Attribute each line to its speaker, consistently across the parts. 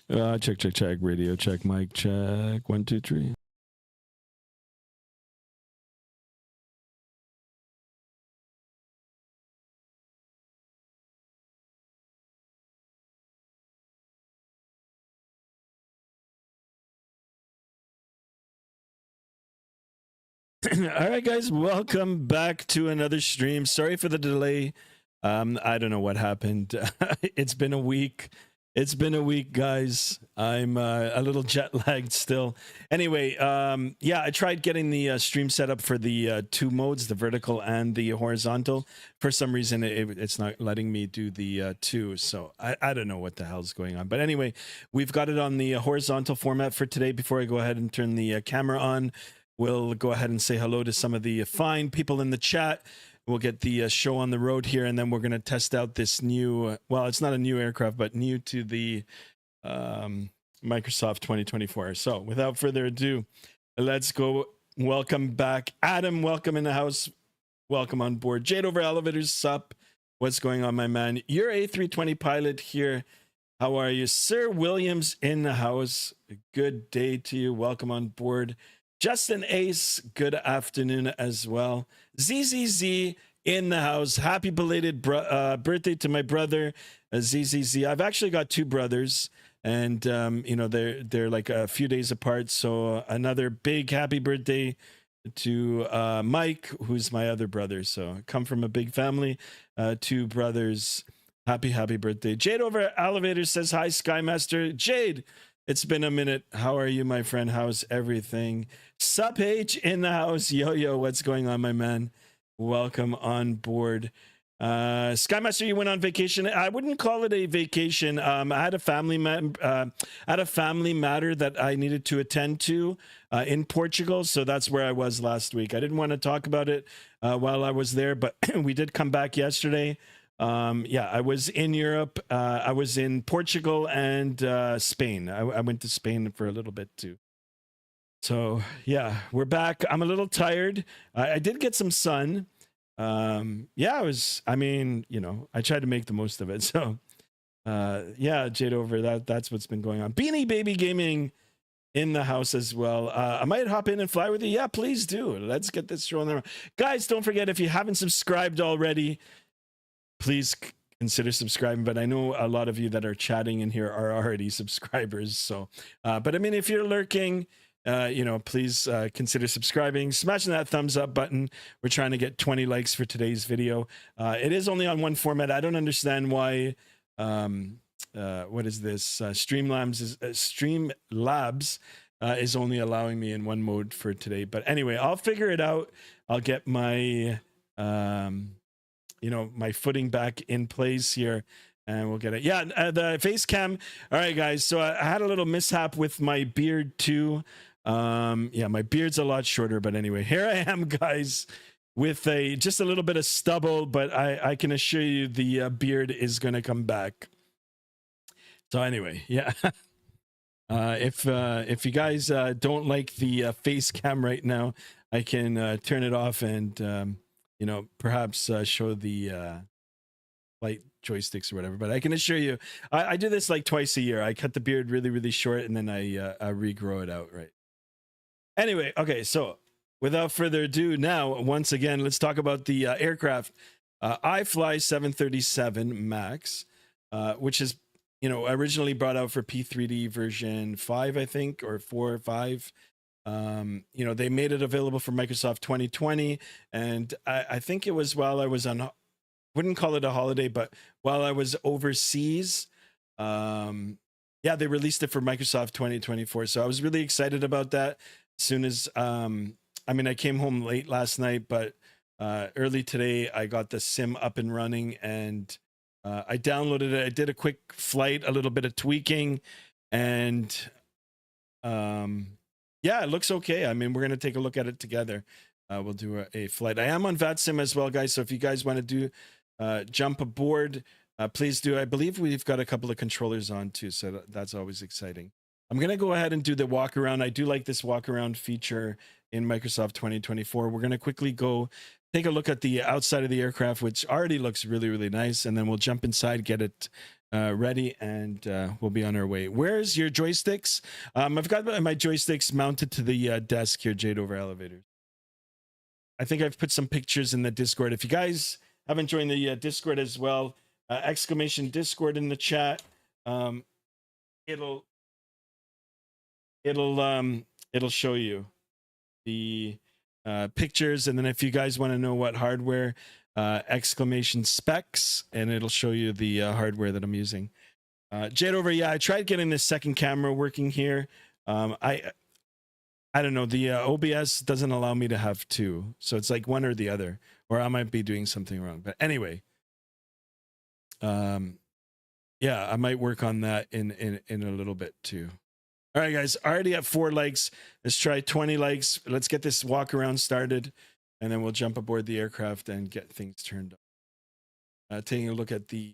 Speaker 1: Check. Radio check. Mic check. 1, 2, 3. All right, guys, welcome back to another stream. Sorry for the delay. I don't know what happened. It's been a week. It's been a week, guys. I'm a little jet lagged still. Anyway, yeah, I tried getting the stream set up for the two modes, the vertical and the horizontal. For some reason, it's not letting me do the two. So I don't know what the hell's going on. But anyway, we've got it on the horizontal format for today. Before I go ahead and turn the camera on, we'll go ahead and say hello to some of the fine people in the chat. We'll get the show on the road here, and then we're going to test out this new, well, it's not a new aircraft, but new to the Microsoft 2024. So without further ado, let's go. Welcome back. Adam, welcome in the house. Welcome on board. Jade over elevators, sup? What's going on, my man? You're A320 pilot here. How are you? Sir Williams in the house. Good day to you. Welcome on board. Justin Ace, good afternoon as well. ZZZ in the house. Happy belated birthday to my brother, ZZZ. I've actually got two brothers, and you know, they're like a few days apart. So another big happy birthday to Mike, who's my other brother. So come from a big family, two brothers. Happy birthday. Jade over elevator says hi, Skymaster. Jade, it's been a minute. How are you, my friend? How's everything? Sup H in the house. Yo, what's going on, my man? Welcome on board. Skymaster, you went on vacation. I wouldn't call it a vacation. I had a family matter that I needed to attend to in Portugal, so that's where I was last week. I didn't want to talk about it while I was there, but we did come back yesterday. Yeah, I was in Europe. I was in Portugal and Spain. I went to Spain for a little bit too. So yeah, we're back. I'm a little tired. I did get some sun. Yeah, I mean, you know, I tried to make the most of it. So yeah, Jade over that's what's been going on. Beanie Baby Gaming in the house as well. I might hop in and fly with you. Yeah, please do. Let's get this show on the road. Guys, don't forget, if you haven't subscribed already, please consider subscribing. But I know a lot of you that are chatting in here are already subscribers. So, but I mean, if you're lurking, you know, please consider subscribing, smashing that thumbs up button. We're trying to get 20 likes for today's video. It is only on one format. I don't understand why. What is this? Streamlabs is only allowing me in one mode for today. But anyway, I'll figure it out. I'll get my you know, my footing back in place here, and we'll get it. Yeah, the face cam. All right, guys. So I had a little mishap with my beard too. Yeah, my beard's a lot shorter, but anyway, here I am, guys, with just a little bit of stubble, but I can assure you the beard is gonna come back. So anyway, yeah. If you guys don't like the face cam right now, I can turn it off and you know, perhaps show the flight joysticks or whatever. But I can assure you, I do this like twice a year. I cut the beard really short, and then I regrow it out, right? Anyway, okay, so without further ado, now, once again, let's talk about the aircraft. iFLY 737 MAX, which is, you know, originally brought out for P3D version 5, I think, or 4 or 5. You know, they made it available for Microsoft 2020, and I think it was while I was on, wouldn't call it a holiday, but while I was overseas, yeah, they released it for Microsoft 2024. So I was really excited about that. As soon as I mean, I came home late last night, but early today I got the sim up and running, and I downloaded it. I did a quick flight, a little bit of tweaking, and yeah, it looks okay. I mean, we're going to take a look at it together. We'll do a flight. I am on Vatsim as well, guys. So if you guys want to do jump aboard, please do. I believe we've got a couple of controllers on too, so that's always exciting. I'm going to go ahead and do the walk around. I do like this walk around feature in Microsoft 2024. We're going to quickly go take a look at the outside of the aircraft, which already looks really nice. And then we'll jump inside, get it ready, and we'll be on our way. Where's your joysticks? I've got my joysticks mounted to the desk here, Jade over Elevators. I think I've put some pictures in the Discord. If you guys haven't joined the Discord as well, exclamation Discord in the chat. It'll show you the pictures, and then if you guys want to know what hardware, exclamation specs, and it'll show you the hardware that I'm using. Jade over, yeah, I tried getting this second camera working here. I don't know, the OBS doesn't allow me to have two, so it's like one or the other, or I might be doing something wrong. But anyway, yeah, I might work on that in a little bit too. All right, guys, already at 4 likes. Let's try 20 likes. Let's get this walk around started, and then we'll jump aboard the aircraft and get things turned on. Taking a look at the,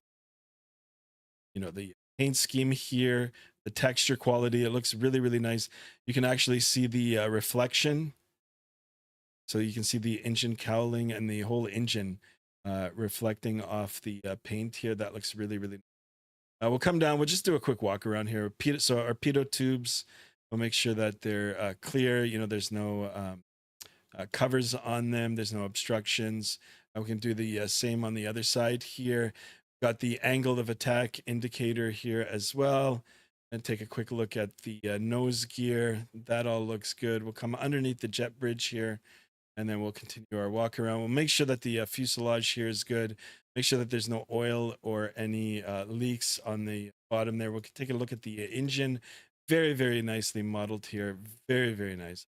Speaker 1: the paint scheme here, the texture quality. It looks really, really nice. You can actually see the reflection. So you can see the engine cowling and the whole engine reflecting off the paint here. That looks really, really nice. We'll come down. We'll just do a quick walk around here. So our pitot tubes, we'll make sure that they're clear. There's no covers on them. There's no obstructions. We can do the same on the other side here. Got the angle of attack indicator here as well. And take a quick look at the nose gear. That all looks good. We'll come underneath the jet bridge here, and then we'll continue our walk around. We'll make sure that the fuselage here is good. Make sure that there's no oil or any leaks on the bottom there. We'll take a look at the engine. Very, very nicely modeled here. Very, very nice.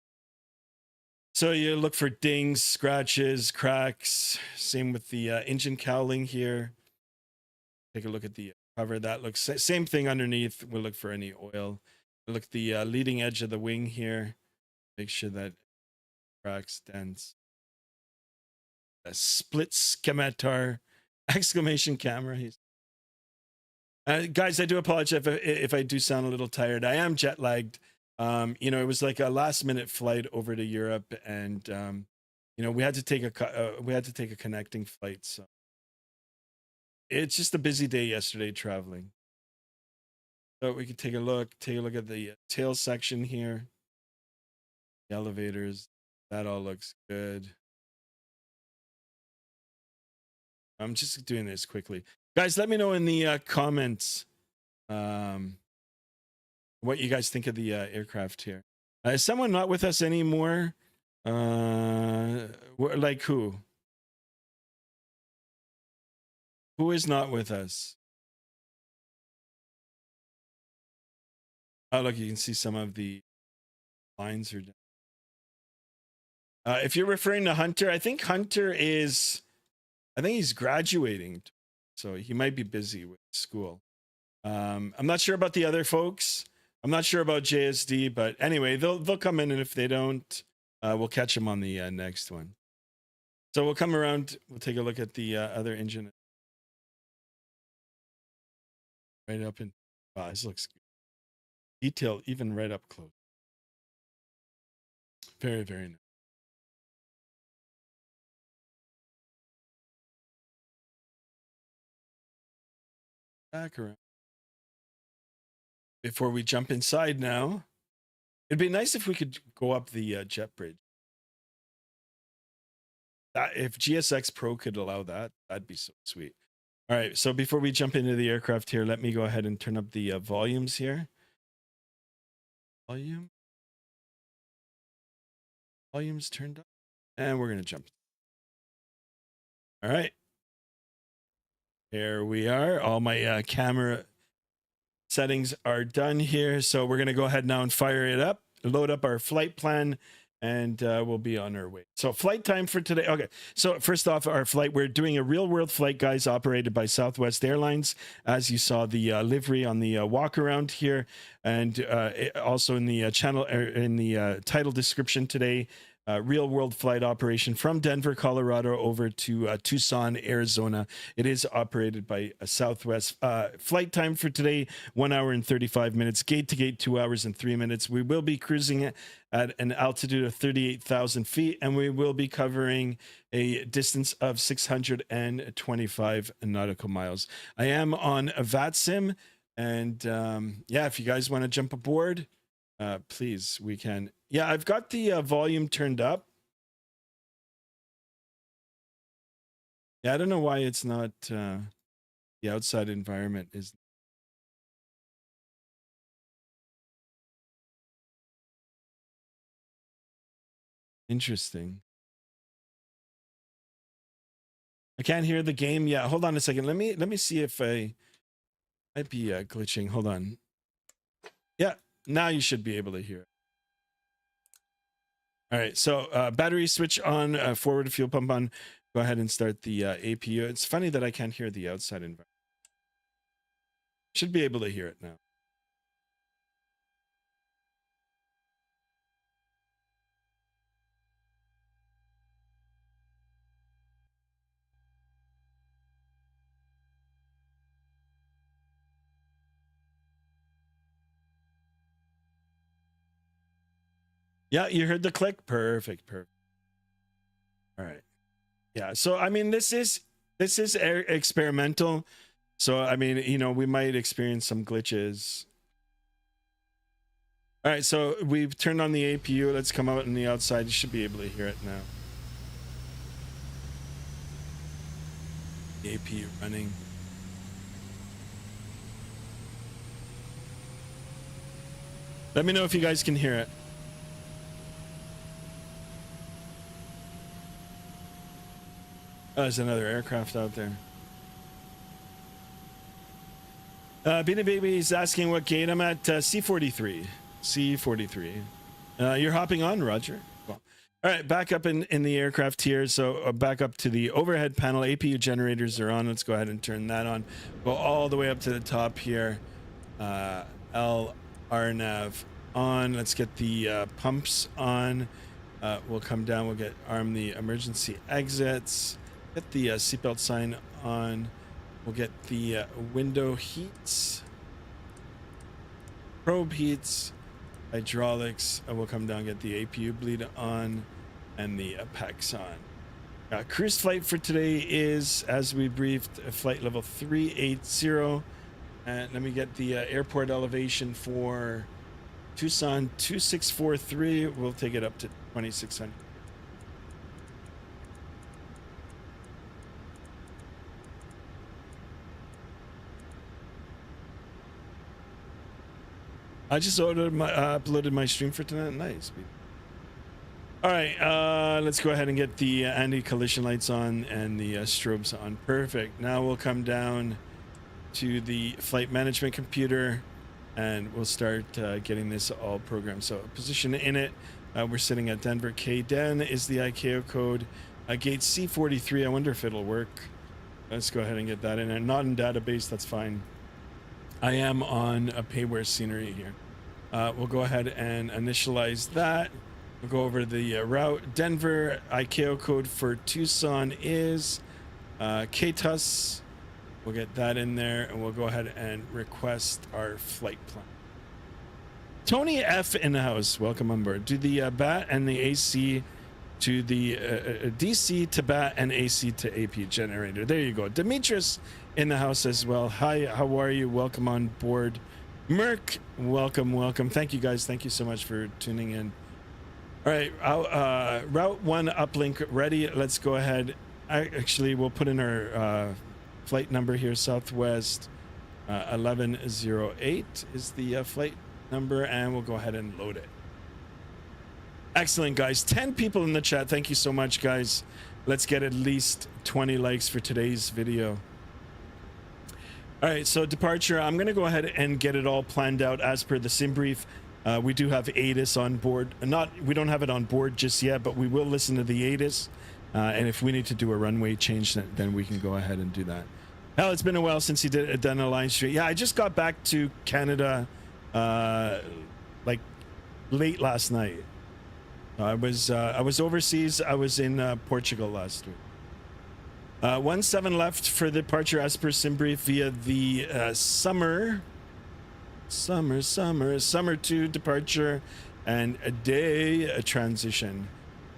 Speaker 1: So you look for dings, scratches, cracks. Same with the engine cowling here. Take a look at the cover. That looks same thing underneath. We'll look for any oil. We'll look at the leading edge of the wing here. Make sure that cracks, dents. A split scimitar. Exclamation camera. Guys, I do apologize if I do sound a little tired. I am jet lagged. It was like a last minute flight over to Europe, and we had to take a connecting flight. So it's just a busy day yesterday traveling. So we could take a look at the tail section here. The elevators. That all looks good. I'm just doing this quickly. Guys, let me know in the comments what you guys think of the aircraft here. Is someone not with us anymore? Like who? Who is not with us? Oh, look, you can see some of the lines are down. If you're referring to Hunter, I think he's graduating, so he might be busy with school. I'm not sure about the other folks. I'm not sure about JSD, but anyway, they'll come in, and if they don't, we'll catch them on the next one. So we'll come around. We'll take a look at the other engine. Right up in. Wow, this looks good. Detail even right up close. Very, very nice. Back around. Before we jump inside now, it'd be nice if we could go up the jet bridge. If GSX Pro could allow that, that'd be so sweet. All right, so before we jump into the aircraft here, let me go ahead and turn up the volumes here. Volumes turned up, and we're gonna jump. All right, here we are. All my camera settings are done here, so we're gonna go ahead now and fire it up, load up our flight plan, and we'll be on our way. So flight time for today. Okay, so first off, our flight, we're doing a real world flight, guys, operated by Southwest Airlines, as you saw the livery on the walk around here, and also in the channel, in the title description today. real world flight operation from Denver, Colorado over to Tucson, Arizona. It is operated by Southwest. Flight time for today, 1 hour and 35 minutes. Gate to gate, 2 hours and 3 minutes. We will be cruising at an altitude of 38,000 feet, and we will be covering a distance of 625 nautical miles. I am on a Vatsim, and yeah, if you guys want to jump aboard, please, we can. Yeah, I've got the volume turned up. Yeah, I don't know why it's not the outside environment is interesting. I can't hear the game. Yeah, hold on a second. Let me see if I might be glitching. Hold on. Yeah, now you should be able to hear it. All right, so battery switch on, forward fuel pump on. Go ahead and start the APU. It's funny that I can't hear the outside environment. Should be able to hear it now. Yeah, you heard the click. Perfect. All right. Yeah. So I mean, this is experimental. So I mean, you know, we might experience some glitches. All right. So we've turned on the APU. Let's come out on the outside. You should be able to hear it now. The APU running. Let me know if you guys can hear it. Oh, there's another aircraft out there. Beanie Baby is asking what gate I'm at. C43. C43. You're hopping on, Roger. Cool. All right, back up in the aircraft here. So back up to the overhead panel. APU generators are on. Let's go ahead and turn that on. Go all the way up to the top here. L RNAV on. Let's get the pumps on. We'll come down. We'll arm the emergency exits. Get the seatbelt sign on. We'll get the window heats, probe heats, hydraulics, and we'll come down, get the APU bleed on, and the PACs on. Cruise flight for today is, as we briefed, flight level 380. And let me get the airport elevation for Tucson, 2643. We'll take it up to 2600. I just uploaded my stream for tonight. Nice. All right, let's go ahead and get the anti-collision lights on and the strobes on. Perfect. Now we'll come down to the flight management computer and we'll start getting this all programmed. So position in it. We're sitting at Denver. KDEN is the ICAO code. Gate C43. I wonder if it'll work. Let's go ahead and get that in there. Not in database. That's fine. I am on a payware scenery here. We'll go ahead and initialize that. We'll go over the route. Denver ICAO code for Tucson is TUS. We'll get that in there and we'll go ahead and request our flight plan. Tony F in the house. Welcome on board. Do the BAT and the AC to the DC to BAT and AC to AP generator. There you go. Demetrius in the house as well. Hi, how are you? Welcome on board. Merc, welcome. Thank you guys. Thank you so much for tuning in. All right, route 1 uplink ready. Let's go ahead. Actually, we'll put in our flight number here. Southwest 1108 is the flight number, and we'll go ahead and load it. Excellent, guys. 10 people in the chat. Thank you so much, guys. Let's get at least 20 likes for today's video. All right, so departure. I'm going to go ahead and get it all planned out as per the sim brief. We do have ATIS on board. We don't have it on board just yet, but we will listen to the ATIS. And if we need to do a runway change, then we can go ahead and do that. Hell, it's been a while since he done a line street. Yeah, I just got back to Canada like late last night. I was overseas. I was in Portugal last week. 1-7 left for the departure as per Simbrief via the summer 2 departure and a day transition.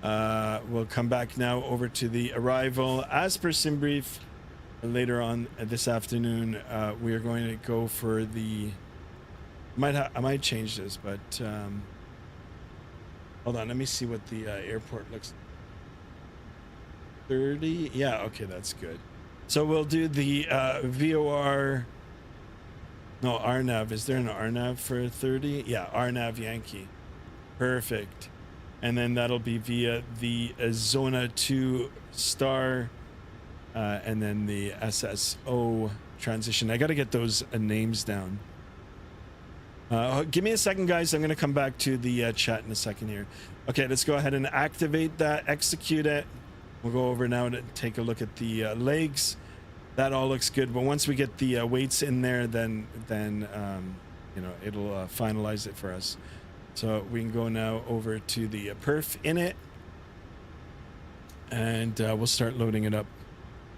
Speaker 1: We'll come back now over to the arrival as per Simbrief. Later on this afternoon, we are going to go for the. I might change this, but hold on. Let me see what the airport looks like. 30. Yeah. Okay, that's good. So we'll do the VOR. No, RNAV. Is there an RNAV for 30? Yeah, RNAV Yankee. Perfect. And then that'll be via the Zona 2 star. And then the SSO transition. I got to get those names down. Give me a second, guys. I'm going to come back to the chat in a second here. Okay, let's go ahead and activate that, execute it. We'll go over now to take a look at the legs. That all looks good. But once we get the weights in there, then you know, it'll finalize it for us. So we can go now over to the perf in it. And we'll start loading it up.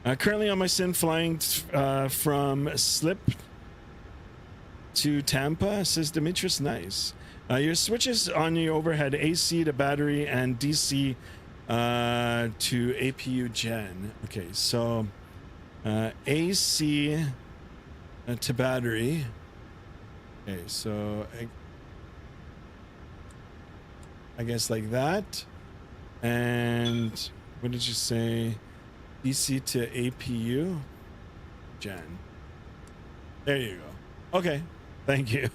Speaker 1: Currently on my sim flying from Slip to Tampa, says Demetrius. Nice. Your switches on your overhead AC to battery and DC to APU gen. Okay, so AC to battery. Okay, so I guess like that. And what did you say? DC to APU gen. There you go. Okay, thank you.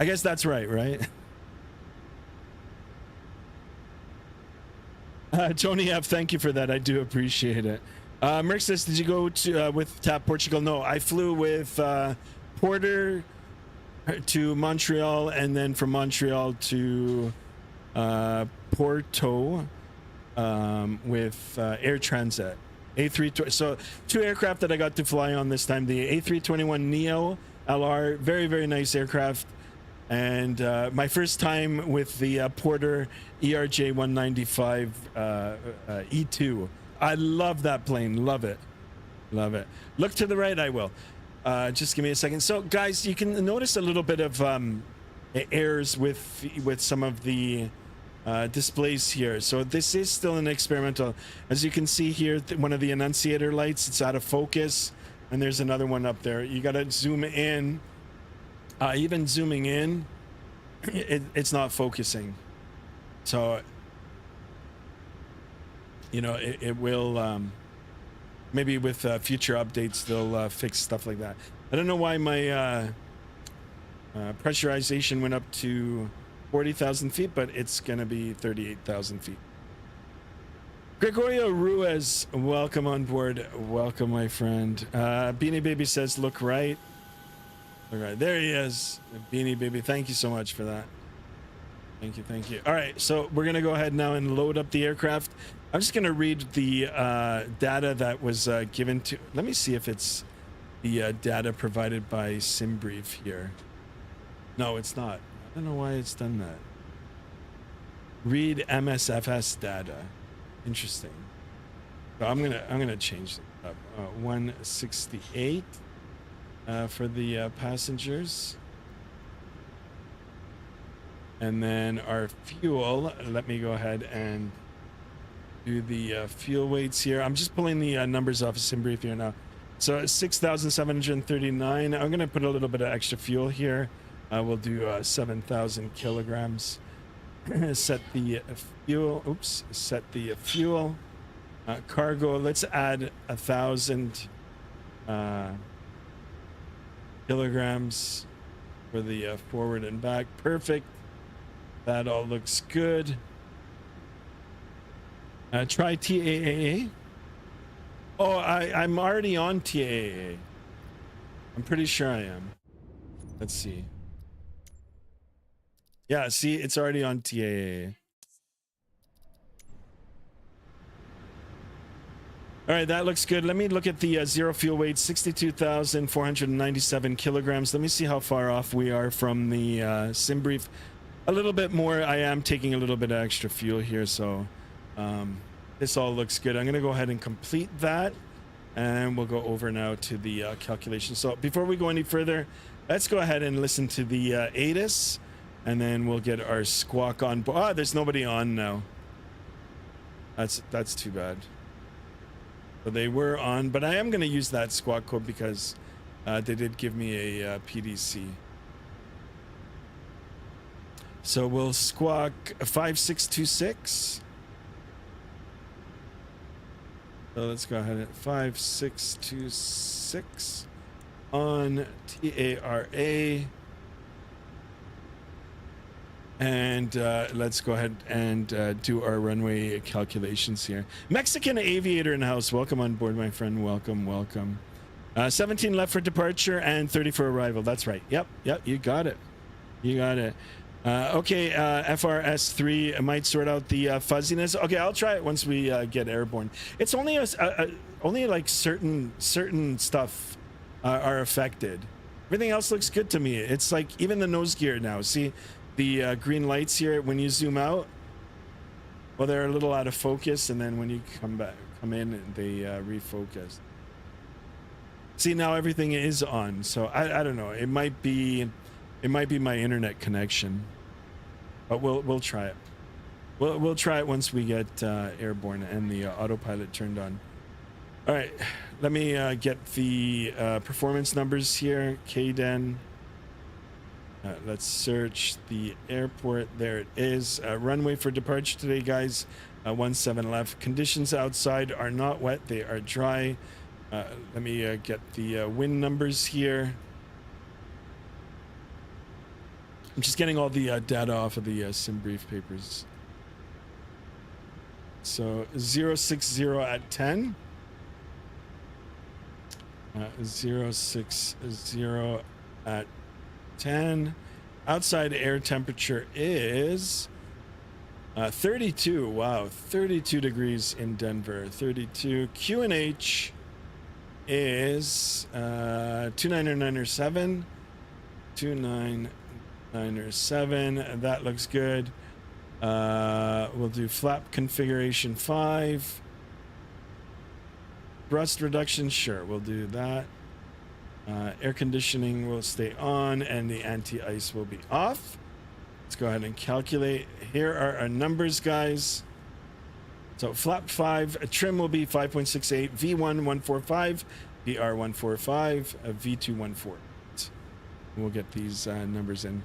Speaker 1: I guess that's right? Tony F, thank you for that. I do appreciate it. Merck says, did you go to with TAP Portugal? No, I flew with Porter to Montreal, and then from Montreal to Porto with Air Transat. A320. So 2 aircraft that I got to fly on this time. The A321 Neo LR, very, very nice aircraft. And my first time with the Porter ERJ 195 E2. I love that plane. Love it. Love it. Look to the right, I will. Just give me a second. So, guys, you can notice a little bit of errors with some of the displays here. So this is still an experimental. As you can see here, one of the annunciator lights, it's out of focus. And there's another one up there. You got to zoom in. Even zooming in, it's not focusing. So, you know, it will, maybe with future updates, they'll fix stuff like that. I don't know why my pressurization went up to 40,000 feet, but it's going to be 38,000 feet. Gregorio Ruiz, welcome on board. Welcome, my friend. Beanie Baby says, look right. All right, there he is, Beanie Baby. Thank you so much for that. Thank you, thank you. All right, so we're gonna go ahead now and load up the aircraft. I'm just gonna read the data that was given to. Let me see if it's the data provided by Simbrief here. No, it's not. I don't know why it's done that. Read MSFS data. Interesting. So I'm gonna change it up. 168. For the passengers, and then our fuel. Let me go ahead and do the fuel weights here. I'm just pulling the numbers off of Simbrief here now. So 6,739. I'm gonna put a little bit of extra fuel here. We'll do 7,000 kilograms. Set the fuel. Oops. Set the fuel. Cargo. Let's add 1,000. Kilograms for the forward and back. Perfect. That all looks good. Try TAAA. Oh, I'm already on TAAA. I'm pretty sure I am. Let's see. Yeah, see, it's already on TAAA. All right, that looks good. Let me look at the zero fuel weight, 62,497 kilograms. Let me see how far off we are from the Simbrief. a little bit more. I am taking a little bit of extra fuel here, so this all looks good. I'm gonna go ahead and complete that, and we'll go over now to the calculation. So before we go any further, let's go ahead and listen to the ATIS, and then we'll get our squawk on. Oh, there's nobody on now. That's too bad. So they were on, but I am going to use that squawk code because they did give me a PDC. So we'll squawk 5626. So let's go ahead at 5626 on TARA. And let's go ahead and do our runway calculations here. Mexican aviator in the house. Welcome on board, my friend. Welcome, welcome. 17 left for departure and 30 for arrival. That's right. Yep, you got it. You got it. Okay, FRS3 might sort out the fuzziness. Okay, I'll try it once we get airborne. It's only only like certain stuff are affected. Everything else looks good to me. It's like even the nose gear now. See the green lights here when you zoom out? Well, they're a little out of focus, and then when you come in, they refocus. See, now everything is on. So I don't know. It might be my internet connection, but we'll try it. We'll try it once we get airborne and the autopilot turned on. All right, let me get the performance numbers here. KDEN. Let's search the airport. There it is. Runway for departure today, guys. 17 left. Conditions outside are not wet. They are dry. Let me get the wind numbers here. I'm just getting all the data off of the sim brief papers. So 060 at 10. 060 at 10. Outside air temperature is 32. Wow, 32 degrees in Denver. 32. QNH is 29907. 29907. That looks good. We'll do flap configuration 5. Thrust reduction, sure, we'll do that. Air conditioning will stay on and the anti-ice will be off. Let's go ahead and calculate. Here are our numbers, guys. So flap 5, trim will be 5.68, V1 145, PR 145, V2 148. We'll get these numbers in.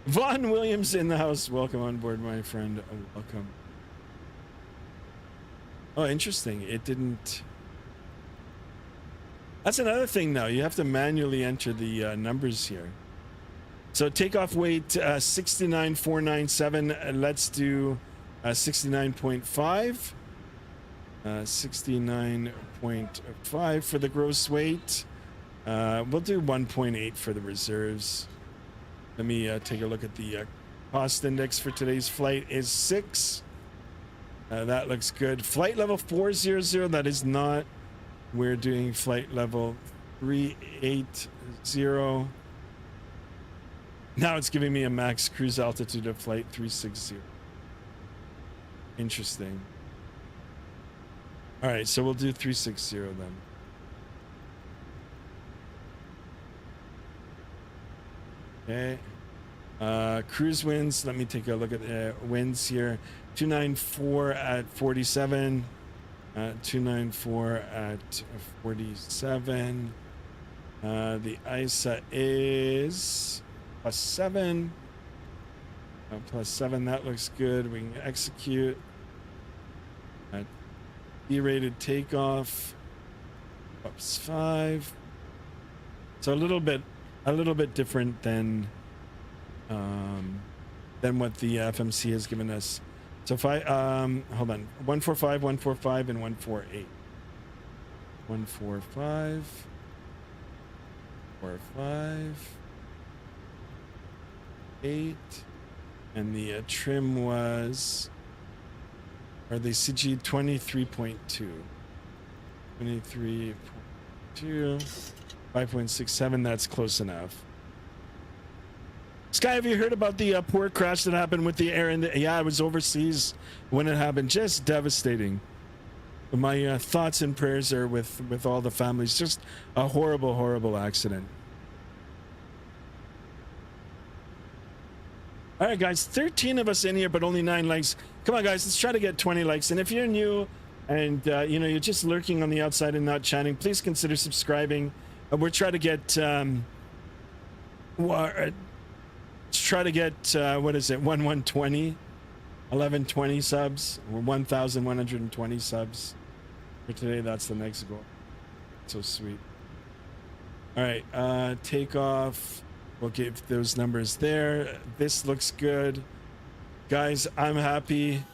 Speaker 1: Vaughn Williams in the house. Welcome on board, my friend. Welcome. Oh, interesting. It didn't. That's another thing now. You have to manually enter the numbers here. So takeoff weight 69,497. Let's do 69.5. 69.5 for the gross weight. We'll do 1.8 for the reserves. Let me take a look at the cost index for today's flight is 6. That looks good. Flight level 400. That is not. We're doing flight level 380. Now it's giving me a max cruise altitude of flight 360. Interesting. All right, so we'll do 360 then. Okay. Cruise winds. Let me take a look at the winds here. 294 at 47. 294 at 47. The ISA is +7. +7. That looks good. We can execute. D-rated takeoff. Ups 5. So a little bit different than what the FMC has given us. So if I hold on, 145, 145, and 148. 145, 45, 8, and the trim was, or the CG 23.2, 23.2, 5.67. That's close enough. Sky, have you heard about the poor crash that happened with the air? Yeah, I was overseas when it happened. Just devastating. My thoughts and prayers are with all the families. Just a horrible, horrible accident. All right, guys, 13 of us in here, but only 9 likes. Come on, guys, let's try to get 20 likes. And if you're new and you know, you're just lurking on the outside and not chatting, please consider subscribing. We're trying to get what is it, 1120 subs, or 1120 subs for today. That's the next goal. So sweet. All right, take off. We'll give those numbers there. This looks good, guys. I'm happy.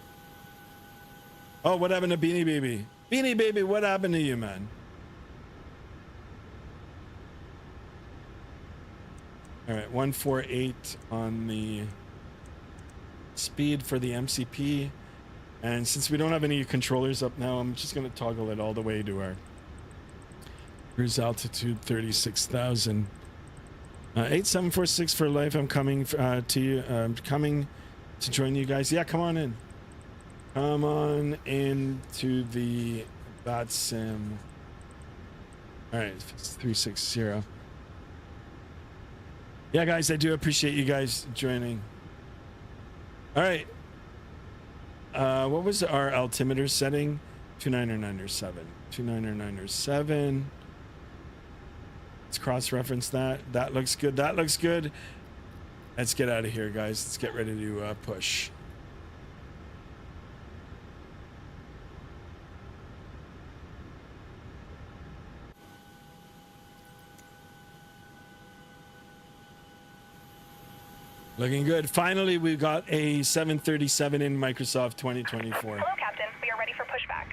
Speaker 1: Oh, what happened to Beanie Baby? Beanie Baby, what happened to you, man? All right, 148 on the speed for the MCP. And since we don't have any controllers up now, I'm just going to toggle it all the way to our cruise altitude, 36,000. 8746 for life. I'm coming to you. I'm coming to join you guys. Yeah, come on in. Come on into the Vatsim. All right, 360. Yeah, guys, I do appreciate you guys joining. All right. What was our altimeter setting? 29907. 29907. Let's cross-reference that. That looks good. That looks good. Let's get out of here, guys. Let's get ready to push. Looking good. Finally, we got a 737 in Microsoft 2024.
Speaker 2: Hello, Captain. We are ready for pushback.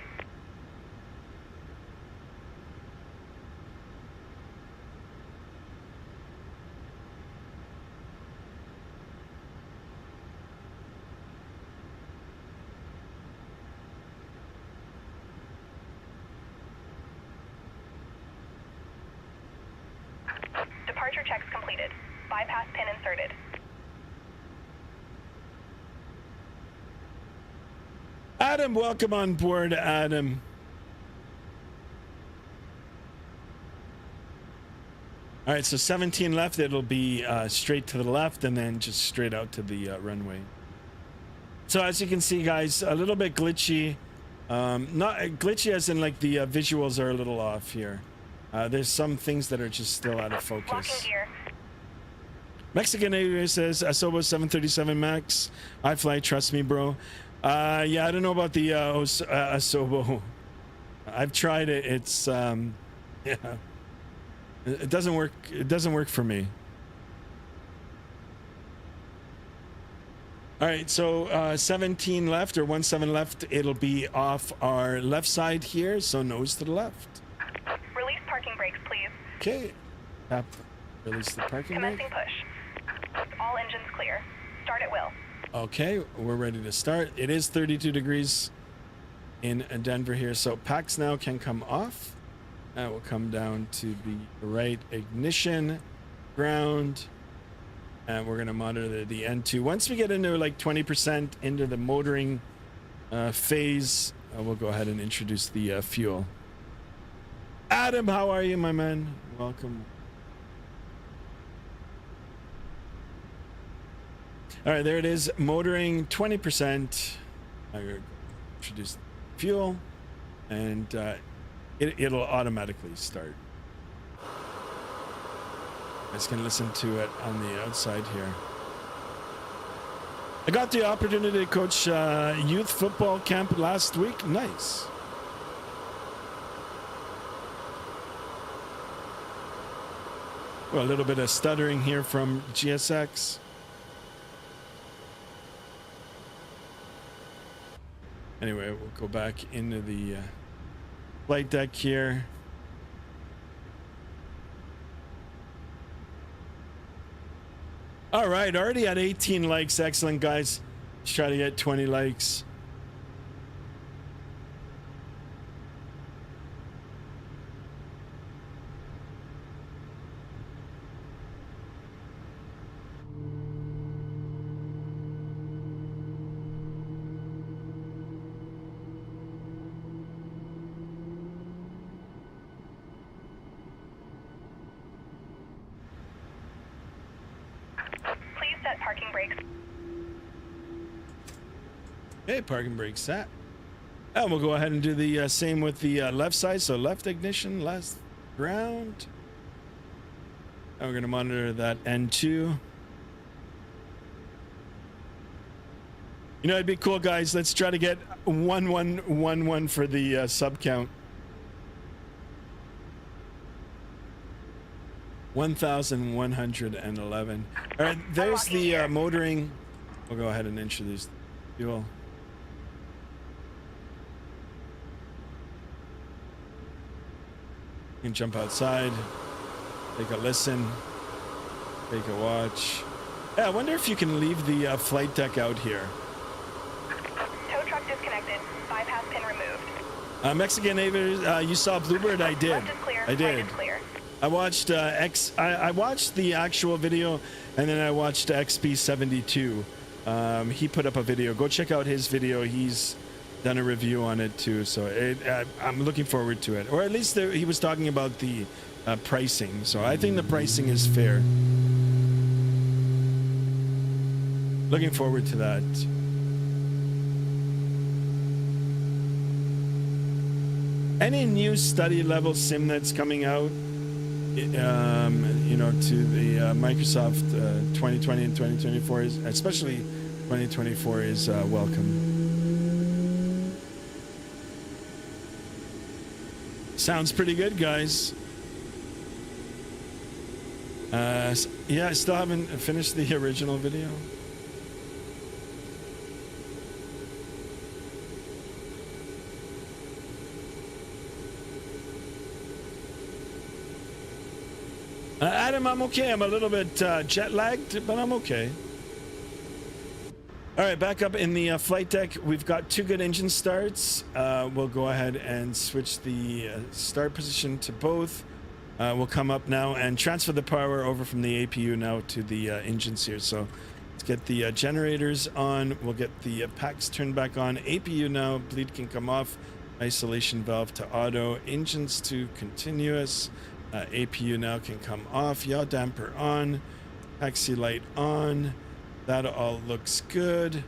Speaker 2: Departure checks completed. Bypass pin inserted.
Speaker 1: Adam, welcome on board, Adam. All right, so 17 left. It'll be straight to the left and then just straight out to the runway. So as you can see, guys, a little bit glitchy. Not glitchy as in like the visuals are a little off here. There's some things that are just still out of focus. Mexican Aviation says, Asobo 737 Max. iFLY, trust me, bro. Yeah, I don't know about the Asobo. I've tried it. It's yeah, it doesn't work. It doesn't work for me. All right, so 17 left, or 17 left. It'll be off our left side here, so nose to the left.
Speaker 2: Release parking brakes, please.
Speaker 1: Okay. Tap. Release the parking brake.
Speaker 2: Commencing push. All engines clear. Start at will.
Speaker 1: Okay, we're ready to start. It is 32 degrees in Denver here, so packs now can come off. That will come down to the right ignition, ground, and we're going to monitor the N2. Once we get into like 20% into the motoring phase, we'll go ahead and introduce the fuel. Adam, how are you, my man? Welcome. All right, there it is. Motoring 20%. I introduce fuel, and it'll automatically start. I just can listen to it on the outside here. I got the opportunity to coach youth football camp last week. Nice. Well, a little bit of stuttering here from GSX. Anyway, we'll go back into the flight deck here. All right, already at 18 likes. Excellent, guys. Let's try to get 20 likes.
Speaker 2: Parking brakes.
Speaker 1: Okay, parking brake set. And we'll go ahead and do the same with the left side. So left ignition, left ground. And we're going to monitor that N2. You know, it'd be cool, guys. Let's try to get 1111 for the sub count. 1,111. All right, there's the motoring. We'll go ahead and introduce fuel. You can jump outside, take a listen, take a watch. Yeah, I wonder if you can leave the flight deck out here.
Speaker 2: Tow truck disconnected. Bypass pin removed.
Speaker 1: Mexican Aviators, you saw Bluebird? I did.
Speaker 2: Left is clear.
Speaker 1: I did.
Speaker 2: Right is clear.
Speaker 1: I watched I watched the actual video, and then I watched XP72. He put up a video. Go check out his video. He's done a review on it too. So I'm looking forward to it. Or at least he was talking about the pricing. So I think the pricing is fair. Looking forward to that. Any new study level sim that's coming out, you know, to the Microsoft 2020 and 2024 is, especially 2024, is welcome. Sounds pretty good, guys. Yeah, I still haven't finished the original video. Adam, I'm okay. I'm a little bit jet lagged, but I'm okay. All right, back up in the flight deck. We've got 2 good engine starts. We'll go ahead and switch the start position to both. We'll come up now and transfer the power over from the APU now to the engines here. So let's get the generators on. We'll get the packs turned back on. APU now, bleed can come off. Isolation valve to auto. Engines to continuous. APU now can come off. Yaw damper on. Taxi light on. That all looks good.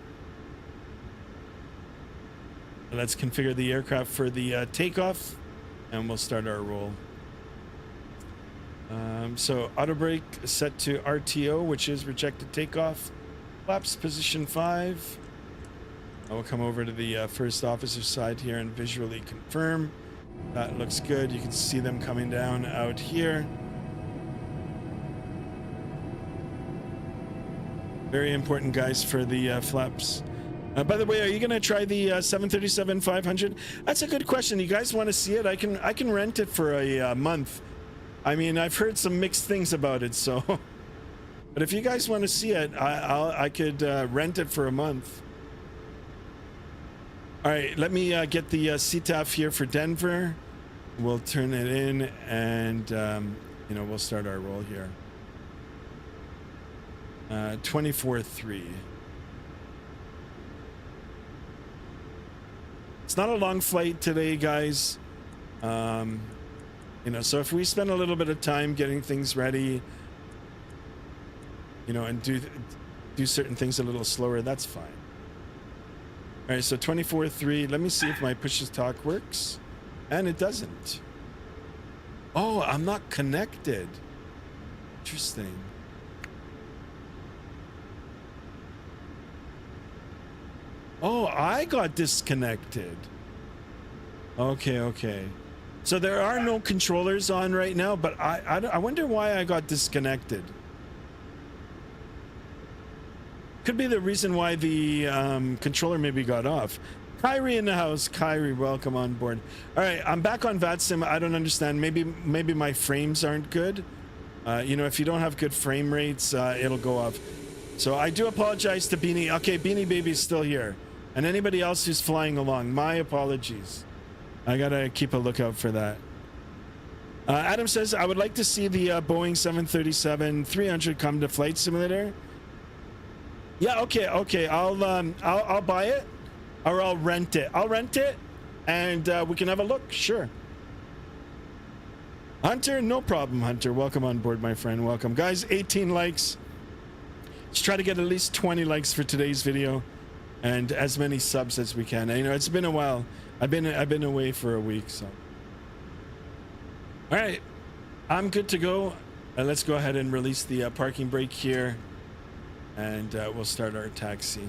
Speaker 1: Let's configure the aircraft for the takeoff, and we'll start our roll. So auto brake set to RTO, which is rejected takeoff. Flaps position 5. I will come over to the first officer side here and visually confirm. That looks good. You can see them coming down out here. Very important, guys, for the flaps. By the way, are you going to try the 737-500? That's a good question. You guys want to see it? I can rent it for a month. I mean, I've heard some mixed things about it, so. But if you guys want to see it, I could rent it for a month. All right, let me get the CTAF here for Denver. We'll turn it in, and you know, we'll start our roll here. 24-3. It's not a long flight today, guys. You know, so if we spend a little bit of time getting things ready, you know, and do certain things a little slower, that's fine. All right, so 24-3. Let me see if my push to talk works, and it doesn't. Oh, I'm not connected. Interesting. Oh, I got disconnected. Okay. So there are no controllers on right now, but I wonder why I got disconnected. Could be the reason why the controller maybe got off. Kyrie in the house. Kyrie, welcome on board. All right, I'm back on Vatsim. I don't understand. Maybe my frames aren't good. You know, if you don't have good frame rates, it'll go off. So I do apologize to Beanie. Okay, Beanie Baby's still here. And anybody else who's flying along, my apologies. I gotta keep a lookout for that. Adam says, I would like to see the Boeing 737-300 come to Flight Simulator. Yeah, okay. I'll buy it, or I'll rent it. I'll rent it, and we can have a look. Sure. Hunter, no problem, Hunter. Welcome on board, my friend. Welcome, guys. 18 likes. let's try to get at least 20 likes for today's video and as many subs as we can. You know, it's been a while. I've been away for a week, so. All right, I'm good to go. Let's go ahead and release the parking brake here, and we'll start our taxi.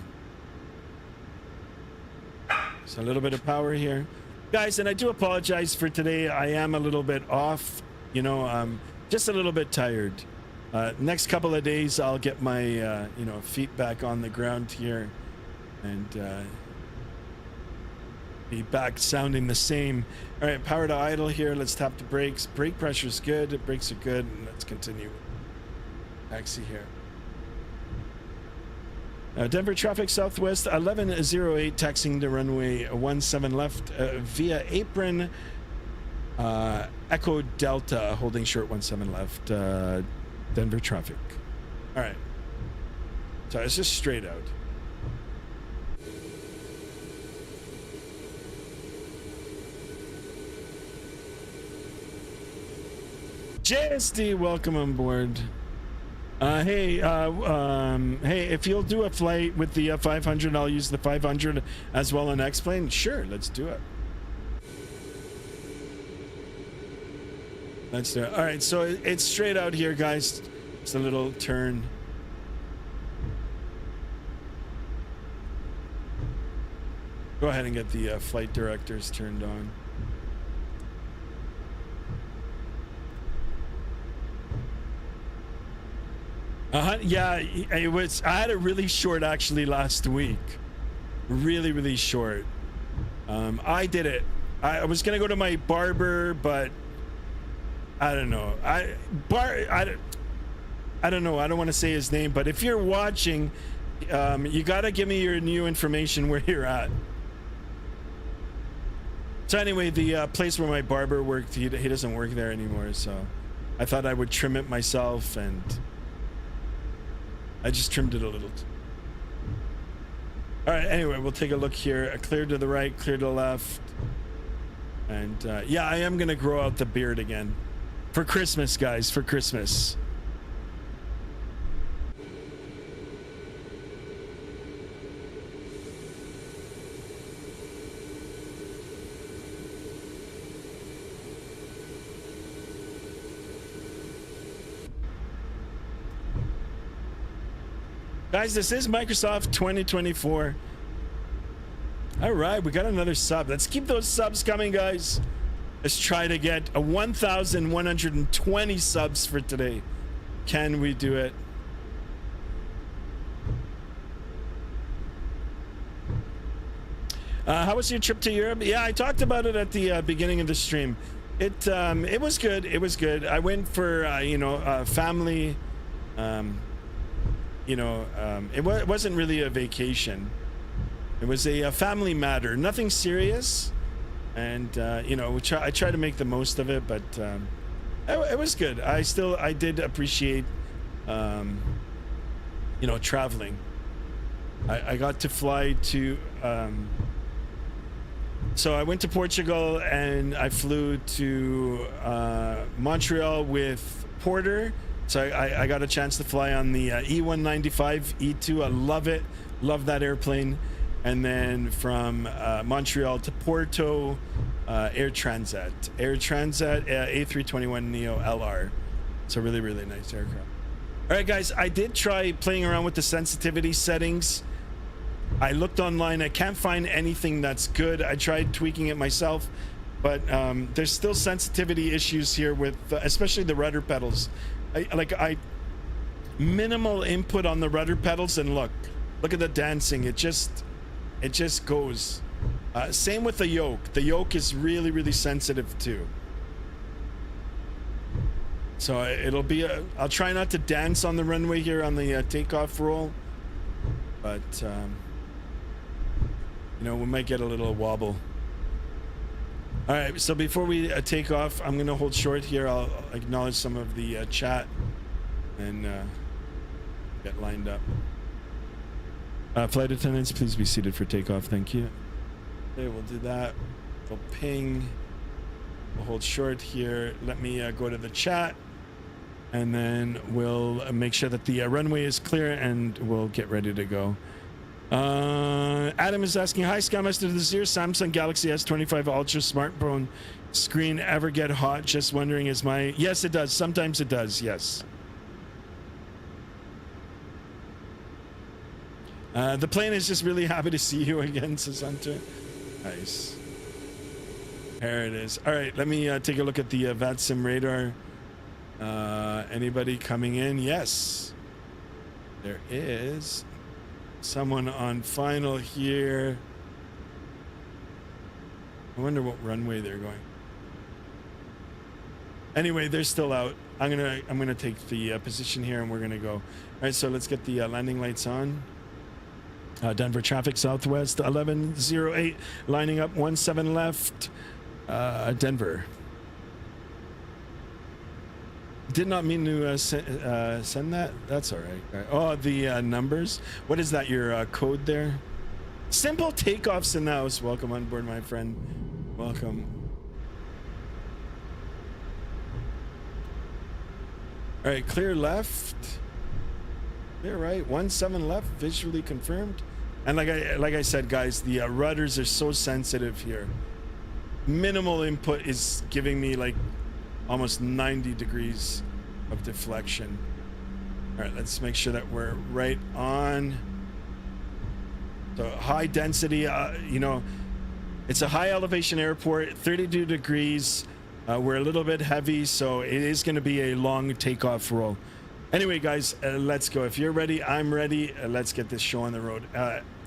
Speaker 1: So a little bit of power here, guys, and I do apologize for today. I am a little bit off, you know, just a little bit tired. Next couple of days, I'll get my you know, feet back on the ground here, and be back sounding the same. All right, power to idle here. Let's tap the brakes. Brake pressure is good. Brakes are good. And let's continue. Taxi here. Denver traffic southwest 1108, taxiing the runway 17 left via apron. Echo Delta holding short 17 left. Denver traffic. All right. So it's just straight out. JSD, welcome on board. Hey, if you'll do a flight with the 500, I'll use the 500 as well on X-Plane. Sure, let's do it. Let's do it. All right, so it's straight out here, guys. It's a little turn. Go ahead and get the flight directors turned on. Yeah, it was. I had a really short actually last week. Really short. I did it. I was gonna go to my barber, but I don't know. I don't know. I don't want to say his name, but if you're watching, you gotta give me your new information where you're at. So anyway, the place where my barber worked, he doesn't work there anymore. So I thought I would trim it myself, and I just trimmed it a little. All right, anyway, we'll take a look here. Clear to the right, clear to the left. And yeah, I am gonna grow out the beard again. For Christmas, guys, for Christmas. Guys, this is Microsoft 2024. All right, we got another sub. Let's keep those subs coming, guys. Let's try to get a 1,120 subs for today. Can we do it? How was your trip to Europe? Yeah, I talked about it at the beginning of the stream. It was good. It was good. I went for you know, family. You know, it wasn't really a vacation. It was a family matter, nothing serious, and you know, I try to make the most of it, but it was good. I did appreciate you know, traveling. I got to fly to so I went to Portugal, and I flew to Montreal with Porter. So I got a chance to fly on the E195 E2. I love it. Love that airplane. And then from Montreal to Porto, Air Transat A321neo LR. It's a really nice aircraft. All right, guys, I did try playing around with the sensitivity settings. I looked online. I can't find anything that's good. I tried tweaking it myself, but there's still sensitivity issues here with especially the rudder pedals. I minimal input on the rudder pedals, and look at the dancing. It just goes. Same with the yoke. The yoke is really sensitive too. So it'll be I'll try not to dance on the runway here on the takeoff roll, but you know, we might get a little wobble. All right, so before we take off, I'm gonna hold short here. I'll acknowledge some of the chat and get lined up. Flight attendants, please be seated for takeoff. Thank you. Okay, we'll do that. We'll ping. We'll hold short here. Let me go to the chat. and then we'll make sure that the runway is clear and we'll get ready to go. Adam is asking, hi Skymaster, does your Samsung Galaxy S25 Ultra smartphone screen ever get hot? Just wondering, is my... Yes, it does. Sometimes it does, yes. The plane is just really happy to see you again, says Hunter. Nice. There it is. All right, let me take a look at the Vatsim radar. Anybody coming in? Yes. There is someone on final here. I wonder what runway they're going. Anyway, they're still out. I'm gonna take the position here, and we're gonna go. All right, so let's get the landing lights on. Denver traffic southwest 1108, lining up 17 left. Denver. Did not mean to send that. That's all right. Oh, the numbers. What is that? Your code there? Simple takeoffs in the house. Welcome on board, my friend. Welcome. All right, clear left. Clear right. 17 left. Visually confirmed. And like I said, guys, the rudders are so sensitive here. Minimal input is giving me like almost 90 degrees of deflection. All right, let's make sure that we're right on. So high density, you know, it's a high elevation airport, 32 degrees. We're a little bit heavy, so it is going to be a long takeoff roll. Anyway, guys, let's go. If you're ready, I'm ready. Let's get this show on the road.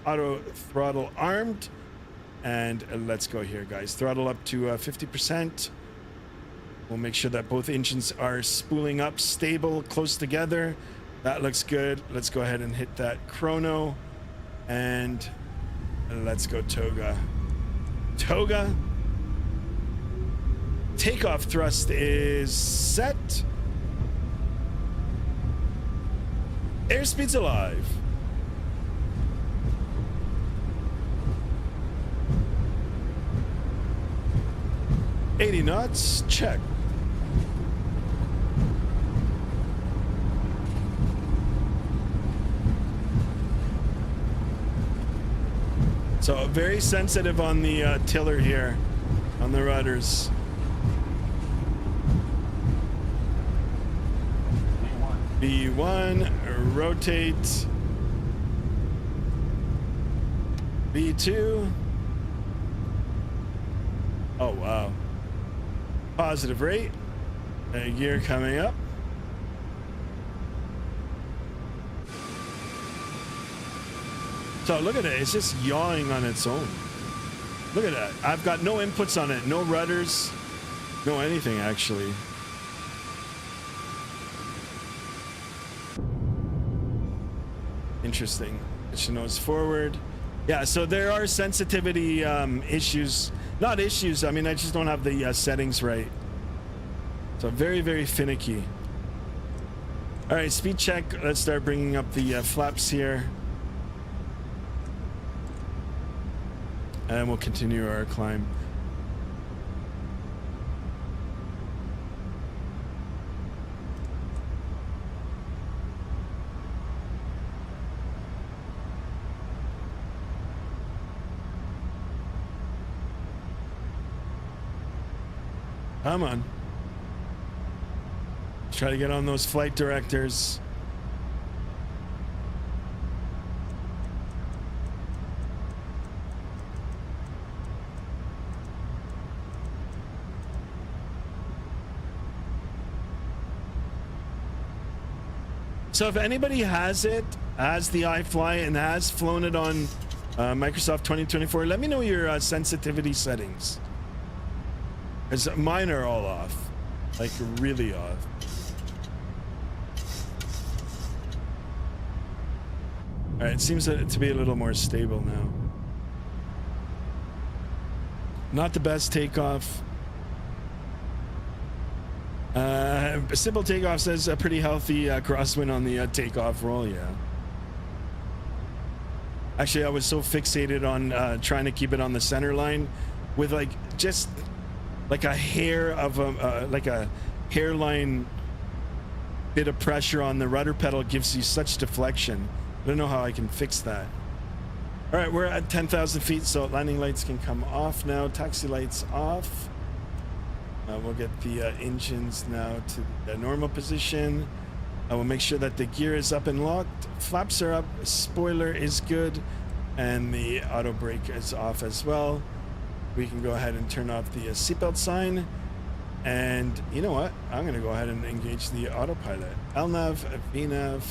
Speaker 1: Auto throttle armed, and let's go here, guys. Throttle up to 50%. We'll make sure that both engines are spooling up, stable, close together. That looks good. Let's go ahead and hit that chrono, and let's go toga. Toga. Takeoff thrust is set. Airspeed's alive. $80 knots, check. So very sensitive on the tiller here, on the rudders. B1, rotate. B2. Oh, wow. Positive rate. Gear coming up. So look at it. It's just yawing on its own. Look at that. I've got no inputs on it. No rudders. No anything, actually. Interesting. Mission nose forward. Yeah, so there are sensitivity issues. Not issues, I mean, I just don't have the settings right. So very, very finicky. All right, speed check. Let's start bringing up the flaps here. And we'll continue our climb. Come on. Try to get on those flight directors. So if anybody has it, has the iFLY and has flown it on Microsoft 2024, let me know your sensitivity settings. Because mine are all off, like really off. All right, it seems to be a little more stable now. Not the best takeoff. Simple takeoff says a pretty healthy crosswind on the takeoff roll, yeah. Actually, I was so fixated on trying to keep it on the center line with like just like a hair of a like a hairline bit of pressure on the rudder pedal gives you such deflection. I don't know how I can fix that. All right, we're at 10,000 feet, so landing lights can come off now. Taxi lights off. We'll get the engines now to the normal position. We'll make sure that the gear is up and locked. Flaps are up, spoiler is good, and the auto brake is off as well. We can go ahead and turn off the seatbelt sign. And you know what? I'm going to go ahead and engage the autopilot. LNAV, VNAV,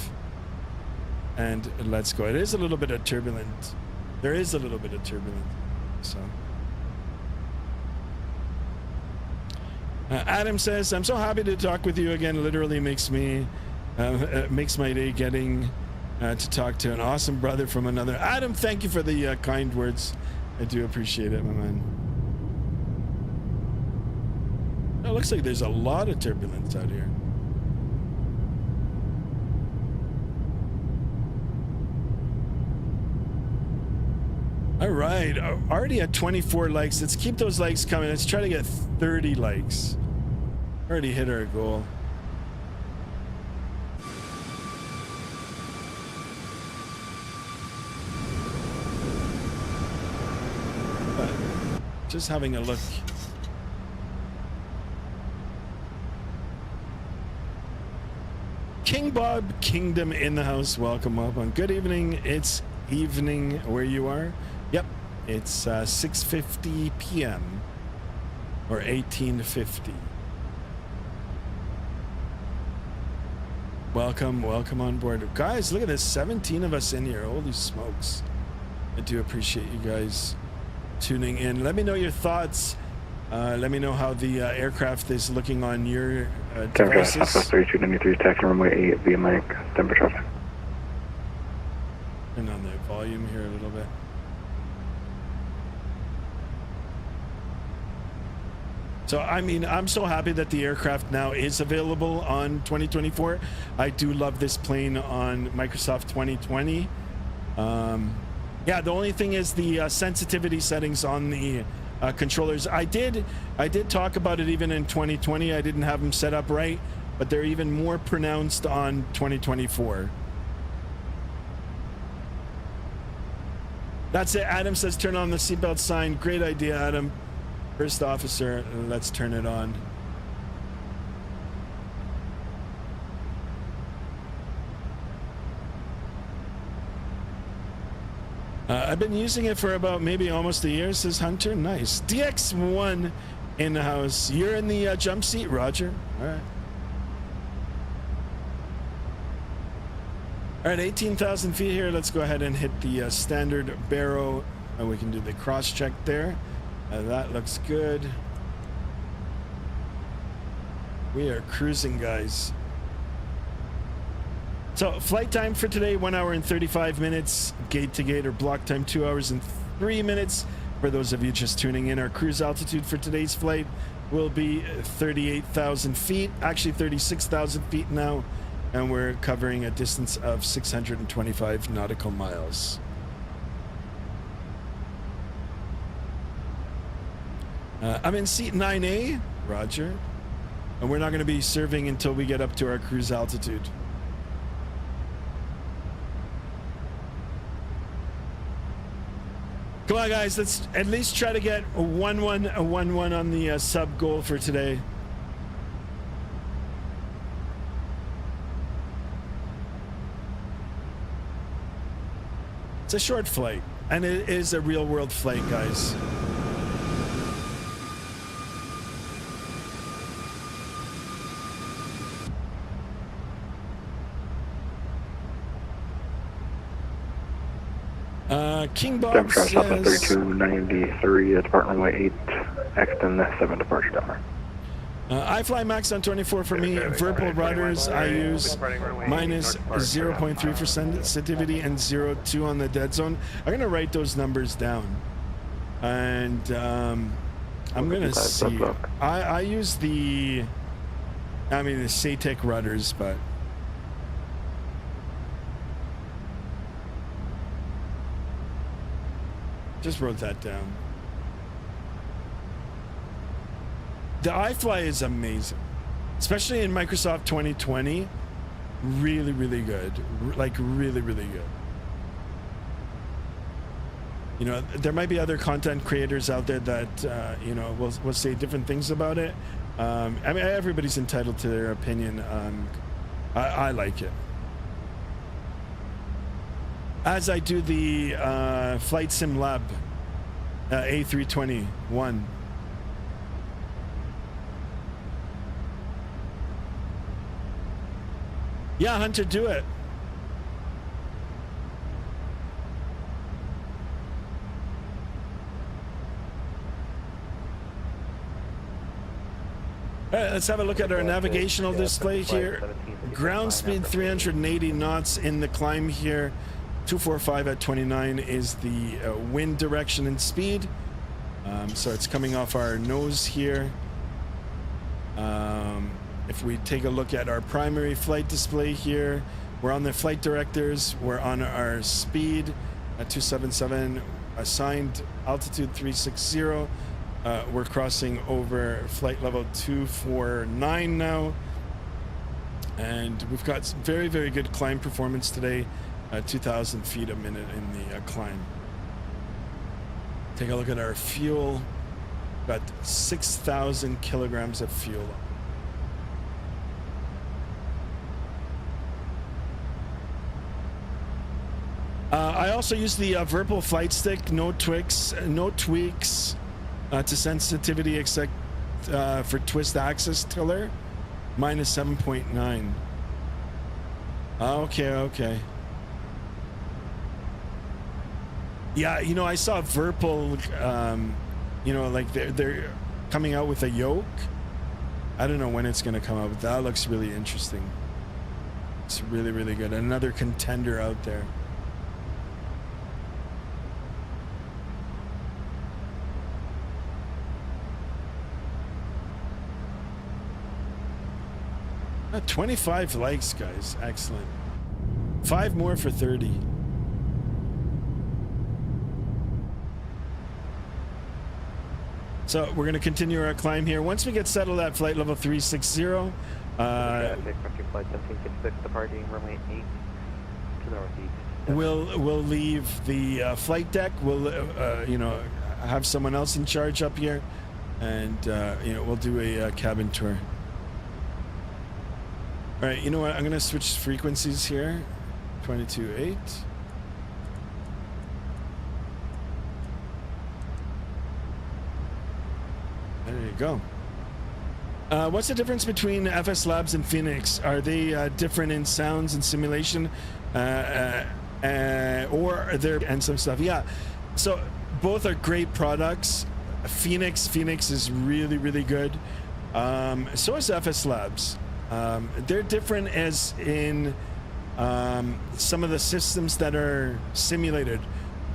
Speaker 1: and let's go. It is a little bit of turbulent. There is a little bit of turbulence. So. Adam says, I'm so happy to talk with you again. Literally makes me, makes my day getting to talk to an awesome brother from another. Adam, thank you for the kind words. I do appreciate it, my man. It looks like there's a lot of turbulence out here. All right, already at 24 likes. Let's keep those likes coming. Let's try to get 30 likes. Already hit our goal. But just having a look. King Bob Kingdom in the house. Welcome up on. Good evening. It's evening where you are. Yep, it's 6:50 p.m. or 18:50. Welcome on board, guys. Look at this, 17 of us in here. Holy smokes! I do appreciate you guys tuning in. Let me know your thoughts. Let me know how the aircraft is looking on your devices.
Speaker 3: 3293, taxi runway 8 via mic, temperature traffic.
Speaker 1: Turn on the volume here a little bit. So, I mean, I'm so happy that the aircraft now is available on 2024. I do love this plane on Microsoft 2020. Yeah, the only thing is the sensitivity settings on the controllers. I did talk about it even in 2020. I didn't have them set up right, but they're even more pronounced on 2024. That's it. Adam says turn on the seatbelt sign. Great idea, Adam. First officer, let's turn it on. I've been using it for about maybe almost a year, says Hunter. Nice. DX1 in the house. You're in the jump seat, Roger. All right. All right, 18,000 feet here. Let's go ahead and hit the standard barrow. And we can do the cross check there. That looks good. We are cruising, guys. So flight time for today, 1 hour and 35 minutes. Gate to gate or block time, 2 hours and 3 minutes. For those of you just tuning in, our cruise altitude for today's flight will be 38,000 feet, actually 36,000 feet now. And we're covering a distance of 625 nautical miles. I'm in seat 9A, Roger. And we're not going to be serving until we get up to our cruise altitude. Come on, guys. Let's at least try to get a 1-1 on the sub goal for today. It's a short flight, and it is a real-world flight, guys. King Bob says...
Speaker 3: 3293, departure runway 8, Exton 7 departure tower.
Speaker 1: iFLY max on 24 for me. Vertical rudders I use minus 0.3 for sensitivity and 0.2 on the dead zone. I'm going to write those numbers down. And I'm going to see. I use the SATEC rudders, but... Just wrote that down. The iFLY is amazing, especially in Microsoft 2020. really, really good. Like really, really good. You know, there might be other content creators out there that, you know, will say different things about it. I mean, everybody's entitled to their opinion. I like it. As I do the Flight Sim Lab A321. Yeah, Hunter, do it. All right, let's have a look at our navigational display here. Ground speed 380 knots in the climb here. 245 at 29 is the wind direction and speed. So it's coming off our nose here. If we take a look at our primary flight display here, we're on the flight directors, we're on our speed at 277, assigned altitude 360. We're crossing over flight level 249 now, and we've got some very, very good climb performance today, 2,000 feet a minute in the climb. Take a look at our fuel. Got 6,000 kilograms of fuel. I also use the Virpil flight stick, no tweaks to sensitivity except for twist axis tiller, minus 7.9. Okay. Yeah, you know, I saw Virpil, you know, like they're coming out with a yoke. I don't know when it's going to come out, but that looks really interesting. It's really, really good. Another contender out there. Uh, 25 likes, guys. Excellent. 5 more for 30. So we're going to continue our climb here. Once we get settled at flight level 360,
Speaker 3: flight 1766 departing runway 8 to the northeast.
Speaker 1: We'll leave the flight deck. We'll you know, have someone else in charge up here, and you know, we'll do a cabin tour. All right, you know what? I'm going to switch frequencies here. 22.8. There you go. What's the difference between FS Labs and Phoenix? Are they different in sounds and simulation, or are there and some stuff? Yeah. So both are great products. Phoenix is really, really good. So is FS Labs. They're different as in some of the systems that are simulated.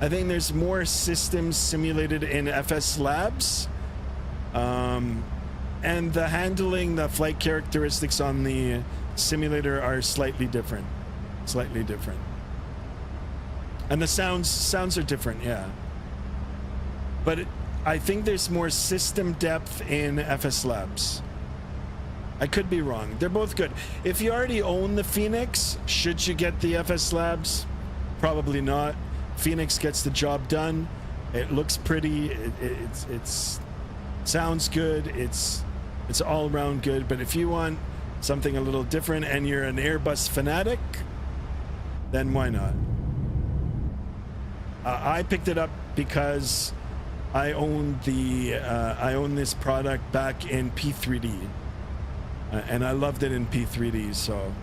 Speaker 1: I think there's more systems simulated in FS Labs. And the handling, the flight characteristics on the simulator are slightly different. And the sounds are different, yeah. But I think there's more system depth in FS Labs. I could be wrong. They're both good. If you already own the Phoenix, should you get the FS Labs? Probably not. Phoenix gets the job done. It looks pretty. It's sounds good. It's all around good. But if you want something a little different and you're an Airbus fanatic, then why not? I picked it up because I own this product back in P3D. And I loved it in P3D, so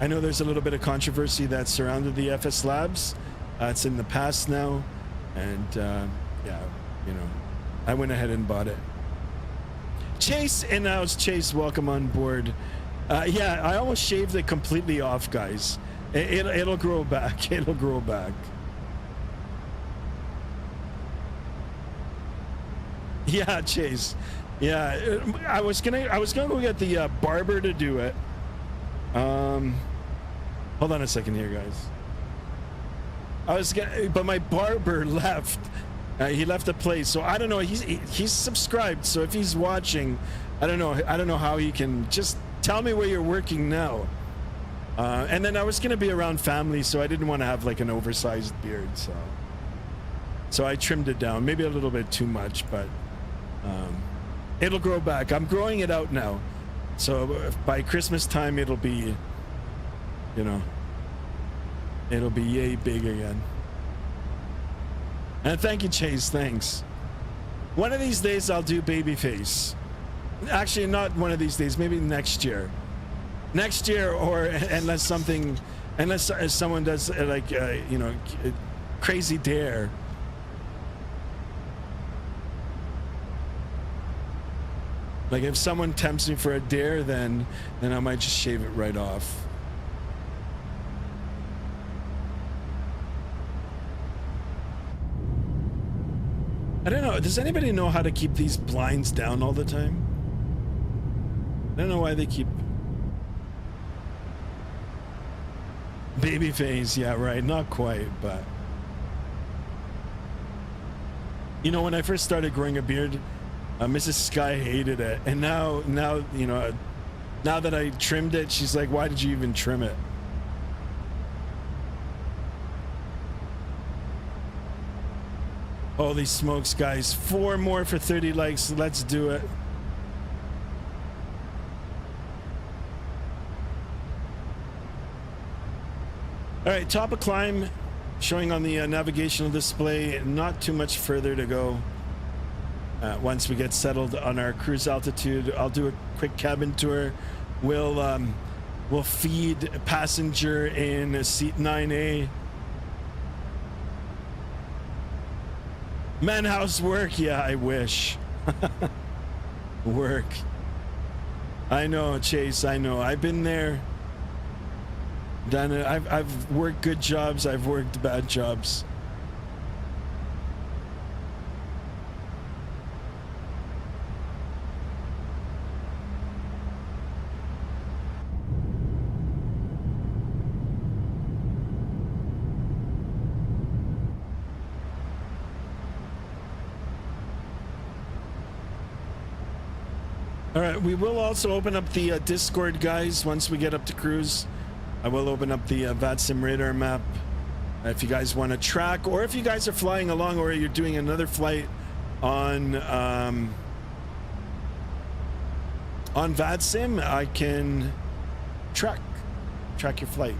Speaker 1: I know there's a little bit of controversy that surrounded the FS Labs. It's in the past now, and yeah, you know, I went ahead and bought it. Chase, and now it's Chase. Welcome on board. Yeah, I almost shaved it completely off, guys. It'll grow back. It'll grow back. Yeah, Chase. Yeah, I was gonna go get the barber to do it. Hold on a second here, guys. But my barber left. He left the place, so I don't know. He's subscribed, so if he's watching, I don't know how he can just tell me where you're working now. And then I was going to be around family, so I didn't want to have like an oversized beard. So I trimmed it down, maybe a little bit too much, but it'll grow back. I'm growing it out now. So by Christmas time, it'll be, you know, it'll be yay big again. And thank you, Chase. Thanks. One of these days I'll do baby face. Actually, not one of these days, maybe next year. Next year, or unless someone does like, you know, crazy dare. Like if someone tempts me for a dare, then I might just shave it right off. I don't know. Does anybody know how to keep these blinds down all the time? I don't know why they keep... Baby face, yeah, right. Not quite, but... You know, when I first started growing a beard, Mrs. Sky hated it. And now, you know, now that I trimmed it, she's like, why did you even trim it? Holy smokes, guys. 4 more for 30 likes. Let's do it. All right, top of climb showing on the navigational display. Not too much further to go. Once we get settled on our cruise altitude, I'll do a quick cabin tour. We'll feed a passenger in seat 9A. Man, how's work? Yeah, I wish. Work. I know, Chase, I know. I've been there. Done it. I've worked good jobs. I've worked bad jobs. All right, we will also open up the Discord, guys, once we get up to cruise. I will open up the Vatsim radar map if you guys want to track, or if you guys are flying along or you're doing another flight on Vatsim, I can track your flight.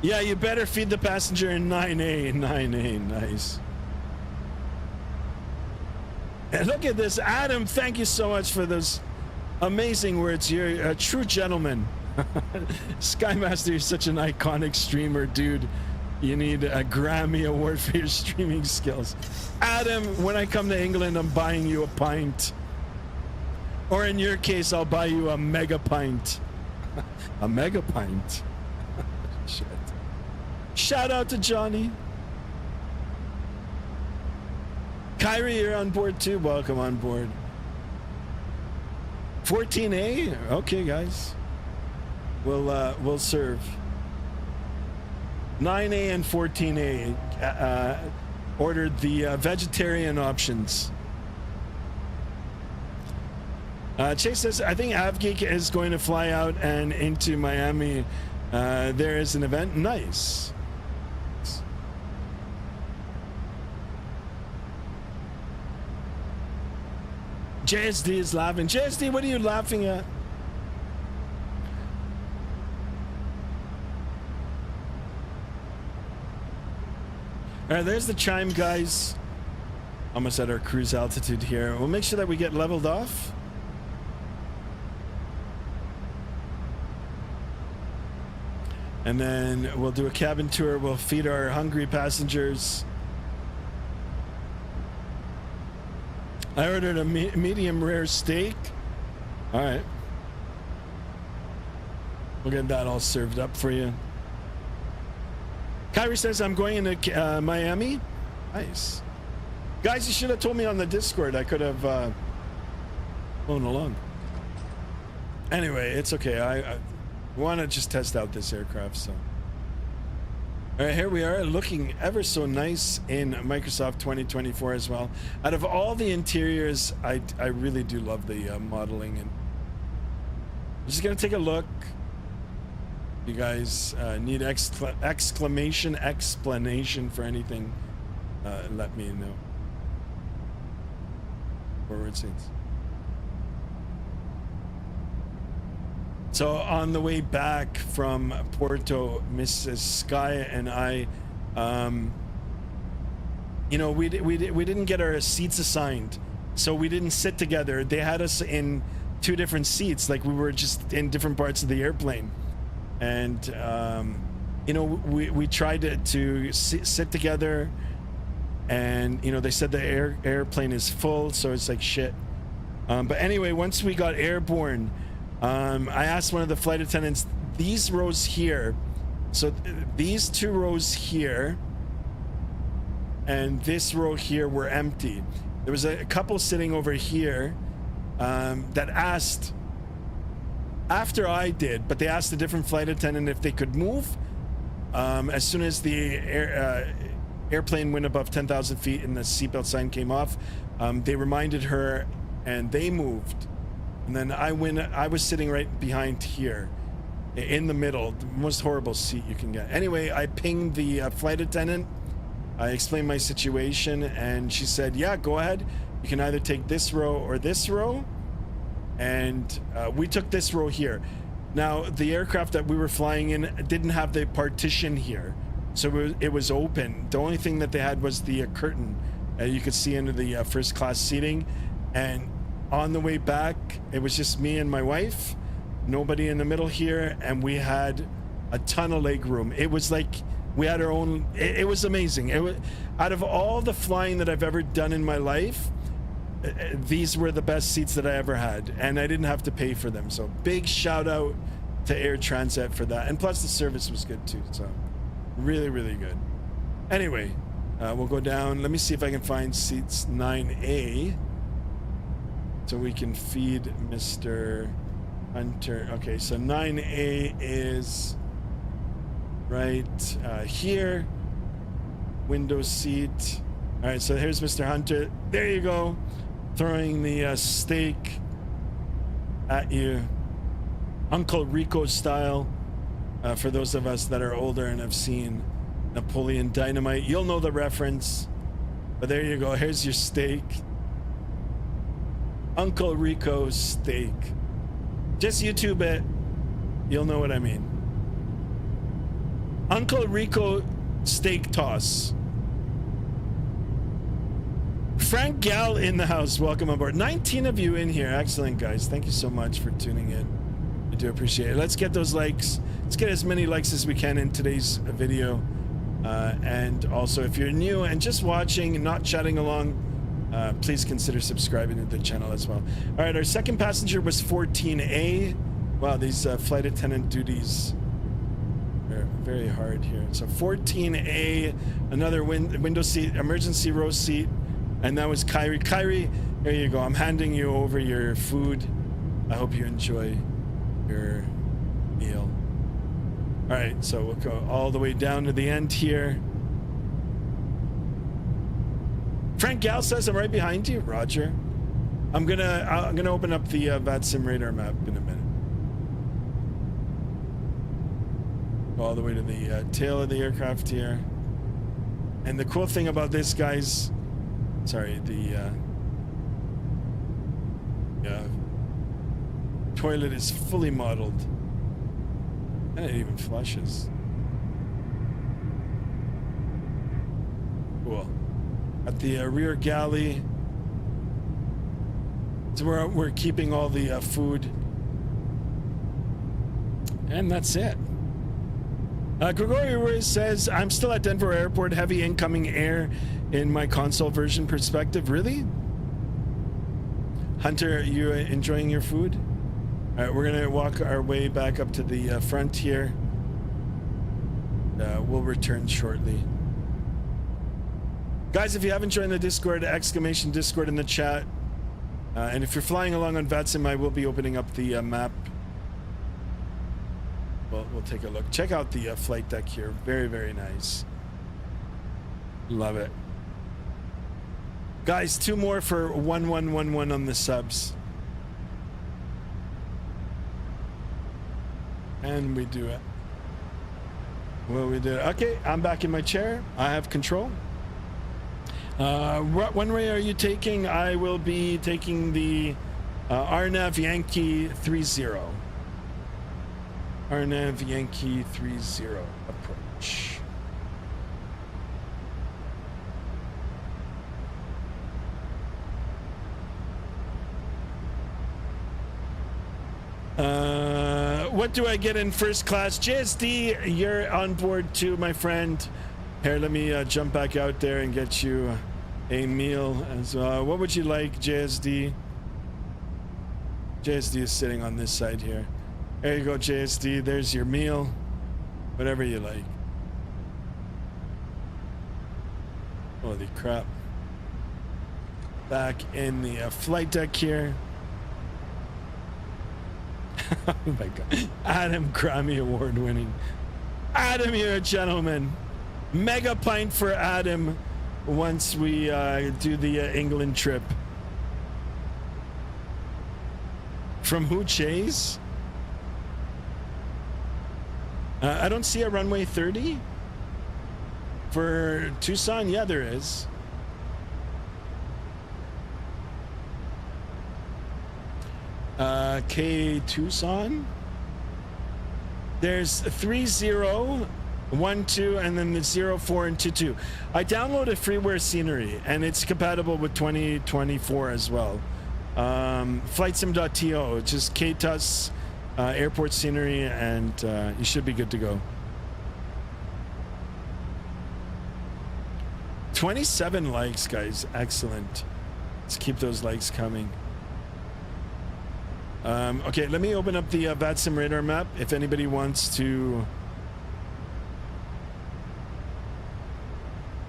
Speaker 1: Yeah, you better feed the passenger in 9A. 9A, nice. And look at this, Adam, thank you so much for those amazing words. You're a true gentleman. Skymaster, you're such an iconic streamer, dude. You need a Grammy award for your streaming skills. Adam, when I come to England, I'm buying you a pint. Or in your case, I'll buy you a mega pint. A mega pint. Shit. Shout out to Johnny. Kyrie, you're on board too. Welcome on board. 14A? Okay, guys. We'll serve. 9A and 14A ordered the vegetarian options. Chase says, I think AvGeek is going to fly out and into Miami. There is an event. Nice. JSD is laughing. JSD, what are you laughing at? All right, there's the chime, guys. Almost at our cruise altitude here. We'll make sure that we get leveled off. And then we'll do a cabin tour. We'll feed our hungry passengers. I ordered a medium rare steak. All right. We'll get that all served up for you. Kyrie says, I'm going into Miami. Nice. Guys, you should have told me on the Discord. I could have flown along. Anyway, it's okay. I want to just test out this aircraft, so. All right, here we are, looking ever so nice in Microsoft 2024 as well. Out of all the interiors, I really do love the modeling. And I'm just gonna take a look. You guys need explanation for anything, let me know. Forward seats. So on the way back from Puerto, Mrs. Sky and I, you know, we didn't get our seats assigned, so we didn't sit together. They had us in two different seats, like we were just in different parts of the airplane. And you know, we tried to sit together, and you know, they said the airplane is full, so it's like shit. But anyway, once we got airborne, I asked one of the flight attendants, these rows here, so these two rows here and this row here were empty. There was a couple sitting over here that asked after I did, but they asked a different flight attendant if they could move as soon as the airplane went above 10,000 feet and the seatbelt sign came off. They reminded her and they moved. And then I was sitting right behind here in the middle, the most horrible seat you can get. Anyway, I pinged the flight attendant. I explained my situation and she said, yeah, go ahead. You can either take this row or this row. And we took this row here. Now, the aircraft that we were flying in didn't have the partition here. So it was open. The only thing that they had was the curtain. You could see into the first class seating. And on the way back, it was just me and my wife, nobody in the middle here, and we had a ton of leg room. It was like we had our own. It was amazing. It was, out of all the flying that I've ever done in my life, these were the best seats that I ever had, and I didn't have to pay for them. So big shout out to Air Transat for that, and plus the service was good too. So really, really good. Anyway, we'll go down. Let me see if I can find seats 9A. So we can feed Mr. Hunter. Okay, so 9A is right here. Window seat. All right, so here's Mr. Hunter. There you go. Throwing the steak at you. Uncle Rico style. For those of us that are older and have seen Napoleon Dynamite, you'll know the reference. But there you go. Here's your steak. Uncle Rico's steak. Just YouTube it. You'll know what I mean. Uncle Rico steak toss. Frank Gal in the house. Welcome aboard. 19 of you in here. Excellent, guys. Thank you so much for tuning in. I do appreciate it. Let's get those likes. Let's get as many likes as we can in today's video. And also, if you're new and just watching and not chatting along, please consider subscribing to the channel as well. All right, our second passenger was 14A. Wow, these flight attendant duties are very hard here. So 14A, another window seat, emergency row seat, and that was Kyrie. Kyrie, there you go. I'm handing you over your food. I hope you enjoy your meal. All right, so we'll go all the way down to the end here. Frank Gal says I'm right behind you, Roger. I'm gonna open up the Vatsim radar map in a minute. Go all the way to the tail of the aircraft here. And the cool thing about this, guys, sorry, the toilet is fully modeled, and it even flushes. Cool. At the rear galley, so we're keeping all the food, and that's it. Gregory Ruiz says, I'm still at Denver Airport, heavy incoming air in my console version perspective. Really? Hunter, you enjoying your food? All right, we're gonna walk our way back up to the front here. We'll return shortly. Guys, if you haven't joined the Discord, exclamation Discord in the chat. And if you're flying along on Vatsim, I will be opening up the map we'll take a look. Check out the flight deck here. Very, very nice. Love it. Guys, 2 more for 1111 on the subs. And we do it. Well, we did it. Okay, I'm back in my chair. I have control. What runway are you taking? I will be taking the RNAV Yankee 30. RNAV Yankee 30 approach. What do I get in first class? JSD, you're on board too, my friend. Here, let me jump back out there and get you a meal as well. What would you like, JSD? JSD is sitting on this side here. There you go, JSD. There's your meal. Whatever you like. Holy crap. Back in the flight deck here. Oh my god. Adam, Grammy Award winning. Adam, you're a gentleman. Mega pint for Adam once we do the England trip. From who, Chase? I don't see a runway 30 for Tucson. Yeah, there is. K Tucson. There's 30, 12, and then the 04 and 22. I downloaded freeware scenery, and it's compatible with 2024 as well. Flightsim.to, just KTUS airport scenery, and you should be good to go. 27 likes, guys. Excellent. Let's keep those likes coming. Okay, let me open up the Vatsim radar map if anybody wants to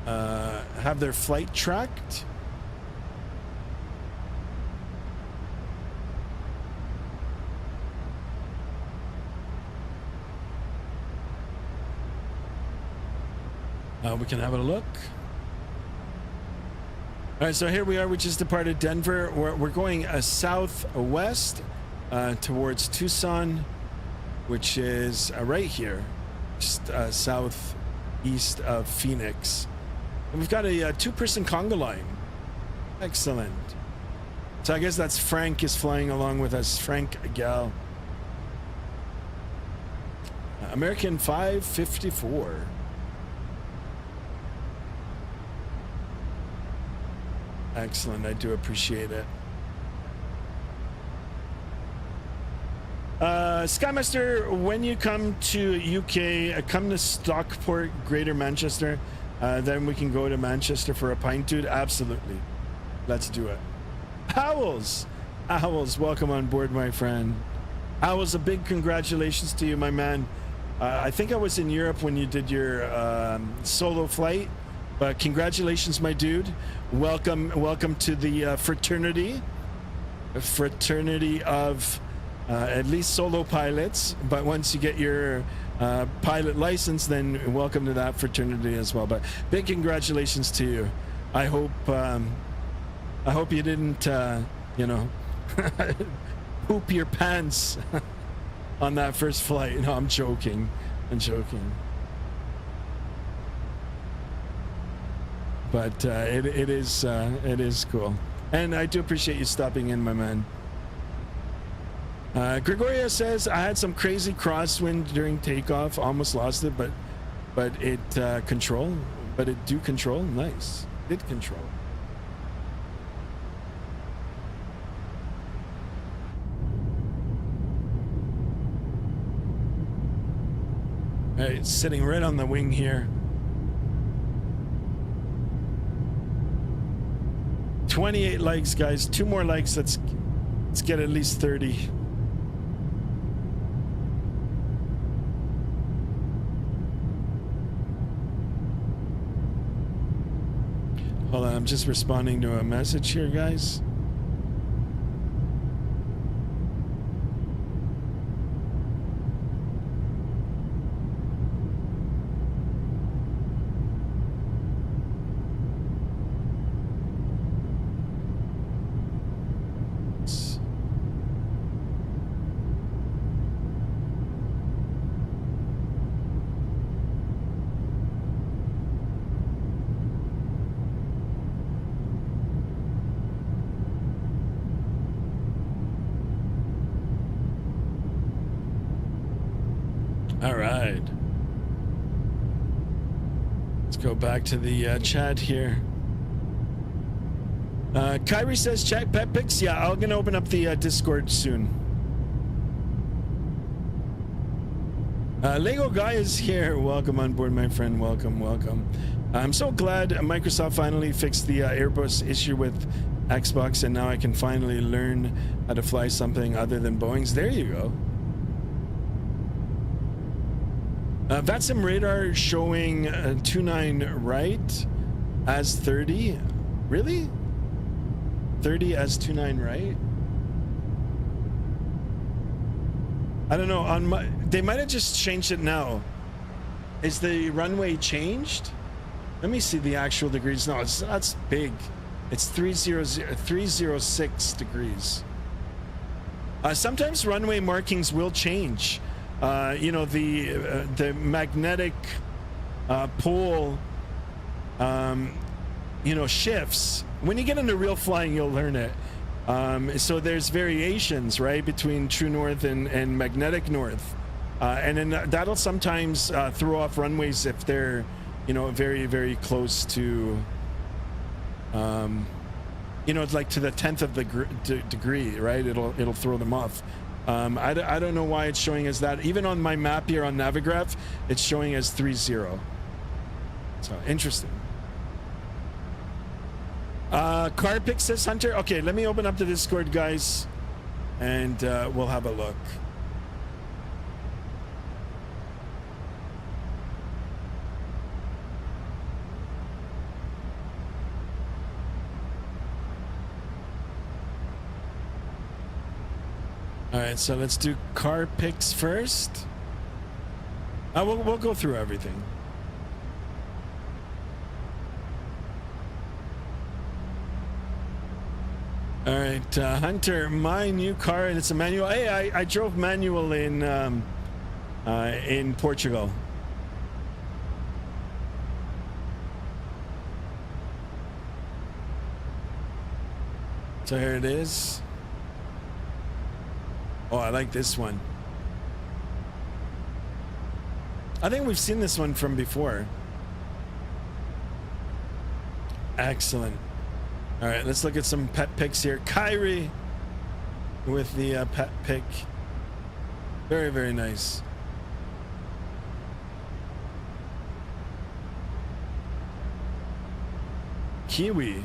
Speaker 1: have their flight tracked. We can have a look. All right, so here we are. We just departed Denver. We're going southwest towards Tucson, which is right here, just southeast of Phoenix. And we've got a 2-person conga line. Excellent. So I guess that's Frank is flying along with us. Frank Gal. American 554. Excellent. I do appreciate it. Skymaster, when you come to UK, come to Stockport, Greater Manchester. Then we can go to Manchester for a pint, dude. Absolutely. Let's do it. Owls, welcome on board, my friend. Owls, a big congratulations to you, my man. I think I was in Europe when you did your solo flight, but congratulations, my dude. Welcome to the fraternity of at least solo pilots. But once you get your pilot license, then welcome to that fraternity as well. But big congratulations to you. I hope you didn't poop your pants on that first flight. No, I'm joking. But it is cool, and I do appreciate you stopping in, my man. Gregorio says I had some crazy crosswind during takeoff, almost lost it, but it control. Nice, did control. All right, sitting right on the wing here. 28 likes, guys. 2 more likes. Let's get at least 30. Hold on, I'm just responding to a message here, guys. All right. Let's go back to the chat here. Kyrie says check pet pics. Yeah, I'm gonna open up the Discord soon. Lego guy is here. Welcome on board, my friend. Welcome, welcome. I'm so glad Microsoft finally fixed the Airbus issue with Xbox, and now I can finally learn how to fly something other than Boeing's. There you go. Vatsim radar showing 29 right as 30. Really? 30 as 29 right? I don't know. On my, they might have just changed it now. Is the runway changed? Let me see the actual degrees. No, that's big. It's 306 degrees. Sometimes runway markings will change. You know, the magnetic pole, you know, shifts. When you get into real flying, you'll learn it. So there's variations, right, between true north and magnetic north. And then that'll sometimes throw off runways if they're, you know, very, very close to, you know, it's like to the 10th of the degree, right? It'll throw them off. I don't know why it's showing as that. Even on my map here on Navigraph, it's showing as 30. So interesting. Car pick says Hunter. Okay, let me open up the Discord, guys, and we'll have a look. All right, so let's do car picks first. We'll go through everything. All right, Hunter, my new car, and it's a manual. Hey, I drove manual in Portugal. So here it is. Oh, I like this one. I think we've seen this one from before. Excellent. All right, let's look at some pet picks here. Kyrie with the pet pick. Very, very nice. Kiwi.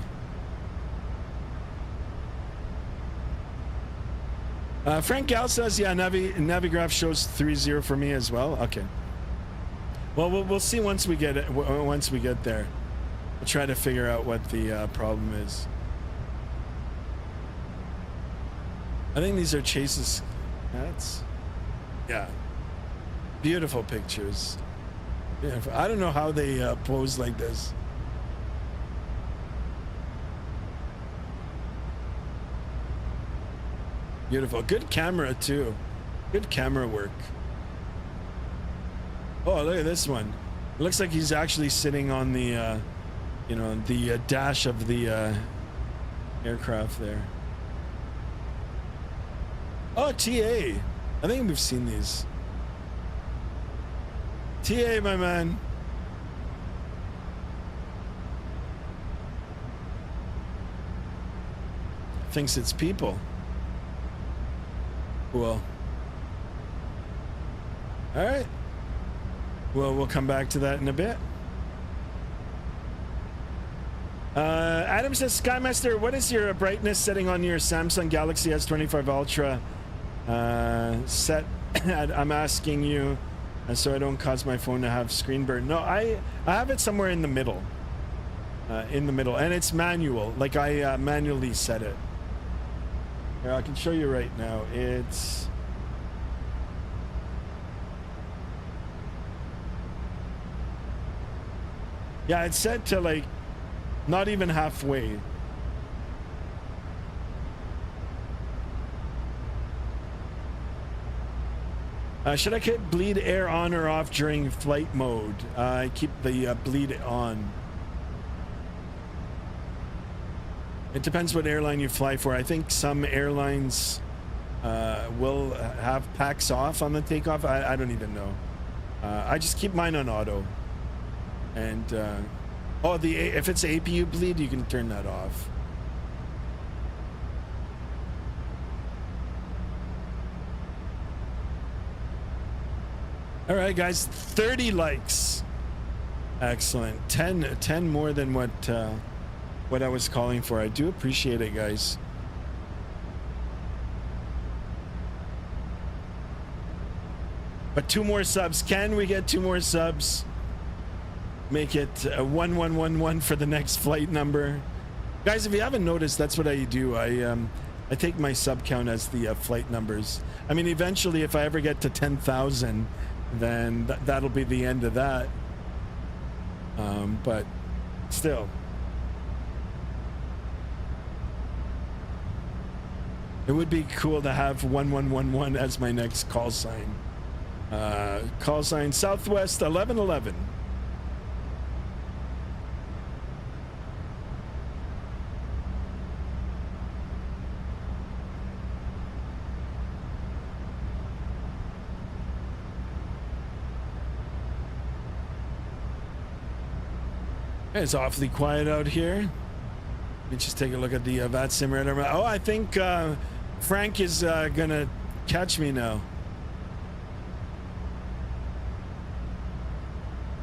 Speaker 1: Frank Gal says, yeah, Navigraph shows 30 for me as well. Okay. Well, we'll see once we get it. Once we get there, we'll try to figure out what the problem is. I think these are Chase's cats. Yeah. Beautiful pictures. Beautiful. I don't know how they pose like this. Beautiful. Good camera too. Good camera work. Oh, look at this one. It looks like he's actually sitting on the, you know, the dash of the aircraft there. Oh, TA. I think we've seen these. TA, my man. Thinks it's people. Cool. All right. Well, we'll come back to that in a bit. Adam says, Skymaster, what is your brightness setting on your Samsung Galaxy S25 Ultra set? I'm asking you, so I don't cause my phone to have screen burn. No, I have it somewhere in the middle. And it's manual. Like I manually set it. Here, I can show you right now. It's yeah, it's set to like not even halfway. Should I keep bleed air on or off during flight mode? I keep the bleed on. It depends what airline you fly for. I think some airlines will have packs off on the takeoff. I don't even know. I just keep mine on auto. And oh, if it's APU bleed, you can turn that off. All right, guys, 30 likes. Excellent. 10 more than what I was calling for. I do appreciate it, guys. But 2 more subs. Can we get 2 more subs? Make it 1111 for the next flight number. Guys, if you haven't noticed, that's what I do. I take my sub count as the flight numbers. I mean, eventually, if I ever get to 10,000, then that'll be the end of that. But still, it would be cool to have 1111 as my next call sign. Call sign Southwest 1111. It's awfully quiet out here. Let me just take a look at the Vatsim radar. Oh, I think Frank is gonna catch me now.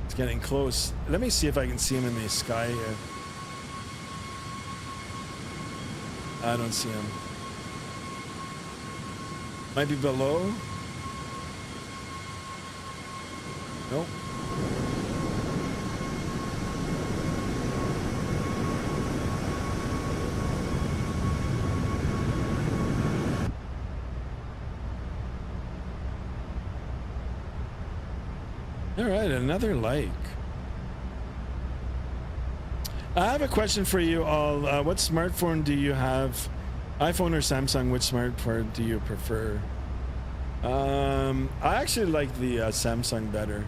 Speaker 1: It's getting close. Let me see if I can see him in the sky here. I don't see him. Might be below. Nope. All right, another like. I have a question for you all. What smartphone do you have? iPhone or Samsung? Which smartphone do you prefer? I actually like the Samsung better.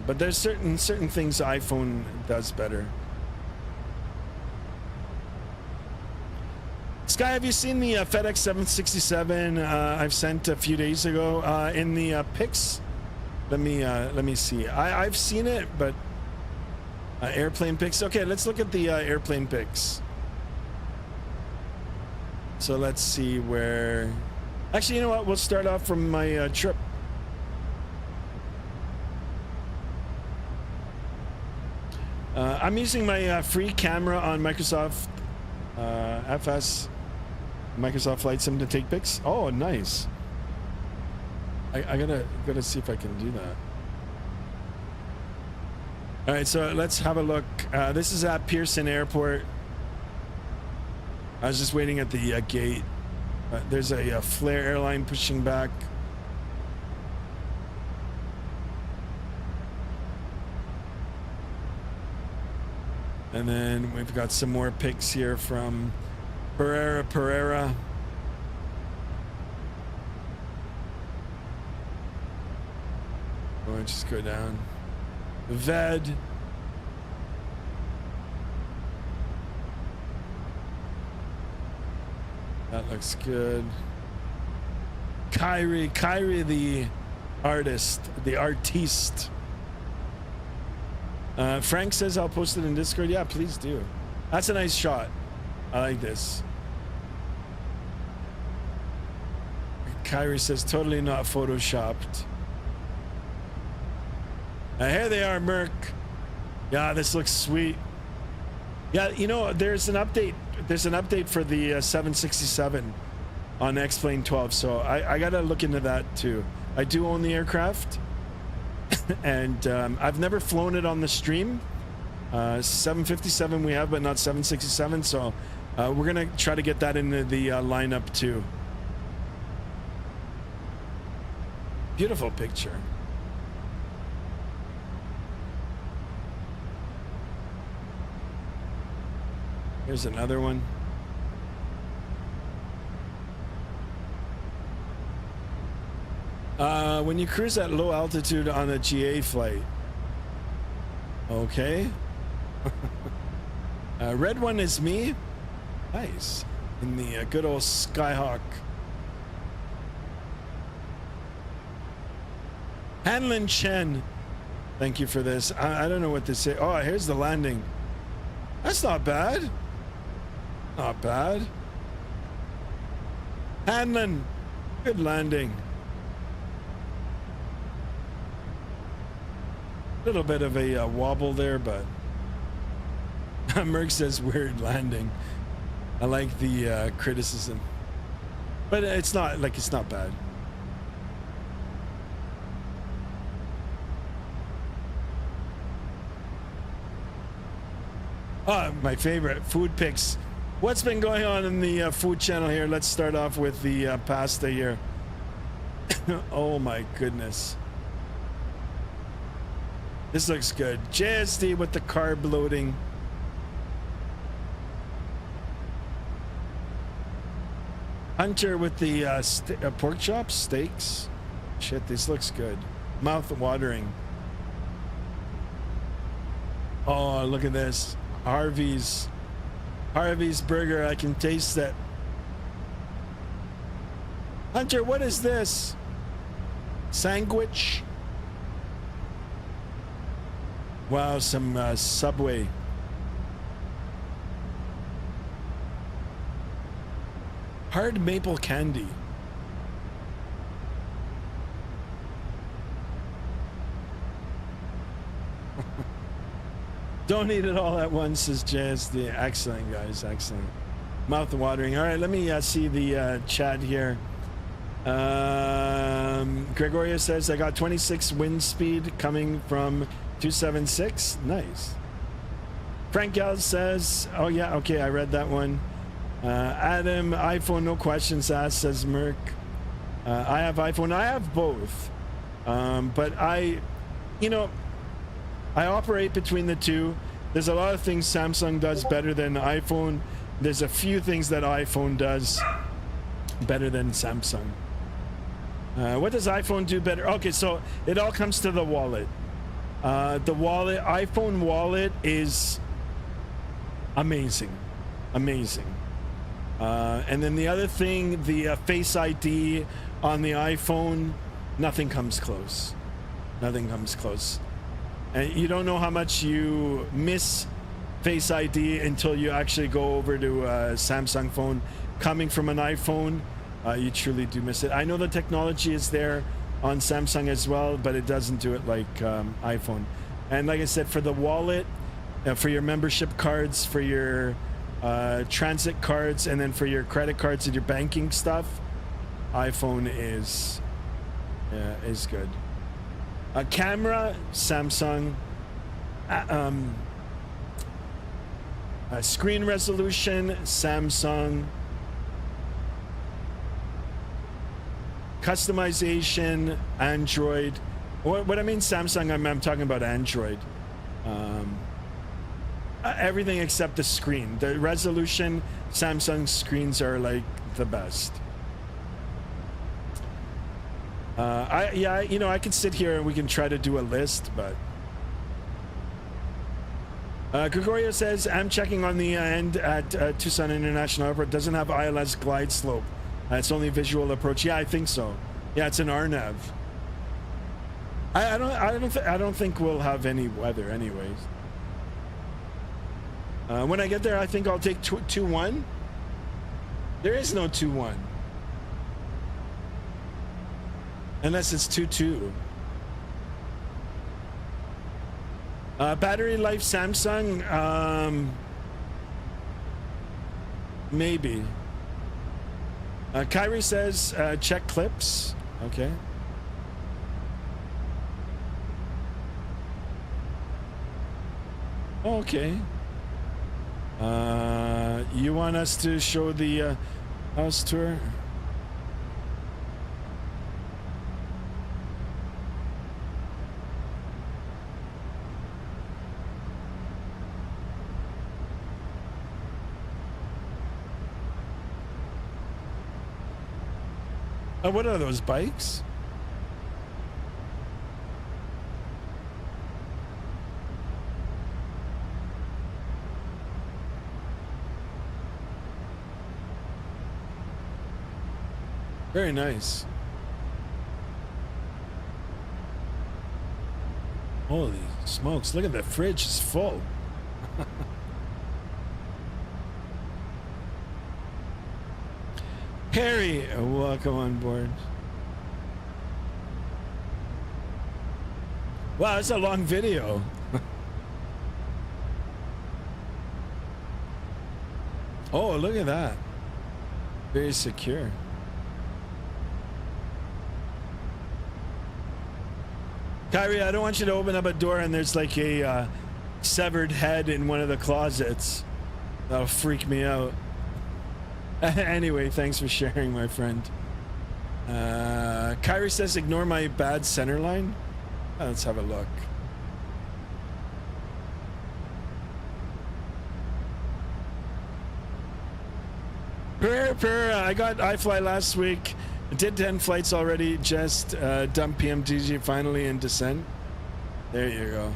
Speaker 1: But there's certain things iPhone does better. Sky, have you seen the FedEx 767 I've sent a few days ago in the pics? Let me see. I've seen it, but airplane pics. Okay, let's look at the airplane pics. So let's see where. Actually, you know what? We'll start off from my trip. I'm using my free camera on Microsoft FS. Microsoft Flight Sim to take pics. Oh, nice. I gotta see if I can do that. All right, so let's have a look. This is at Pearson Airport. I was just waiting at the gate. There's a Flair airline pushing back. And then we've got some more pics here from Pereira. Oh, just go down. Ved. That looks good. Kyrie the artist, the artiste. Frank says I'll post it in Discord. Yeah, please do. That's a nice shot. I like this. Kyrie says totally not photoshopped. Here they are, Merc. Yeah, this looks sweet. Yeah, you know, there's an update. There's an update for the 767 on X-Plane 12, so I gotta look into that too. I do own the aircraft, and I've never flown it on the stream. 757 we have, but not 767, so we're gonna try to get that into the lineup too. Beautiful picture. Here's another one. When you cruise at low altitude on a GA flight. Okay. Red one is me. Nice. In the good old Skyhawk. Hanlon Chen, thank you for this. I don't know what to say. Oh, here's the landing. That's not bad. Not bad. Hanlon, good landing. Little bit of a wobble there, but Merck says weird landing. I like the criticism, but it's not bad. My favorite food picks. What's been going on in the food channel here? Let's start off with the pasta here. Oh my goodness. This looks good. JSD with the carb loading. Hunter with the pork chops, steaks. Shit, this looks good. Mouth watering. Oh, look at this. Harvey's burger. I can taste it. Hunter, what is this? Sandwich? Wow, some Subway. Hard maple candy. Don't eat it all at once, says JSD. Excellent, guys. Excellent. Mouth watering. All right, let me see the chat here. Gregoria says, I got 26 wind speed coming from 276. Nice. Frank Gell says, oh yeah, okay, I read that one. Adam, iPhone, no questions asked, says Merck. I have iPhone. I have both. But I operate between the two. There's a lot of things Samsung does better than iPhone. There's a few things that iPhone does better than Samsung. What does iPhone do better? Okay, so it all comes to the wallet. The wallet, iPhone wallet is amazing. Amazing. And then the other thing, the Face ID on the iPhone, nothing comes close. Nothing comes close. And you don't know how much you miss Face ID until you actually go over to a Samsung phone. Coming from an iPhone, you truly do miss it. I know the technology is there on Samsung as well, but it doesn't do it like iPhone. And like I said, for the wallet, for your membership cards, for your transit cards, and then for your credit cards and your banking stuff, iPhone is good. Camera, Samsung. Screen resolution, Samsung. Customization, Android. What I mean Samsung, I'm talking about Android. Everything except the screen. The resolution, Samsung screens are like the best. I could sit here and we can try to do a list, but Gregorio says, I'm checking on the end at Tucson International Airport. Doesn't have ILS glide slope. It's only visual approach. Yeah, I think so. Yeah, it's an RNAV. I don't think we'll have any weather anyways. When I get there, I think I'll take 2-1. There is no 2-1. Unless it's 2-2. Battery life Samsung, maybe. Kyrie says, check clips. Okay. Okay. You want us to show the house tour? What are those bikes? Very nice. Holy smokes, look at the fridge, it's full. Harry, welcome on board. Wow, it's a long video. Oh, look at that. Very secure. Kyrie, I don't want you to open up a door and there's like a severed head in one of the closets. That'll freak me out. Anyway, thanks for sharing, my friend. Kyrie says ignore my bad center line. Let's have a look. I got iFLY last week. I did 10 flights already. Just dumped PMTG finally in descent. There you go.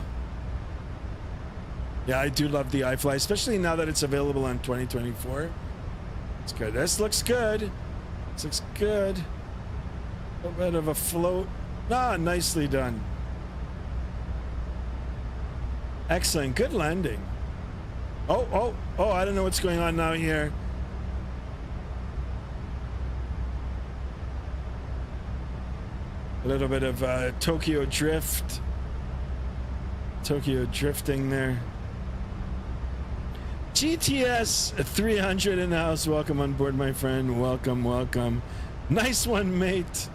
Speaker 1: Yeah, I do love the iFLY, especially now that it's available on 2024. It's good. This looks good. This looks good. A little bit of a float. Ah, nicely done. Excellent. Good landing. Oh, I don't know what's going on now here. A little bit of Tokyo drift. Tokyo drifting there. GTS 300 in the house. Welcome on board, my friend. Welcome, welcome. Nice one, mate.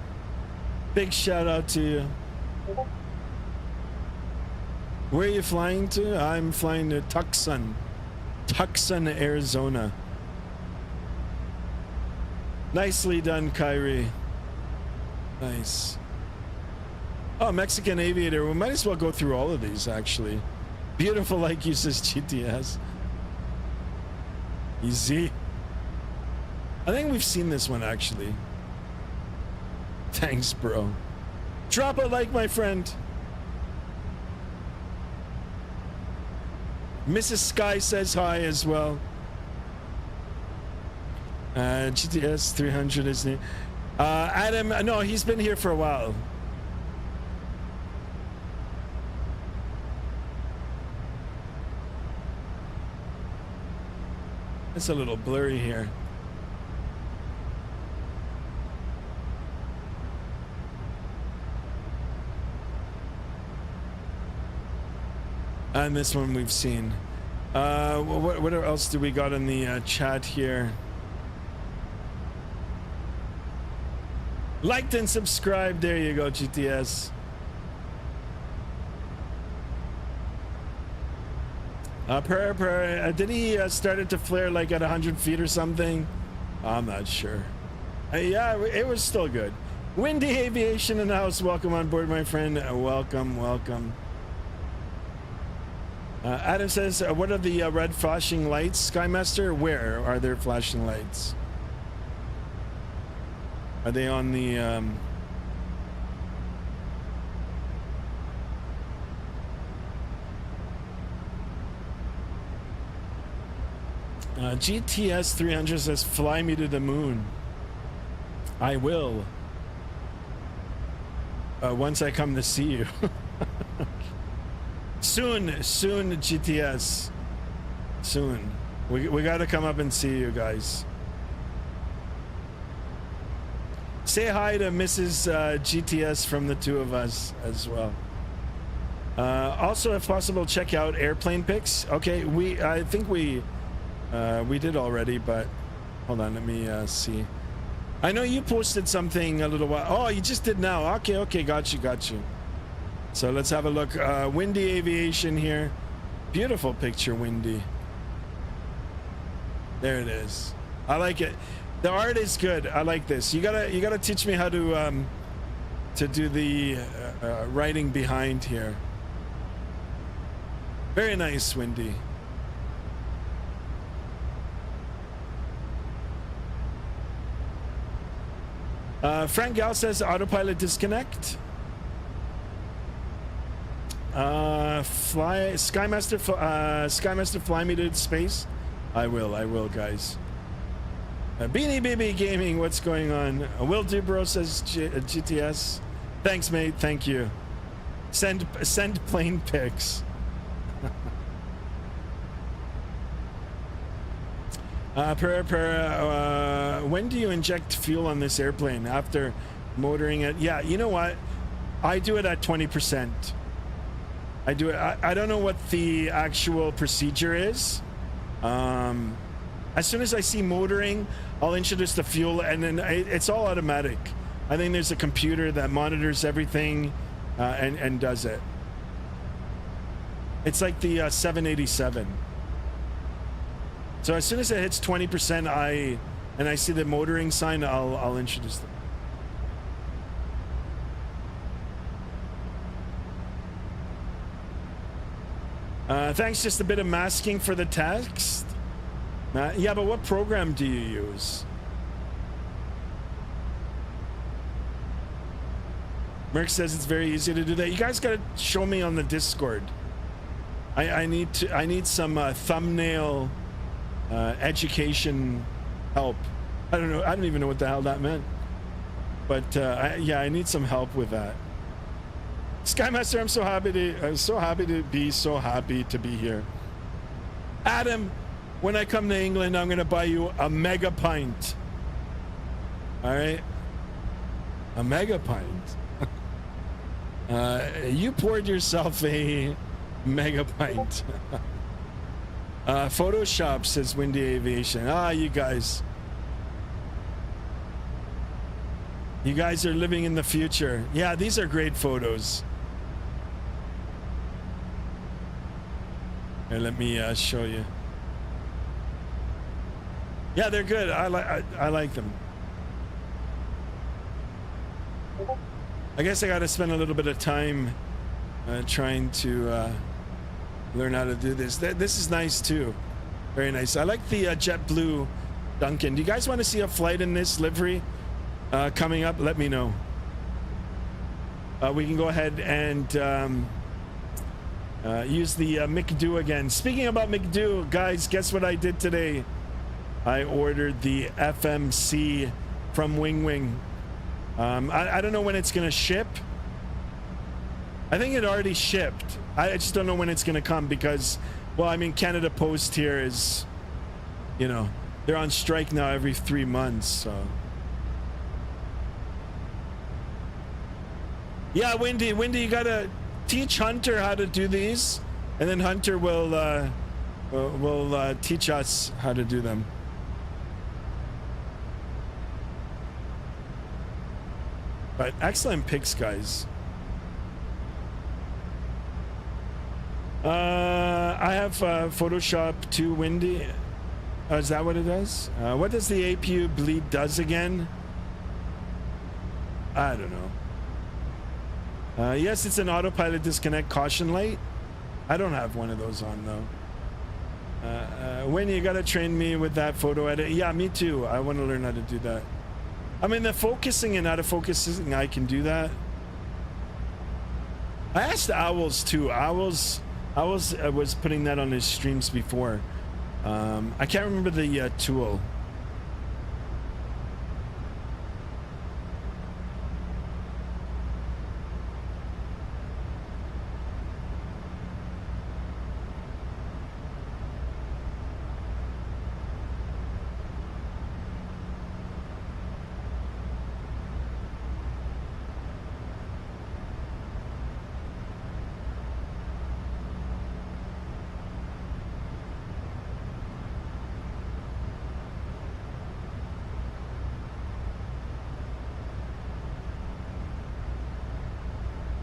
Speaker 1: Big shout out to you. Where are you flying to? I'm flying to Tucson. Tucson, Arizona. Nicely done, Kyrie. Nice. Oh, Mexican Aviator. We might as well go through all of these, actually. Beautiful, like you, says GTS. Easy. I think we've seen this one, actually. Thanks, bro. Drop a like, my friend. Mrs. Sky says hi as well. GTS 300 is new. Adam, no, he's been here for a while. It's a little blurry here. And this one we've seen. What else do we got in the chat here? Liked and subscribed. There you go, GTS. Did he start it to flare like at 100 feet or something? I'm not sure. Yeah, it was still good. Windy Aviation in the house. Welcome on board, my friend. Welcome, welcome. Adam says, what are the red flashing lights, Skymaster? Where are there flashing lights? Are they on the GTS 300 says, fly me to the moon. I will. Once I come to see you. Soon, GTS. Soon. We got to come up and see you guys. Say hi to Mrs. GTS from the two of us as well. Also, if possible, check out airplane pics. Okay, I think we did already, but hold on, let me see. I know you posted something a little while. Oh, you just did now. Okay, got you. So let's have a look. Windy Aviation here. Beautiful picture, Windy. There it is. I like it. The art is good. I like this. You gotta teach me how to do the writing behind here. Very nice, Windy. Frank Gal says autopilot disconnect. Skymaster fly me to space. I will, guys. Beanie Baby Gaming, what's going on? Will do, bro, says GTS. Thanks, mate. Thank you. Send plane pics. When do you inject fuel on this airplane? After motoring it? Yeah, you know what? I do it at 20%. I do it. I don't know what the actual procedure is. As soon as I see motoring, I'll introduce the fuel, and then it's all automatic. I think there's a computer that monitors everything and does it. It's like the 787. So as soon as it hits 20%, I see the motoring sign, I'll introduce them. Thanks, just a bit of masking for the text. Yeah, but what program do you use? Merck says it's very easy to do that. You guys gotta show me on the Discord. I need some thumbnail education help. I don't know. I don't even know what the hell that meant. But yeah, I need some help with that. Skymaster, I'm so happy to be here. Adam, when I come to England, I'm gonna buy you a mega pint. All right, a mega pint. You poured yourself a mega pint. Photoshop, says Windy Aviation. You guys. You guys are living in the future. Yeah, these are great photos. Here, let me show you. Yeah, they're good. I like them. I guess I got to spend a little bit of time trying to learn how to do this. This is nice too. Very nice. I like the JetBlue Duncan. Do you guys want to see a flight in this livery coming up? Let me know. We can go ahead and use the McDo again. Speaking about McDo, guys, guess what I did today? I ordered the FMC from Wing Wing. I don't know when it's gonna ship. I think it already shipped. I just don't know when it's gonna come because, well, I mean, Canada Post here is, you know, they're on strike now every 3 months, so. Yeah, Windy, you gotta teach Hunter how to do these, and then Hunter will teach us how to do them. But excellent picks, guys. I have Photoshop 2 Windy. Is that what it does? What does the APU bleed does again? I don't know. Yes, it's an autopilot disconnect caution light. I don't have one of those on though. When you gotta train me with that photo edit. Yeah, me too. I want to learn how to do that. I mean, the focusing and out of focusing, I can do that. I asked Owls too. Owls was putting that on his streams before. I can't remember the tool.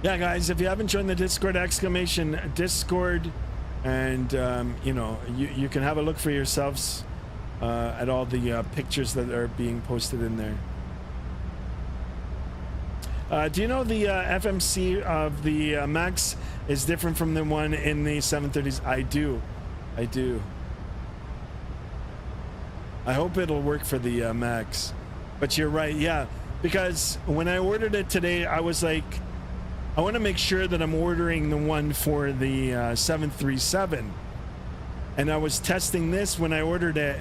Speaker 1: Yeah, guys, if you haven't joined the Discord, exclamation Discord, and you know, you can have a look for yourselves at all the pictures that are being posted in there. Do you know the FMC of the Max is different from the one in the 730s? I do. I hope it'll work for the Max. But you're right, yeah, because when I ordered it today, I was like, I want to make sure that I'm ordering the one for the 737. And I was testing this when I ordered it,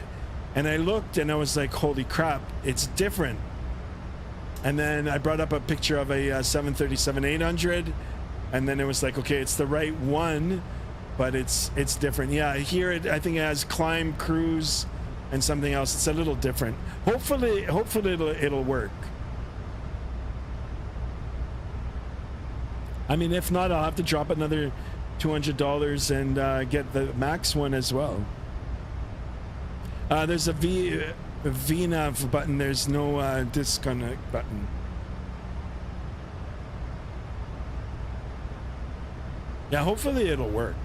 Speaker 1: and I looked and I was like, holy crap, it's different. And then I brought up a picture of a 737-800, and then it was like, okay, it's the right one, but it's different. Yeah, here I think it has climb, cruise, and something else. It's a little different. Hopefully it'll work. I mean, if not, I'll have to drop another $200 and get the max one as well. There's a VNAV button. There's no disconnect button. Yeah, hopefully it'll work.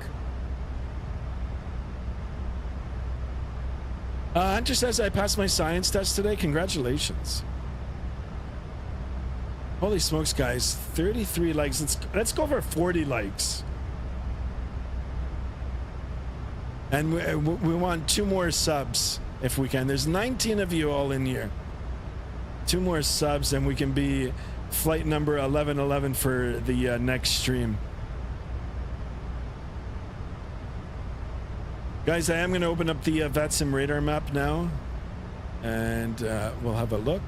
Speaker 1: Hunter says I passed my science test today. Congratulations. Holy smokes, guys. 33 likes. Let's go for 40 likes. And we want 2 more subs if we can. There's 19 of you all in here. 2 more subs and we can be flight number 1111 for the next stream. Guys, I am going to open up the Vatsim radar map now, and we'll have a look.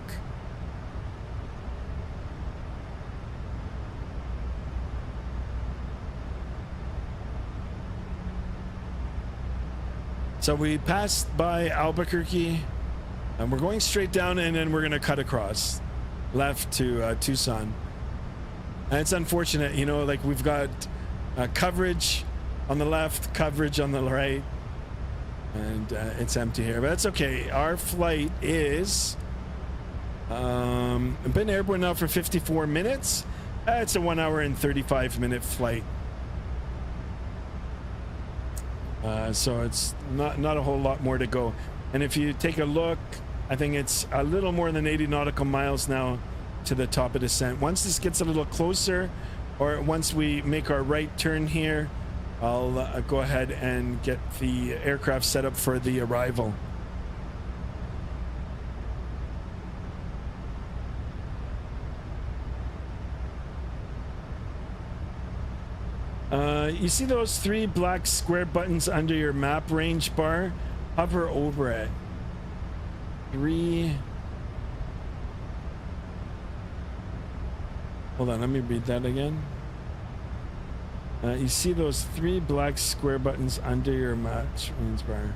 Speaker 1: So we passed by Albuquerque, and we're going straight down, and then we're going to cut across left to Tucson. And it's unfortunate, you know, like we've got coverage on the left, coverage on the right. And it's empty here, but that's okay. Our flight is been airborne now for 54 minutes. It's a 1 hour and 35-minute flight. So it's not a whole lot more to go. And if you take a look, I think it's a little more than 80 nautical miles now to the top of descent. Once this gets a little closer, or once we make our right turn here, I'll go ahead and get the aircraft set up for the arrival. You see those 3 black square buttons under your map range bar? Hover over it. 3. Hold on, let me read that again. You see those 3 black square buttons under your match range bar.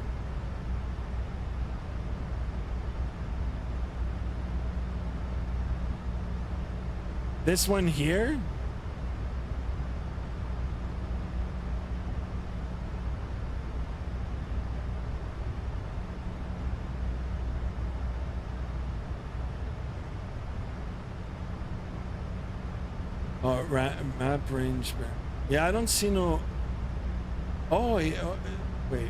Speaker 1: This one here? Oh, map range bar. Yeah, I don't see no. Oh, yeah, wait.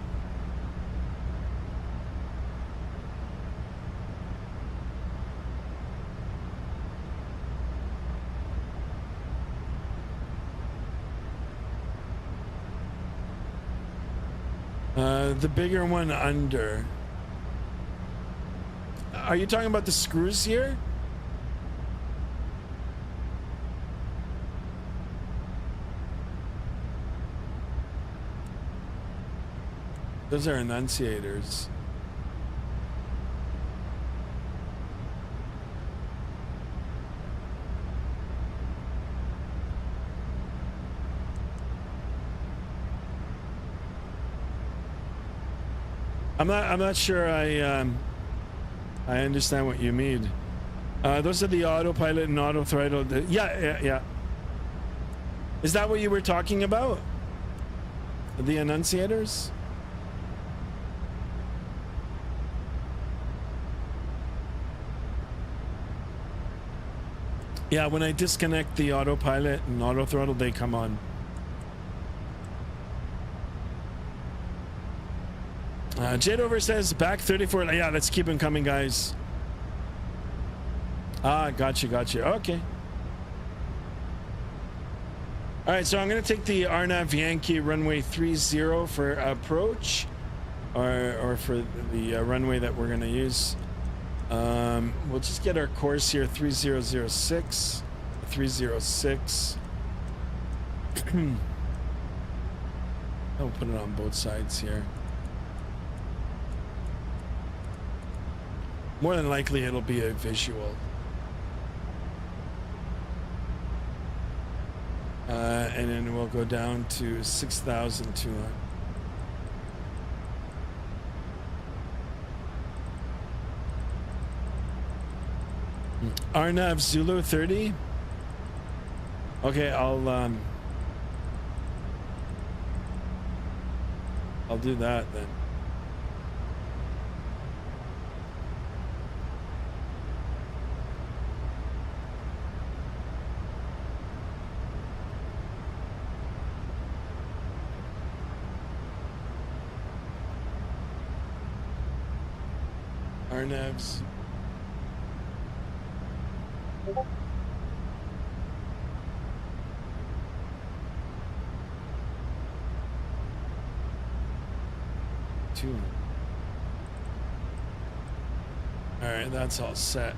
Speaker 1: The bigger one under. Are you talking about the screws here? Those are enunciators. I'm not sure I understand what you mean. Those are the autopilot and auto throttle. Yeah. Is that what you were talking about? The enunciators? Yeah, when I disconnect the autopilot and auto throttle, they come on. Jadover says back 34. Yeah, let's keep them coming, guys. Ah, gotcha. Okay. All right, so I'm going to take the RNAV Yankee runway 30 for approach, or for the runway that we're going to use. We'll just get our course here, 3006. 306. I'll put it on both sides here. More than likely, it'll be a visual. And then we'll go down to 6,200. Arnav Zulu 30. Okay, I'll do that then. Arnav's. All right, that's all set.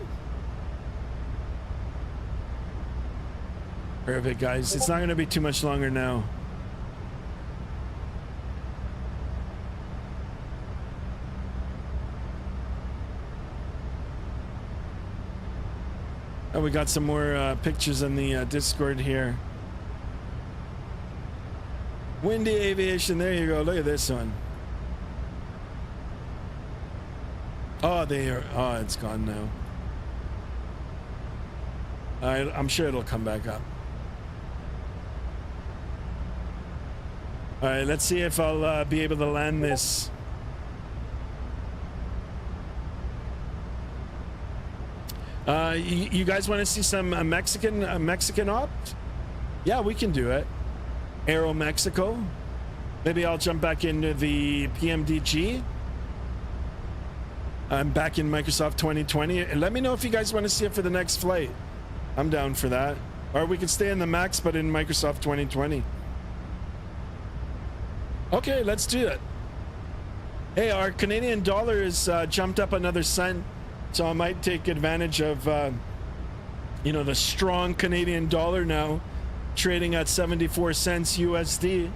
Speaker 1: Perfect, guys. It's not going to be too much longer now. Oh, we got some more pictures in the Discord here. Windy Aviation, there you go. Look at this one. Oh, it's gone now. I'm sure it'll come back up. All right, let's see if I'll be able to land this. You guys want to see some Mexican op? Yeah, we can do it. Aero Mexico. Maybe I'll jump back into the PMDG. I'm back in Microsoft 2020. And let me know if you guys want to see it for the next flight. I'm down for that. Or we can stay in the Max, but in Microsoft 2020. Okay, let's do it. Hey, our Canadian dollar has jumped up another cent. So I might take advantage of, you know, the strong Canadian dollar now, trading at 74 cents USD.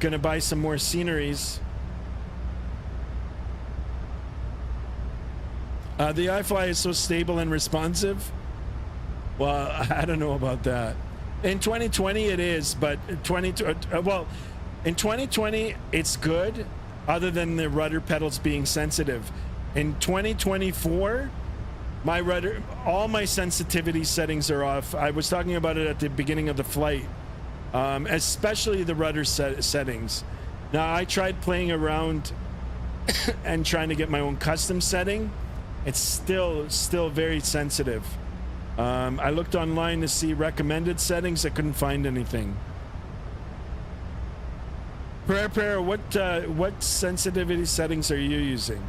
Speaker 1: Gonna buy some more sceneries. The iFLY is so stable and responsive. Well, I don't know about that. In 2020 it is, but in 2020 it's good, other than the rudder pedals being sensitive. In 2024, my rudder, all my sensitivity settings are off. I was talking about it at the beginning of the flight. Especially the rudder settings. Now I tried playing around and trying to get my own custom setting. It's still very sensitive. I looked online to see recommended settings. I couldn't find anything. Prayer, what sensitivity settings are you using?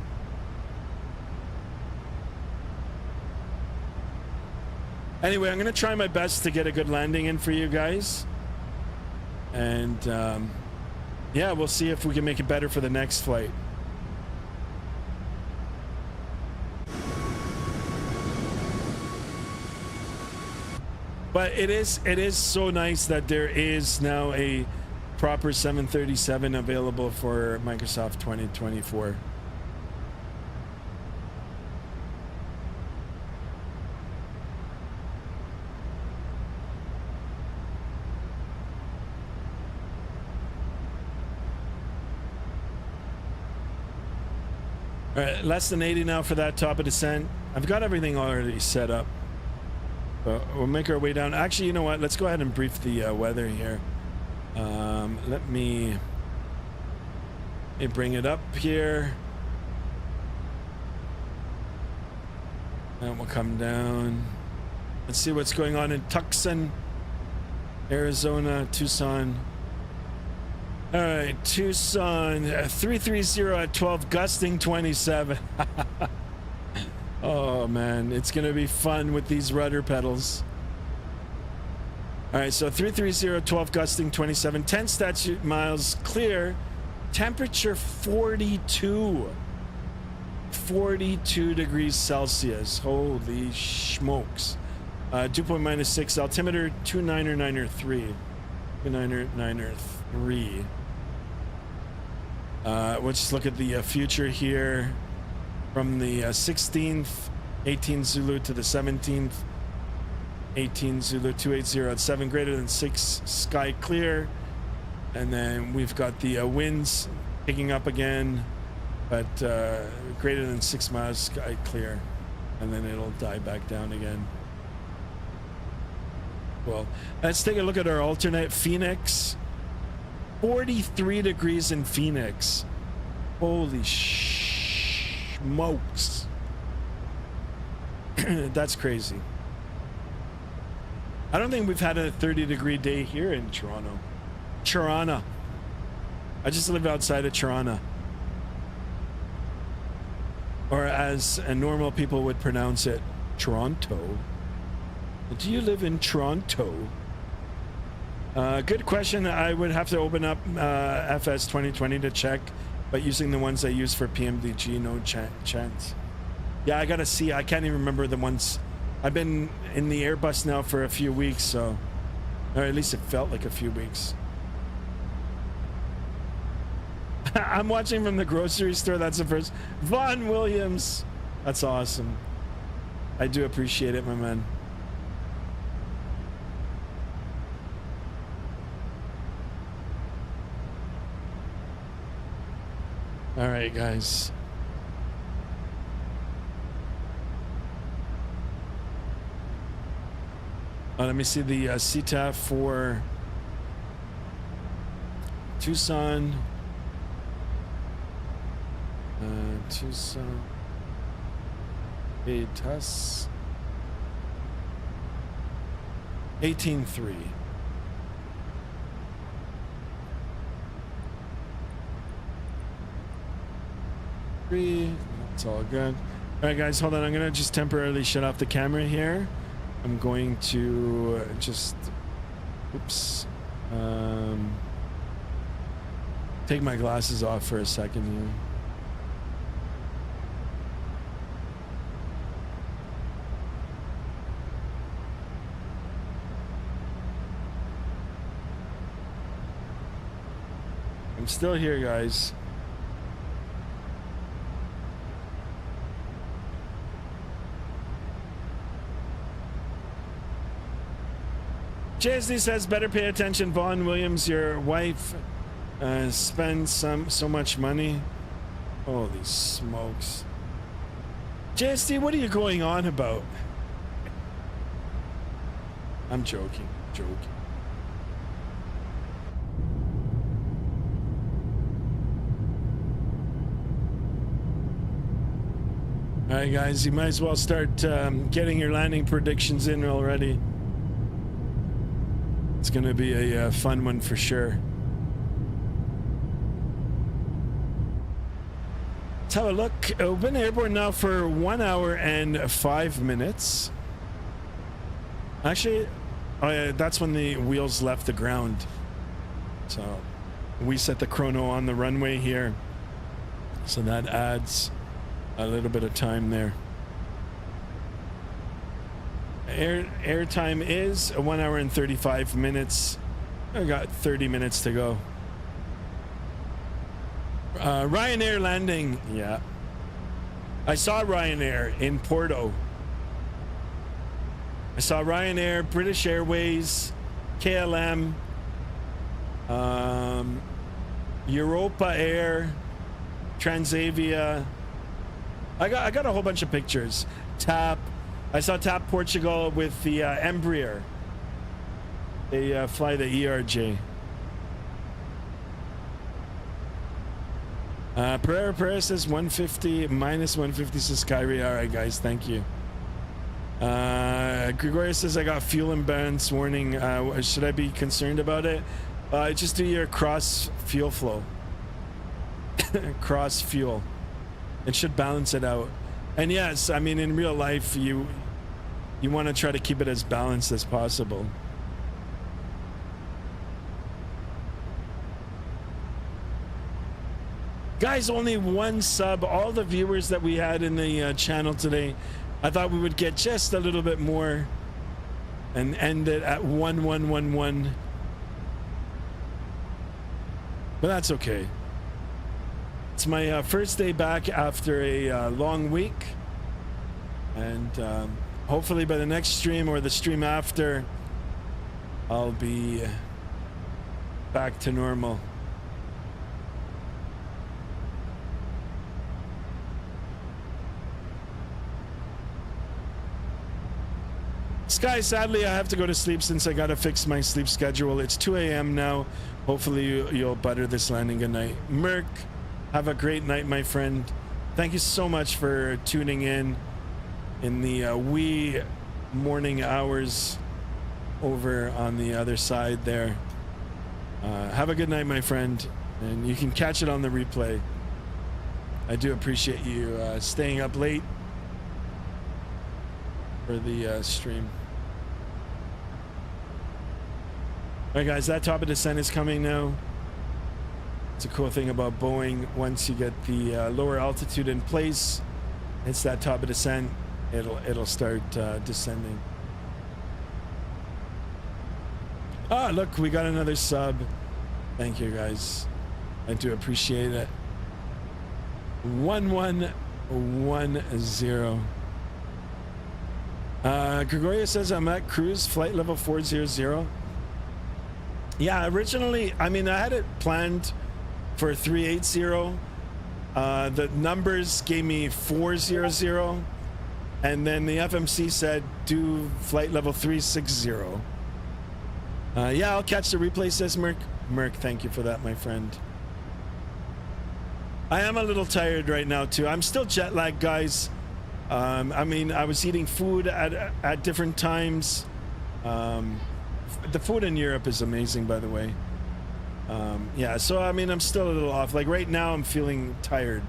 Speaker 1: Anyway, I'm gonna try my best to get a good landing in for you guys. And yeah, we'll see if we can make it better for the next flight. But it is so nice that there is now a proper 737 available for Microsoft 2024. All right, less than 80 now for that top of descent. I've got everything already set up. We'll make our way down. Actually, you know what? Let's go ahead and brief the weather here. Let me bring it up here. And we'll come down. Let's see what's going on in Tucson, Arizona, Tucson. All right, Tucson, 330 at 12, gusting 27. Oh man, it's gonna be fun with these rudder pedals. All right, so 330, 12, gusting 27, 10 statute miles, clear, temperature 42 degrees Celsius. Holy smokes. Dew point -6, altimeter 29993. 29993. We'll just look at the future here from the 16th, 18 Zulu to the 17th. 18 Zulu 280 at 7, greater than 6, sky clear. And then we've got the winds picking up again, but greater than 6 miles, sky clear. And then it'll die back down again. Well, let's take a look at our alternate. Phoenix, 43 degrees in Phoenix. Holy smokes. That's crazy. I don't think we've had a 30-degree day here in Toronto. Toronto. I just live outside of Toronto. Or as normal people would pronounce it, Toronto. Do you live in Toronto? Good question. I would have to open up FS 2020 to check, but using the ones I use for PMDG, no chance. Yeah, I gotta see. I can't even remember the ones. I've been in the Airbus now for a few weeks, so, or at least it felt like a few weeks. I'm watching from the grocery store. That's the first. Vaughn Williams. That's awesome. I do appreciate it, my man. All right, guys. Let me see the CTAF for Tucson. Tucson. A TUS. 18.3. That's all good. All right, guys, hold on. I'm gonna just temporarily shut off the camera here. I'm going to just, oops, take my glasses off for a second here. I'm still here, guys. JSD says, better pay attention, Vaughn Williams. Your wife spends so much money. Holy smokes. JSD, what are you going on about? I'm joking. All right, guys, you might as well start getting your landing predictions in already. It's going to be a fun one for sure. Let's have a look. We've been airborne now for 1 hour and 5 minutes. Actually, oh yeah, that's when the wheels left the ground. So we set the chrono on the runway here. So that adds a little bit of time there. Air time is 1 hour and 35 minutes. I got 30 minutes to go. Ryanair landing. Yeah. I saw Ryanair in Porto. I saw Ryanair, British Airways, KLM, Europa Air, Transavia. I got a whole bunch of pictures. TAP. I saw TAP Portugal with the Embraer. They fly the ERJ. Pereira says 150 minus 150 says Kyrie. All right, guys, thank you. Gregoria says I got fuel imbalance warning. Should I be concerned about it? Just do your cross fuel flow. Cross fuel. It should balance it out. And yes, I mean, in real life, you want to try to keep it as balanced as possible. Guys, only one sub. All the viewers that we had in the channel today, I thought we would get just a little bit more and end it at 1111. But that's okay. It's my first day back after a long week, and hopefully by the next stream or the stream after, I'll be back to normal. Sky, sadly, I have to go to sleep since I gotta fix my sleep schedule. It's 2 a.m. now. Hopefully you'll butter this landing. Good night. Merc, have a great night, my friend. Thank you so much for tuning in the wee morning hours over on the other side there. Have a good night, my friend, and you can catch it on the replay. I do appreciate you staying up late for the stream. All right, guys, that top of descent is coming now. It's a cool thing about Boeing. Once you get the lower altitude in place, it's that top of descent. It'll start descending. Ah, look, we got another sub. Thank you, guys. I do appreciate it. 1110. Gregoria says I'm at cruise flight level 400. Yeah, originally, I mean, I had it planned for 380. The numbers gave me 400, and then the FMC said do flight level 360. Yeah, I'll catch the replay, says Merc. Merc, thank you for that, my friend. I am a little tired right now too. I'm still jet lagged, guys. I mean, I was eating food at different times. The food in Europe is amazing, by the way. Yeah, so I mean, I'm still a little off. Like right now, I'm feeling tired.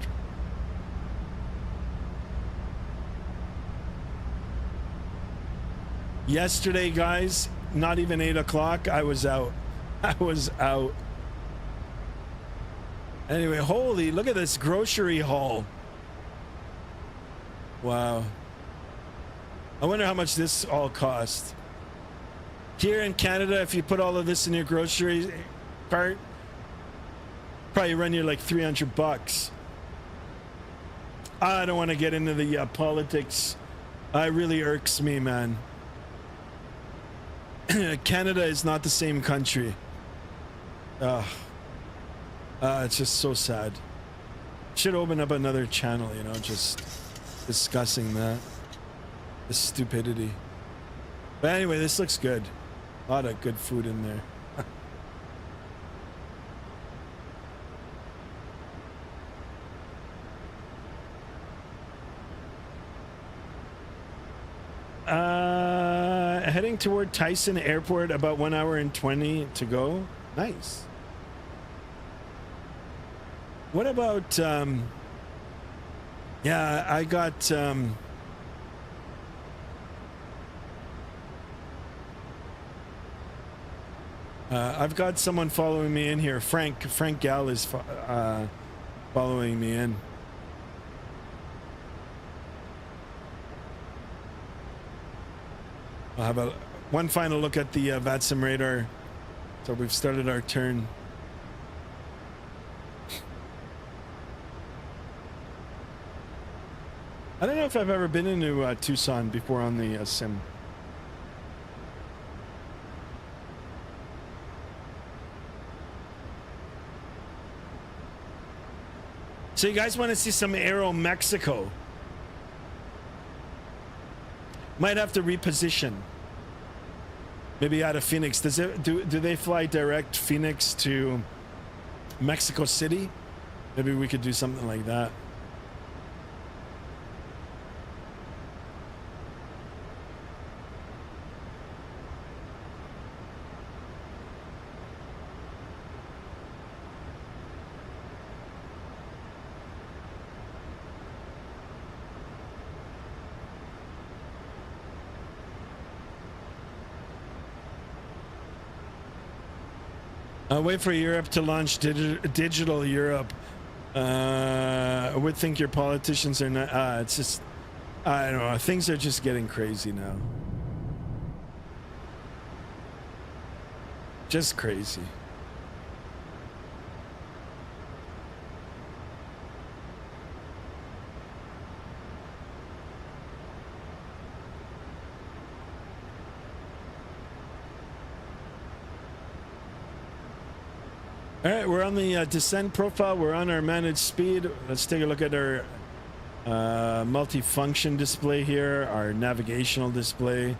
Speaker 1: Yesterday, guys, not even 8 o'clock, I was out. I was out. Anyway, holy, look at this grocery haul. Wow. I wonder how much this all cost. Here in Canada, if you put all of this in your grocery cart, probably run you like 300 bucks. I don't want to get into the politics. It really irks me, man. Canada is not the same country. It's just so sad. Should open up another channel, you know, just discussing that. The stupidity. But anyway, this looks good. A lot of good food in there. Heading toward Tyson Airport, about 1 hour and 20 to go. Nice. What about yeah, I got I've got someone following me in here. Frank Gal is following me in. I'll have one final look at the Vatsim radar. So we've started our turn. I don't know if I've ever been into Tucson before on the sim. So you guys want to see some Aero Mexico? Might have to reposition. Maybe out of Phoenix. Does it do they fly direct Phoenix to Mexico City? Maybe we could do something like that. Wait for Europe to launch digital Europe. I would think your politicians are not. It's just, I don't know. Things are just getting crazy now. Just crazy. All right, we're on the descent profile. We're on our managed speed. Let's take a look at our multi-function display here, our navigational display.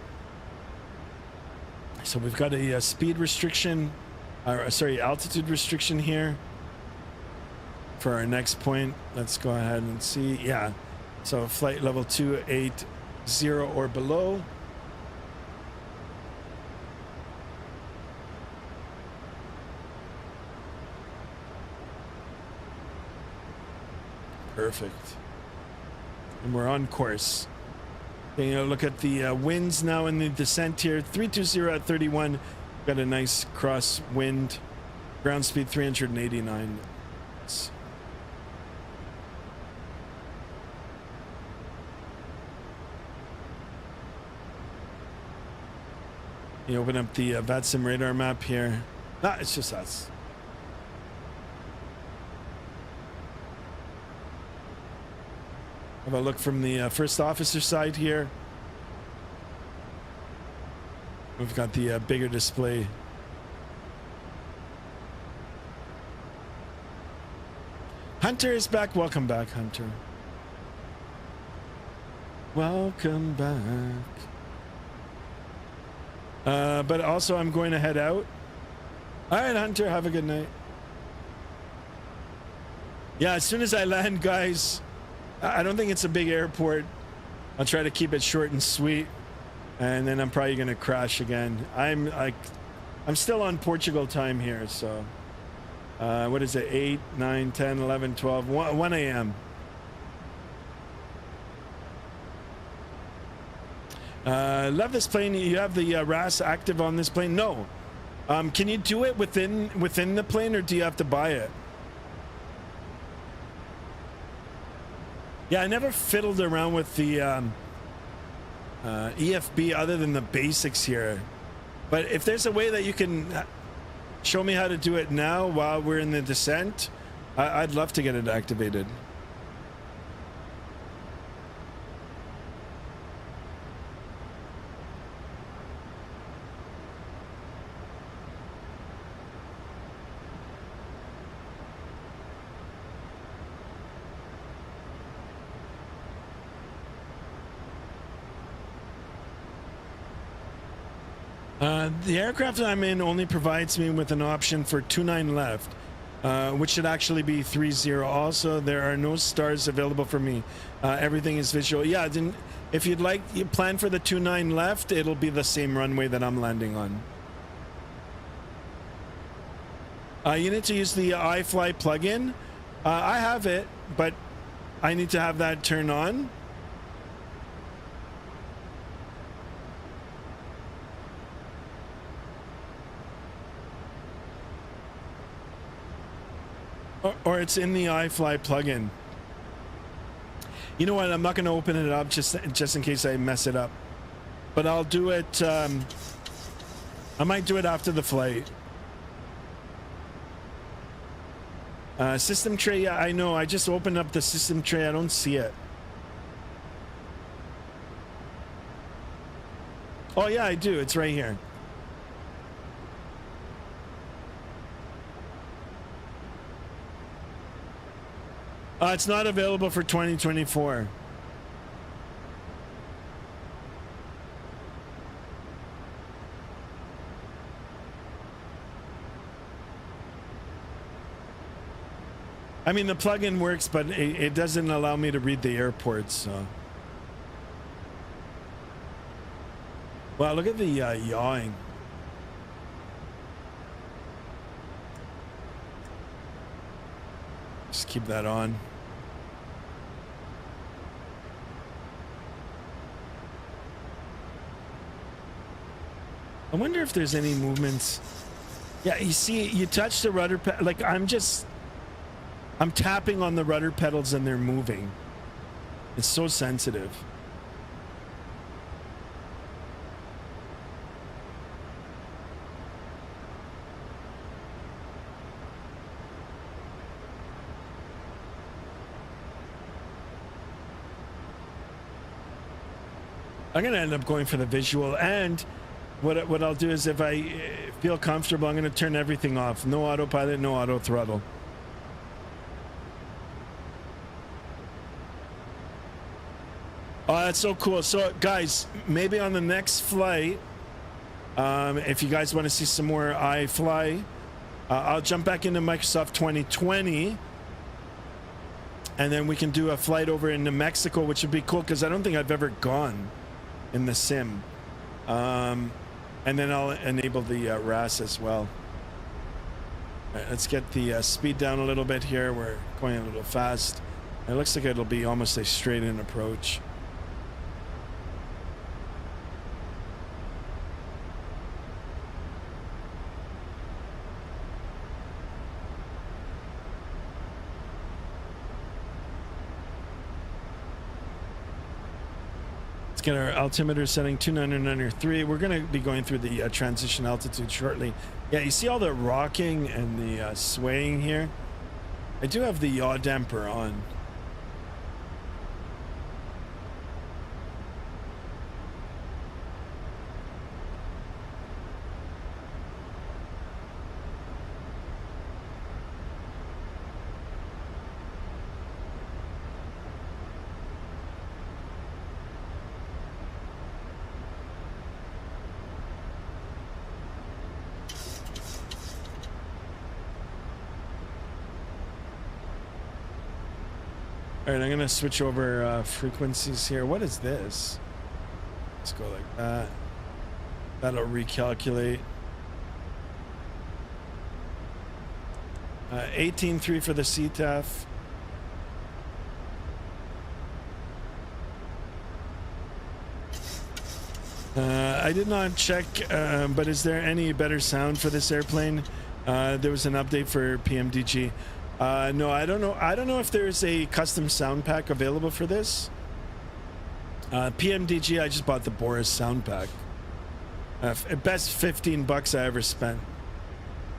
Speaker 1: So we've got a speed restriction, sorry, altitude restriction here for our next point. Let's go ahead and see. Yeah, so flight level 280 or below. Perfect. And we're on course. Taking a look at the winds now in the descent here. 320 at 31. Got a nice cross wind. Ground speed 389. You open up the Vatsim radar map here. Ah, it's just us. Have a look from the first officer side here. We've got the bigger display. Hunter is back. Welcome back, Hunter. Welcome back. But also I'm going to head out. All right, Hunter, have a good night. Yeah, as soon as I land, guys, I don't think it's a big airport. I'll try to keep it short and sweet, and then I'm probably gonna crash again. I'm still on Portugal time here, so what is it, 8, 9, 10, 11, 12, 1 a.m. Love this plane. You have the RAS active on this plane? No. Can you do it within the plane, or do you have to buy it? Yeah, I never fiddled around with the EFB other than the basics here. But if there's a way that you can show me how to do it now while we're in the descent, I'd love to get it activated. The aircraft that I'm in only provides me with an option for 29 left, which should actually be 30. Also, there are no stars available for me. Everything is visual. Yeah, then if you'd like, you plan for the 29 left, it'll be the same runway that I'm landing on. You need to use the iFLY plugin. I have it, but I need to have that turned on. Or it's in the iFLY plugin. You know what? I'm not going to open it up just in case I mess it up. But I'll do it. I might do it after the flight. System tray. Yeah, I know. I just opened up the system tray. I don't see it. Oh yeah, I do. It's right here. It's not available for 2024. I mean, the plugin works, but it doesn't allow me to read the airports. So. Wow, look at the yawing. Just keep that on. I wonder if there's any movements. Yeah, you see, you touch the rudder pedal. Like, I'm tapping on the rudder pedals and they're moving. It's so sensitive. I'm going to end up going for the visual, and what I'll do is if I feel comfortable, I'm going to turn everything off. No autopilot, no auto throttle. Oh, that's so cool. So guys, maybe on the next flight, if you guys want to see some more iFLY, I'll jump back into Microsoft 2020, and then we can do a flight over into Mexico, which would be cool because I don't think I've ever gone in the sim. And then I'll enable the RAS as well. All right, let's get the speed down a little bit here. We're going a little fast. It looks like it'll be almost a straight-in approach. Get our altimeter setting 2993. We're going to be going through the transition altitude shortly. Yeah, you see all the rocking and the swaying here. I do have the yaw damper on. All right, I'm gonna switch over frequencies here. What is this? Let's go like that. That'll recalculate. 18.3 for the CTAF. I did not check, but is there any better sound for this airplane? There was an update for PMDG. No, I don't know. I don't know if there's a custom sound pack available for this. PMDG, I just bought the Boris sound pack. Best 15 bucks I ever spent.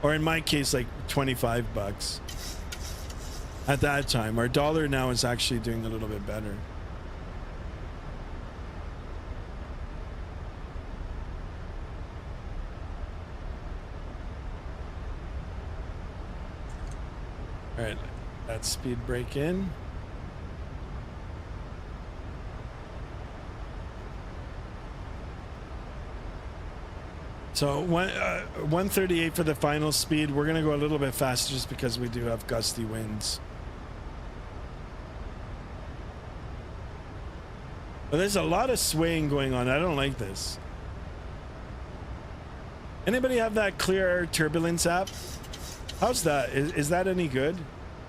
Speaker 1: Or in my case, like 25 bucks. At that time. Our dollar now is actually doing a little bit better. All right, that speed brake in. So 138 for the final speed. We're gonna go a little bit faster just because we do have gusty winds. But there's a lot of swaying going on. I don't like this. Anybody have that Clear Air Turbulence app? How's that? Is that any good?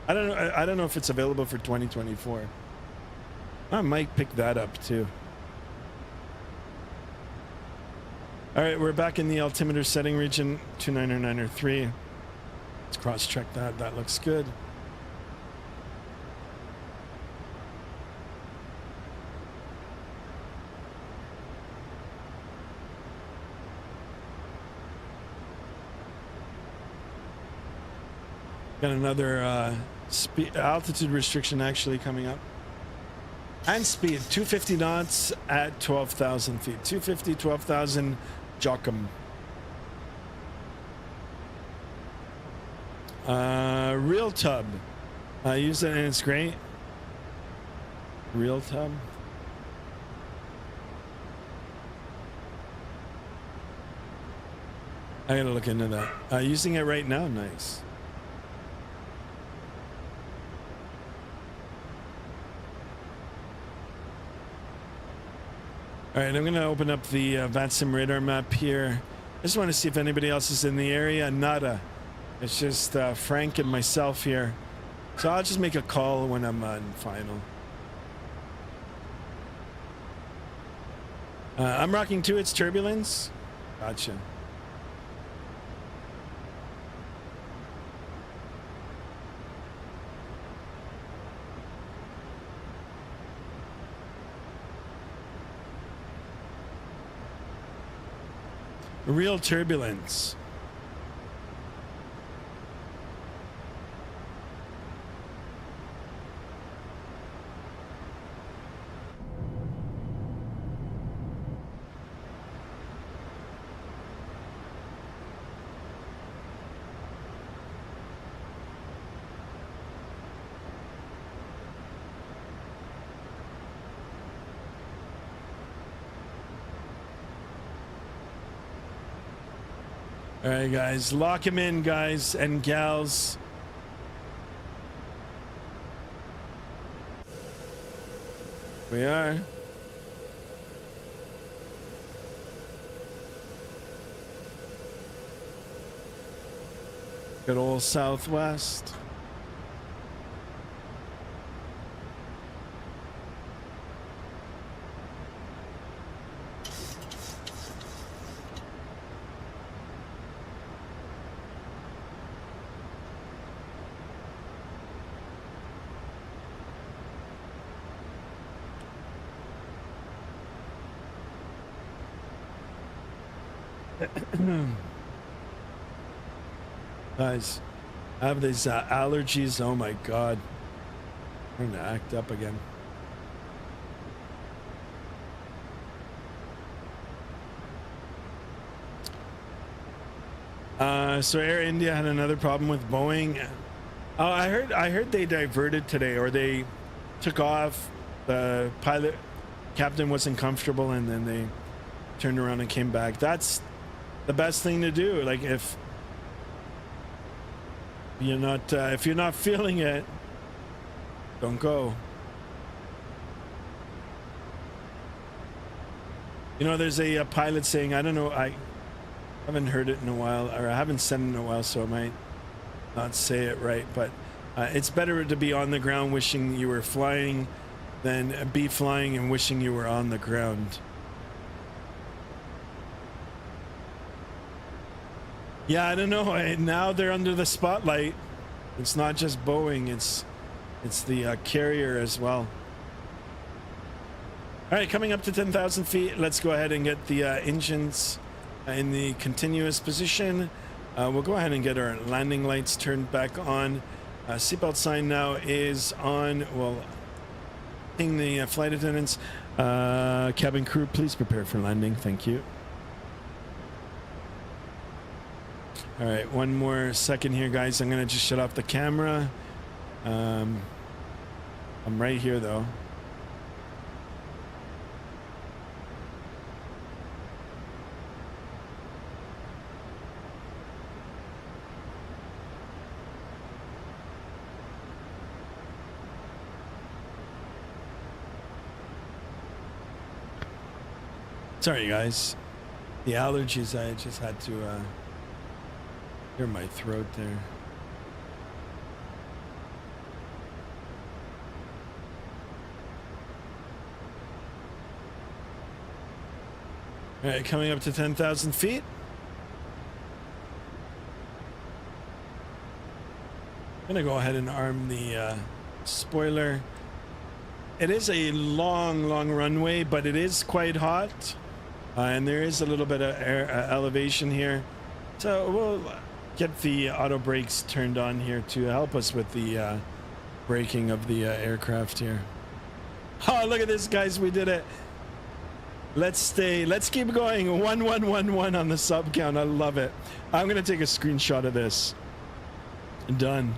Speaker 1: I don't know. I don't know if it's available for 2024. I might pick that up too. All right, we're back in the altimeter setting region 29903. Let's cross-check that. That looks good. Got another speed altitude restriction actually coming up. And speed 250 knots at 12,000 feet. 250, 12,000 Jochum. Real tub. I use it and it's great. Real tub. I gotta look into that. Using it right now, nice. All right, I'm going to open up the Vatsim radar map here. I just want to see if anybody else is in the area. Nada. It's just Frank and myself here. So I'll just make a call when I'm on final. I'm rocking too. It's turbulence. Gotcha. Real turbulence. All right, guys, lock him in, guys and gals. We are. Good old Southwest. Guys, I have these allergies. Oh my god, I'm gonna act up again. So Air India had another problem with Boeing. Oh, I heard they diverted today, or they took off. The pilot captain wasn't comfortable, and then they turned around and came back. That's the best thing to do. Like if you're not feeling it, don't go. You know, there's a pilot saying, I don't know, I haven't heard it in a while, or I haven't said it in a while, so I might not say it right, but it's better to be on the ground wishing you were flying than be flying and wishing you were on the ground. Yeah, I don't know. Now they're under the spotlight. It's not just Boeing, it's the carrier as well. All right, coming up to 10,000 feet, let's go ahead and get the engines in the continuous position. We'll go ahead and get our landing lights turned back on. Seatbelt sign now is on. We'll ping the flight attendants. Cabin crew, please prepare for landing. Thank you. All right, one more second here, guys. I'm gonna just shut off the camera. I'm right here though. Sorry, guys. The allergies, I just had to clear my throat there. All right, coming up to 10,000 feet. I'm gonna go ahead and arm the spoiler. It is a long runway, but it is quite hot. And there is a little bit of air elevation here. So we'll get the auto brakes turned on here to help us with the braking of the aircraft here. Oh, look at this, guys. We did it. Let's keep going. 1111 on the sub count. I love it. I'm going to take a screenshot of this. Done.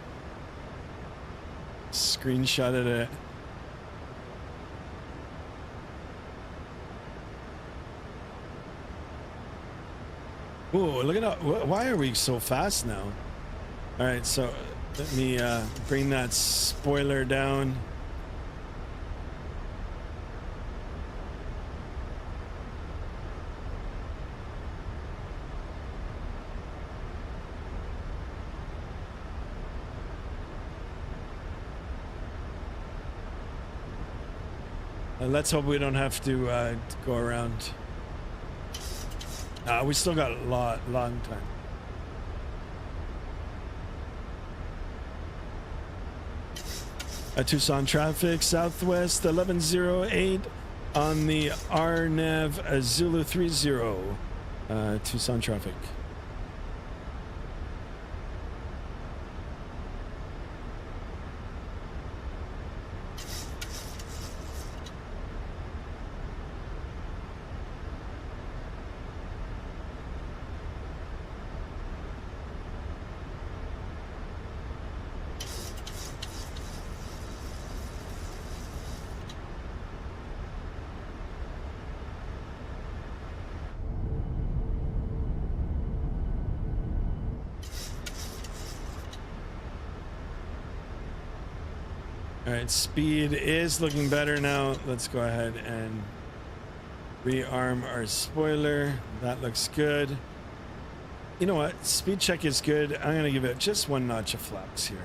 Speaker 1: Screenshotted it. Ooh, look at that. Why are we so fast now? All right, so let me bring that spoiler down. Let's hope we don't have to go around. We still got a long time. Tucson traffic, Southwest 1108 on the RNAV Zulu 30. Tucson traffic. All right, speed is looking better now. Let's go ahead and rearm our spoiler. That looks good. You know what? Speed check is good. I'm going to give it just 1 notch of flaps here.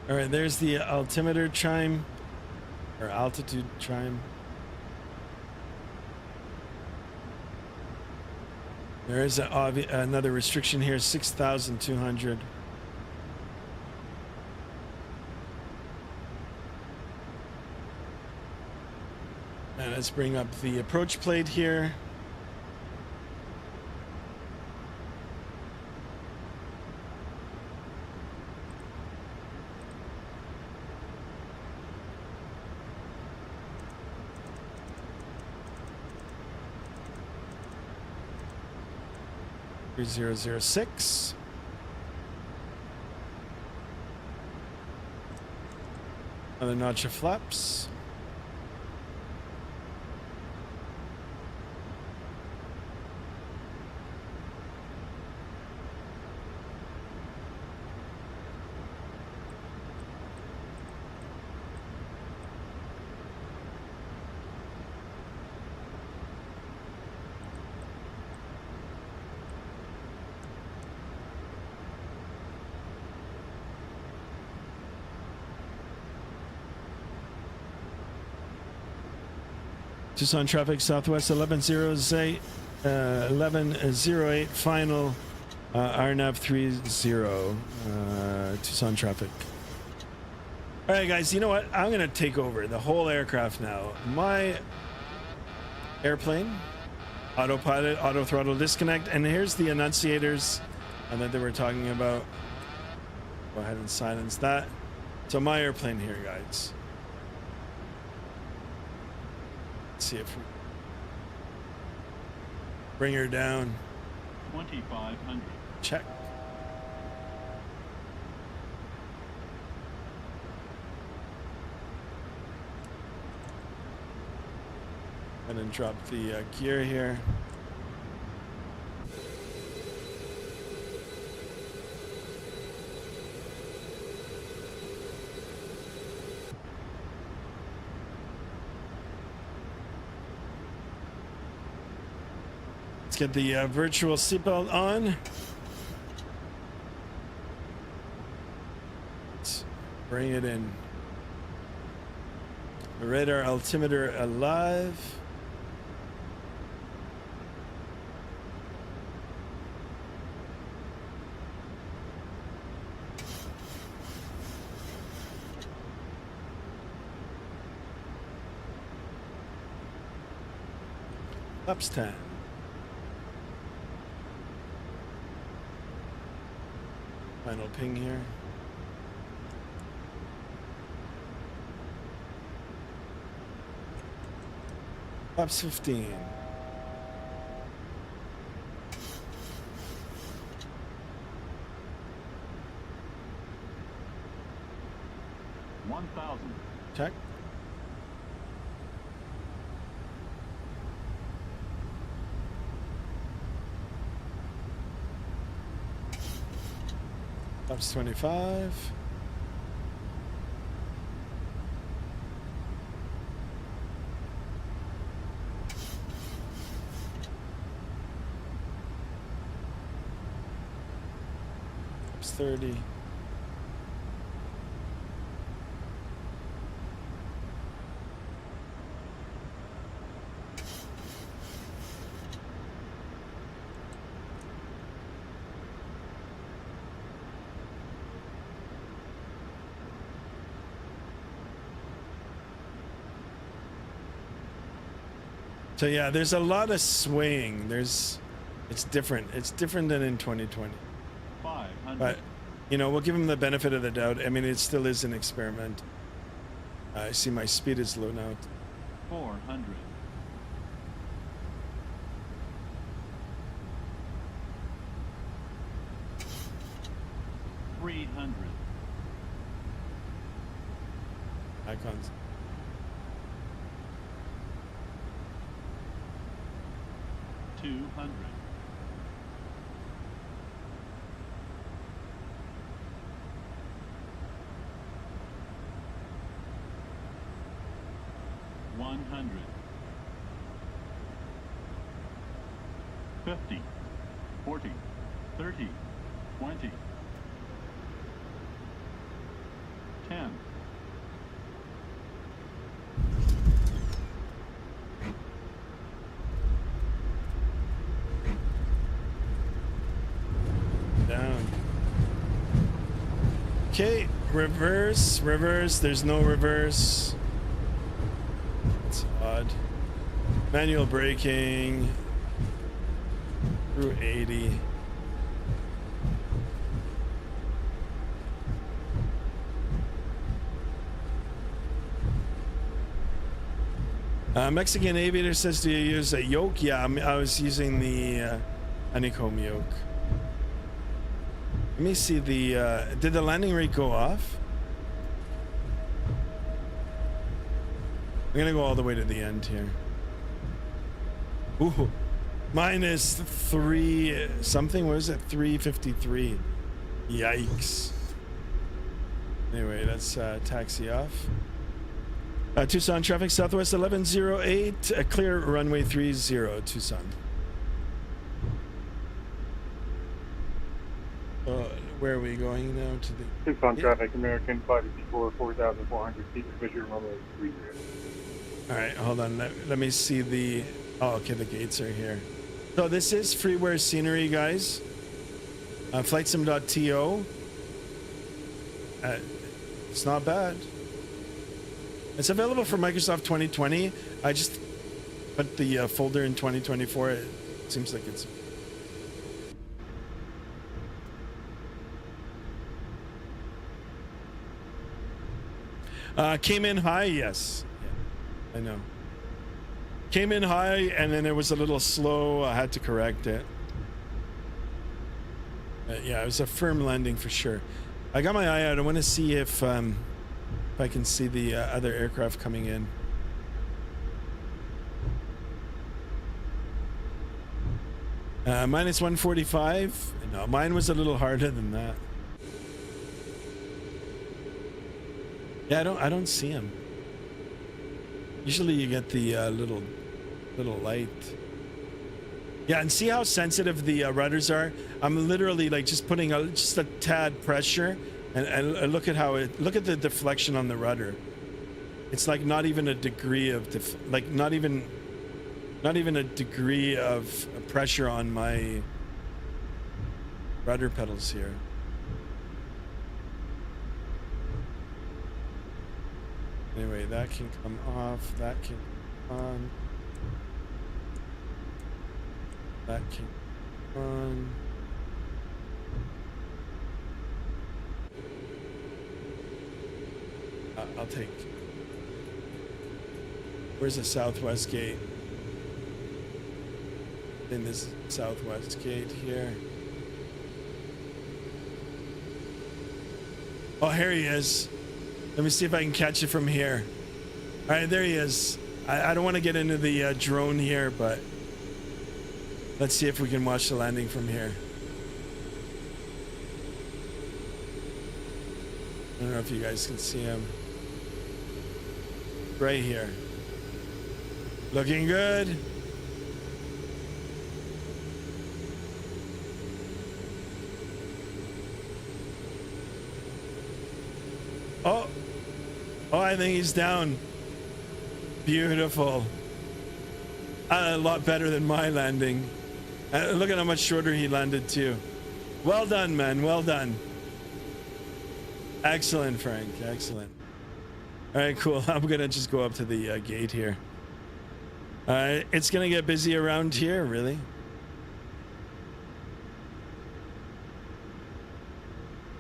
Speaker 1: All right, there's the altimeter chime, or altitude chime. There is another restriction here, 6,200. And let's bring up the approach plate here. .006. Another notch of flaps. Tucson traffic southwest 1108, 1108 final RNAV 30 Tucson traffic. All right, guys, you know what? I'm going to take over the whole aircraft now. My airplane, autopilot, auto throttle disconnect, and here's the annunciators that they were talking about. Go ahead and silence that. So my airplane here, guys. See if we bring her down.
Speaker 4: 2,500.
Speaker 1: Check. And then drop the gear here. Let's get the virtual seatbelt on. Let's bring it in. The radar altimeter alive. Flaps 10. Final ping here. Flaps 15.
Speaker 4: $1,000.
Speaker 1: Check. Flaps 25. Flaps 30. So yeah, there's a lot of swaying. It's different. It's different than in 2020. but you know, we'll give him the benefit of the doubt. I mean, it still is an experiment. I see my speed is low now.
Speaker 4: 400. 300.
Speaker 1: Icons.
Speaker 4: 200. 100. 50. 40. 30. 20. 10.
Speaker 1: Down. Okay, reverse, reverse. There's no reverse. That's odd. Manual braking. Through 80. Mexican Aviator says, do you use a yoke? Yeah, I was using the honeycomb yoke. Let me see the, did the landing rate go off? I'm gonna go all the way to the end here. Ooh, minus 3 something, what was it? 353. Yikes. Anyway, let's taxi off. Tucson traffic southwest 1108, clear runway 30, Tucson. Where are we going now? To the
Speaker 5: Tucson traffic, American 554, 4,400 feet, visual runway 30.
Speaker 1: All right, hold on. Let me see the. Oh, okay, the gates are here. So this is freeware scenery, guys. Flightsim.to. It's not bad. It's available for Microsoft 2020. I just put the folder in 2024. It seems like it's. Came in high, yes. Yeah, I know. Came in high, and then it was a little slow. I had to correct it. Yeah, it was a firm landing for sure. I got my eye out. I want to see if I can see the other aircraft coming in. Minus 145. No, mine was a little harder than that. Yeah, I don't see him. Usually you get the little light. Yeah, and see how sensitive the rudders are? I'm literally like just putting just a tad pressure, and look at how look at the deflection on the rudder. It's like not even a degree of not even a degree of pressure on my rudder pedals here. Anyway, that can come off, that can come on. That can come on. I'll take. Where's the southwest gate? In this southwest gate here. Oh, here he is. Let me see if I can catch it from here. All right, there he is. I don't want to get into the drone here, but let's see if we can watch the landing from here. I don't know if you guys can see him. Right here. Looking good. Oh. Oh, I think he's down. Beautiful. A lot better than my landing. Look at how much shorter he landed too. Well done, man. Well done. Excellent, Frank. Excellent. All right, cool. I'm gonna just go up to the gate here. All right, it's gonna get busy around here, really.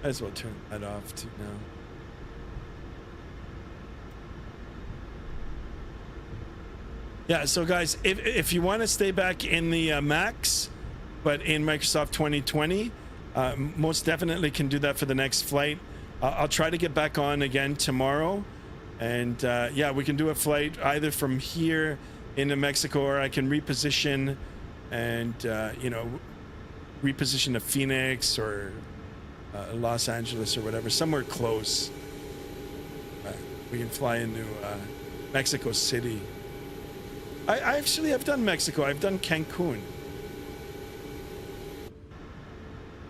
Speaker 1: Might as well turn that off too now. Yeah, so guys, if you want to stay back in the Max, but in Microsoft 2020, most definitely can do that for the next flight. I'll try to get back on again tomorrow. And yeah, we can do a flight either from here into Mexico, or I can reposition and, you know, reposition to Phoenix or Los Angeles or whatever, somewhere close. We can fly into Mexico City. I actually have done Mexico. I've done Cancun.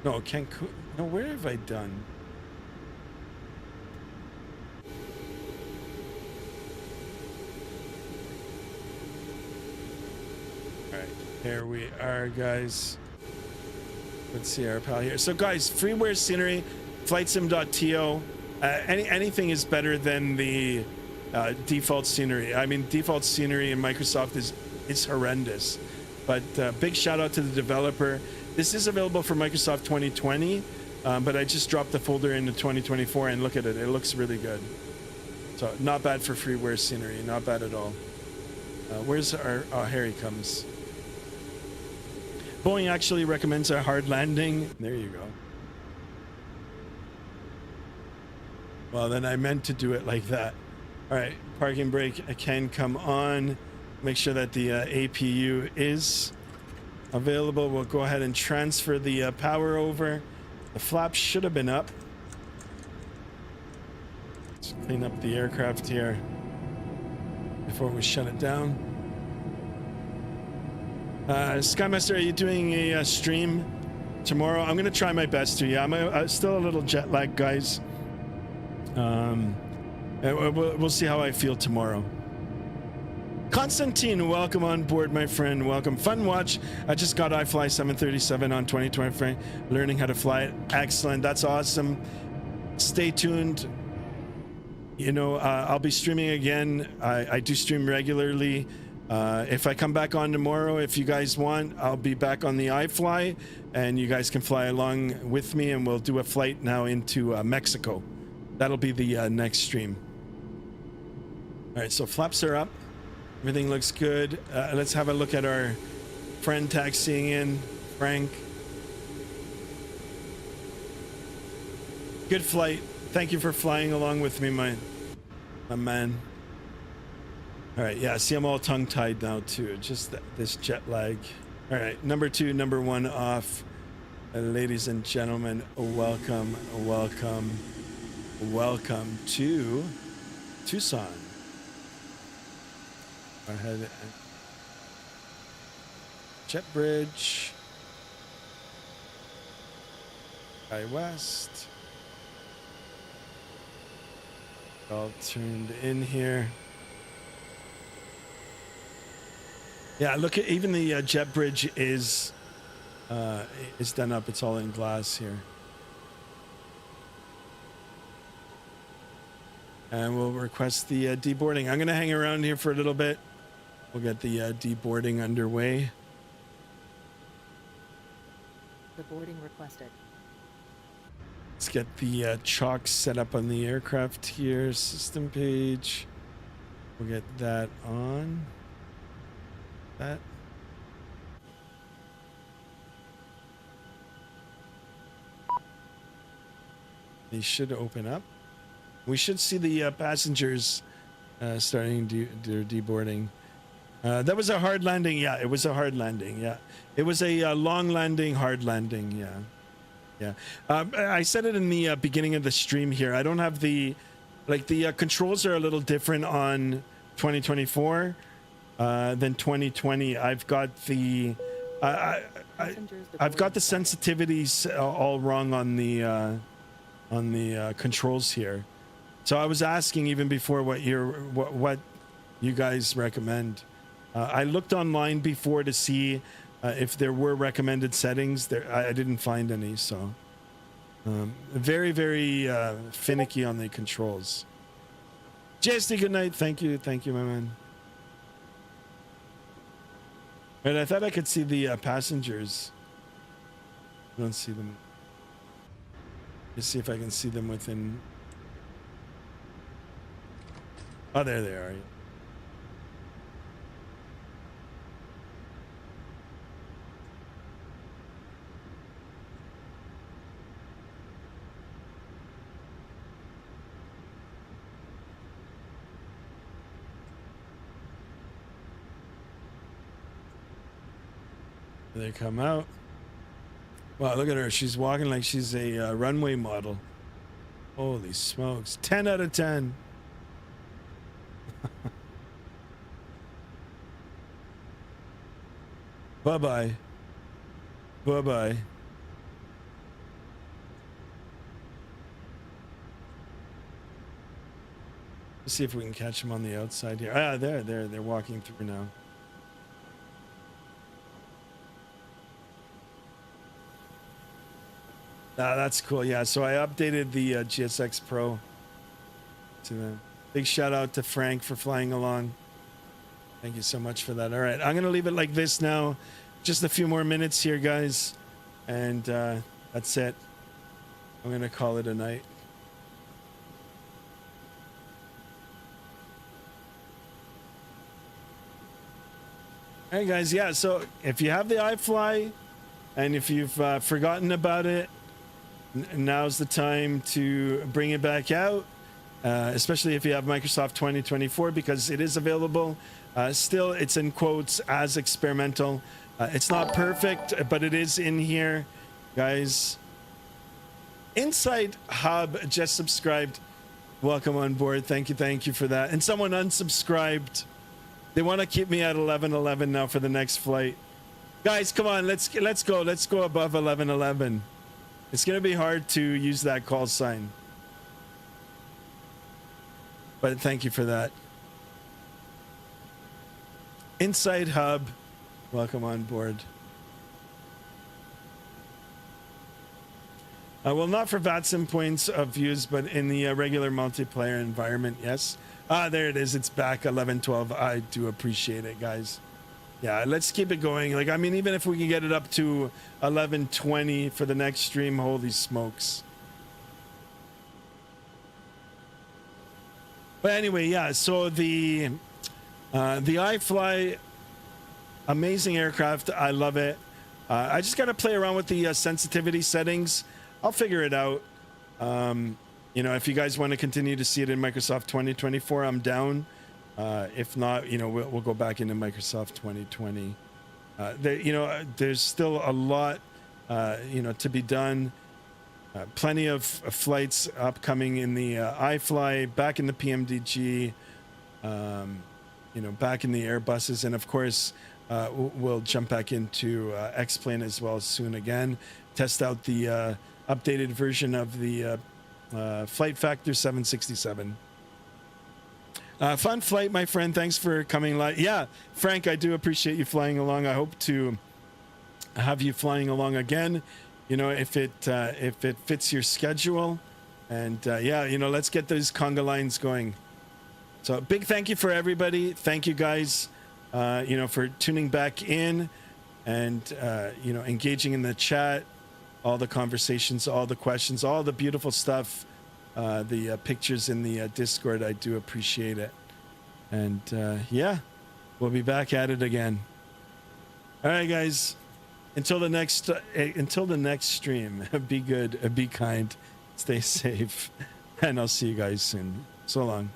Speaker 1: No, Cancun. No, where have I done? All right, here we are, guys. Let's see our pal here. So, guys, freeware scenery, flightsim.to. Anything is better than the default scenery. I mean, default scenery in Microsoft is horrendous. But big shout out to the developer. This is available for Microsoft 2020, but I just dropped the folder into 2024, and look at it. It looks really good. So not bad for freeware scenery. Not bad at all. Where's our... Oh, here he comes. Boeing actually recommends a hard landing. There you go. Well, then I meant to do it like that. All right, parking brake can come on. Make sure that the APU is available. We'll go ahead and transfer the power over. The flaps should have been up. Let's clean up the aircraft here before we shut it down. Skymaster, are you doing a stream tomorrow? I'm going to try my best to. Yeah, I'm still a little jet lag, guys. We'll see how I feel tomorrow. Constantine, welcome on board, my friend. Welcome. Fun watch. I just got iFLY 737 on 2020, learning how to fly it. Excellent. That's awesome. Stay tuned. You know, I'll be streaming again. I do stream regularly. If I come back on tomorrow, if you guys want, I'll be back on the iFLY, and you guys can fly along with me, and we'll do a flight now into Mexico. That'll be the next stream. All right, so flaps are up. Everything looks good. Let's have a look at our friend taxiing in, Frank. Good flight. Thank you for flying along with me, my man. All right, yeah, see, I'm all tongue-tied now, too. Just this jet lag. All right, number 2, number 1 off. Ladies and gentlemen, welcome, welcome, welcome to Tucson. Go ahead and jet bridge. Sky West. All turned in here. Yeah, look at even the jet bridge is done up. It's all in glass here. And we'll request the deboarding. I'm going to hang around here for a little bit. We'll get the deboarding underway.
Speaker 6: The boarding requested.
Speaker 1: Let's get the chalk set up on the aircraft here. System page. We'll get that on. That. They should open up. We should see the passengers starting their deboarding. That was a hard landing. Yeah, it was a hard landing. Yeah, it was a long landing, hard landing. Yeah, yeah. I said it in the beginning of the stream here. I don't have the controls are a little different on 2024 than 2020. I've got the I've got the sensitivities all wrong on the controls here. So I was asking even before what you guys recommend. I looked online before to see if there were recommended settings. I didn't find any. So very, very finicky on the controls. JSD, good night. Thank you, my man. And I thought I could see the passengers. I don't see them. Let's see if I can see them within. Oh, there they are. They come out. Wow, look at her. She's walking like she's a runway model. Holy smokes. 10 out of 10. Bye-bye. Bye-bye. Let's see if we can catch them on the outside here. Ah, there. They're walking through now. Ah, that's cool. Yeah, so I updated the GSX Pro to them. Big shout out to Frank for flying along. Thank you so much for that. All right, I'm going to leave it like this now. Just a few more minutes here, guys. And that's it. I'm going to call it a night. All right, guys. Yeah, so if you have the iFLY and if you've forgotten about it, now's the time to bring it back out, especially if you have Microsoft 2024, because it is available. Still, it's in quotes as experimental. It's not perfect, but it is in here, guys. Inside Hub just subscribed. Welcome on board. Thank you for that. And someone unsubscribed. They want to keep me at 11:11 now for the next flight. Guys, come on, let's go. Let's go above 11:11. It's going to be hard to use that call sign. But thank you for that. Inside Hub, welcome on board. Well, not for Vatsim points of views, but in the regular multiplayer environment, yes. Ah, there it is. It's back 11:12. I do appreciate it, guys. Yeah, let's keep it going. Like, I mean, even if we can get it up to 11:20 for the next stream, holy smokes. But anyway, yeah, so the iFLY, amazing aircraft. I love it. I just got to play around with the sensitivity settings. I'll figure it out. You know, if you guys want to continue to see it in Microsoft 2024, I'm down. If not, you know, we'll go back into Microsoft 2020. You know, there's still a lot, you know, to be done. Plenty of flights upcoming in the iFLY, back in the PMDG, you know, back in the Airbuses, and of course, we'll jump back into X-Plane as well soon again. Test out the updated version of the Flight Factor 767. Fun flight, my friend. Thanks for coming live. Yeah, Frank, I do appreciate you flying along. I hope to have you flying along again, you know, if it fits your schedule. And yeah, you know, let's get those conga lines going. So big thank you for everybody. Thank you guys, you know, for tuning back in and, you know, engaging in the chat, all the conversations, all the questions, all the beautiful stuff. The pictures in the Discord, I do appreciate it. And yeah, we'll be back at it again. All right, guys. Until the next stream, be good, be kind, stay safe, and I'll see you guys soon. So long.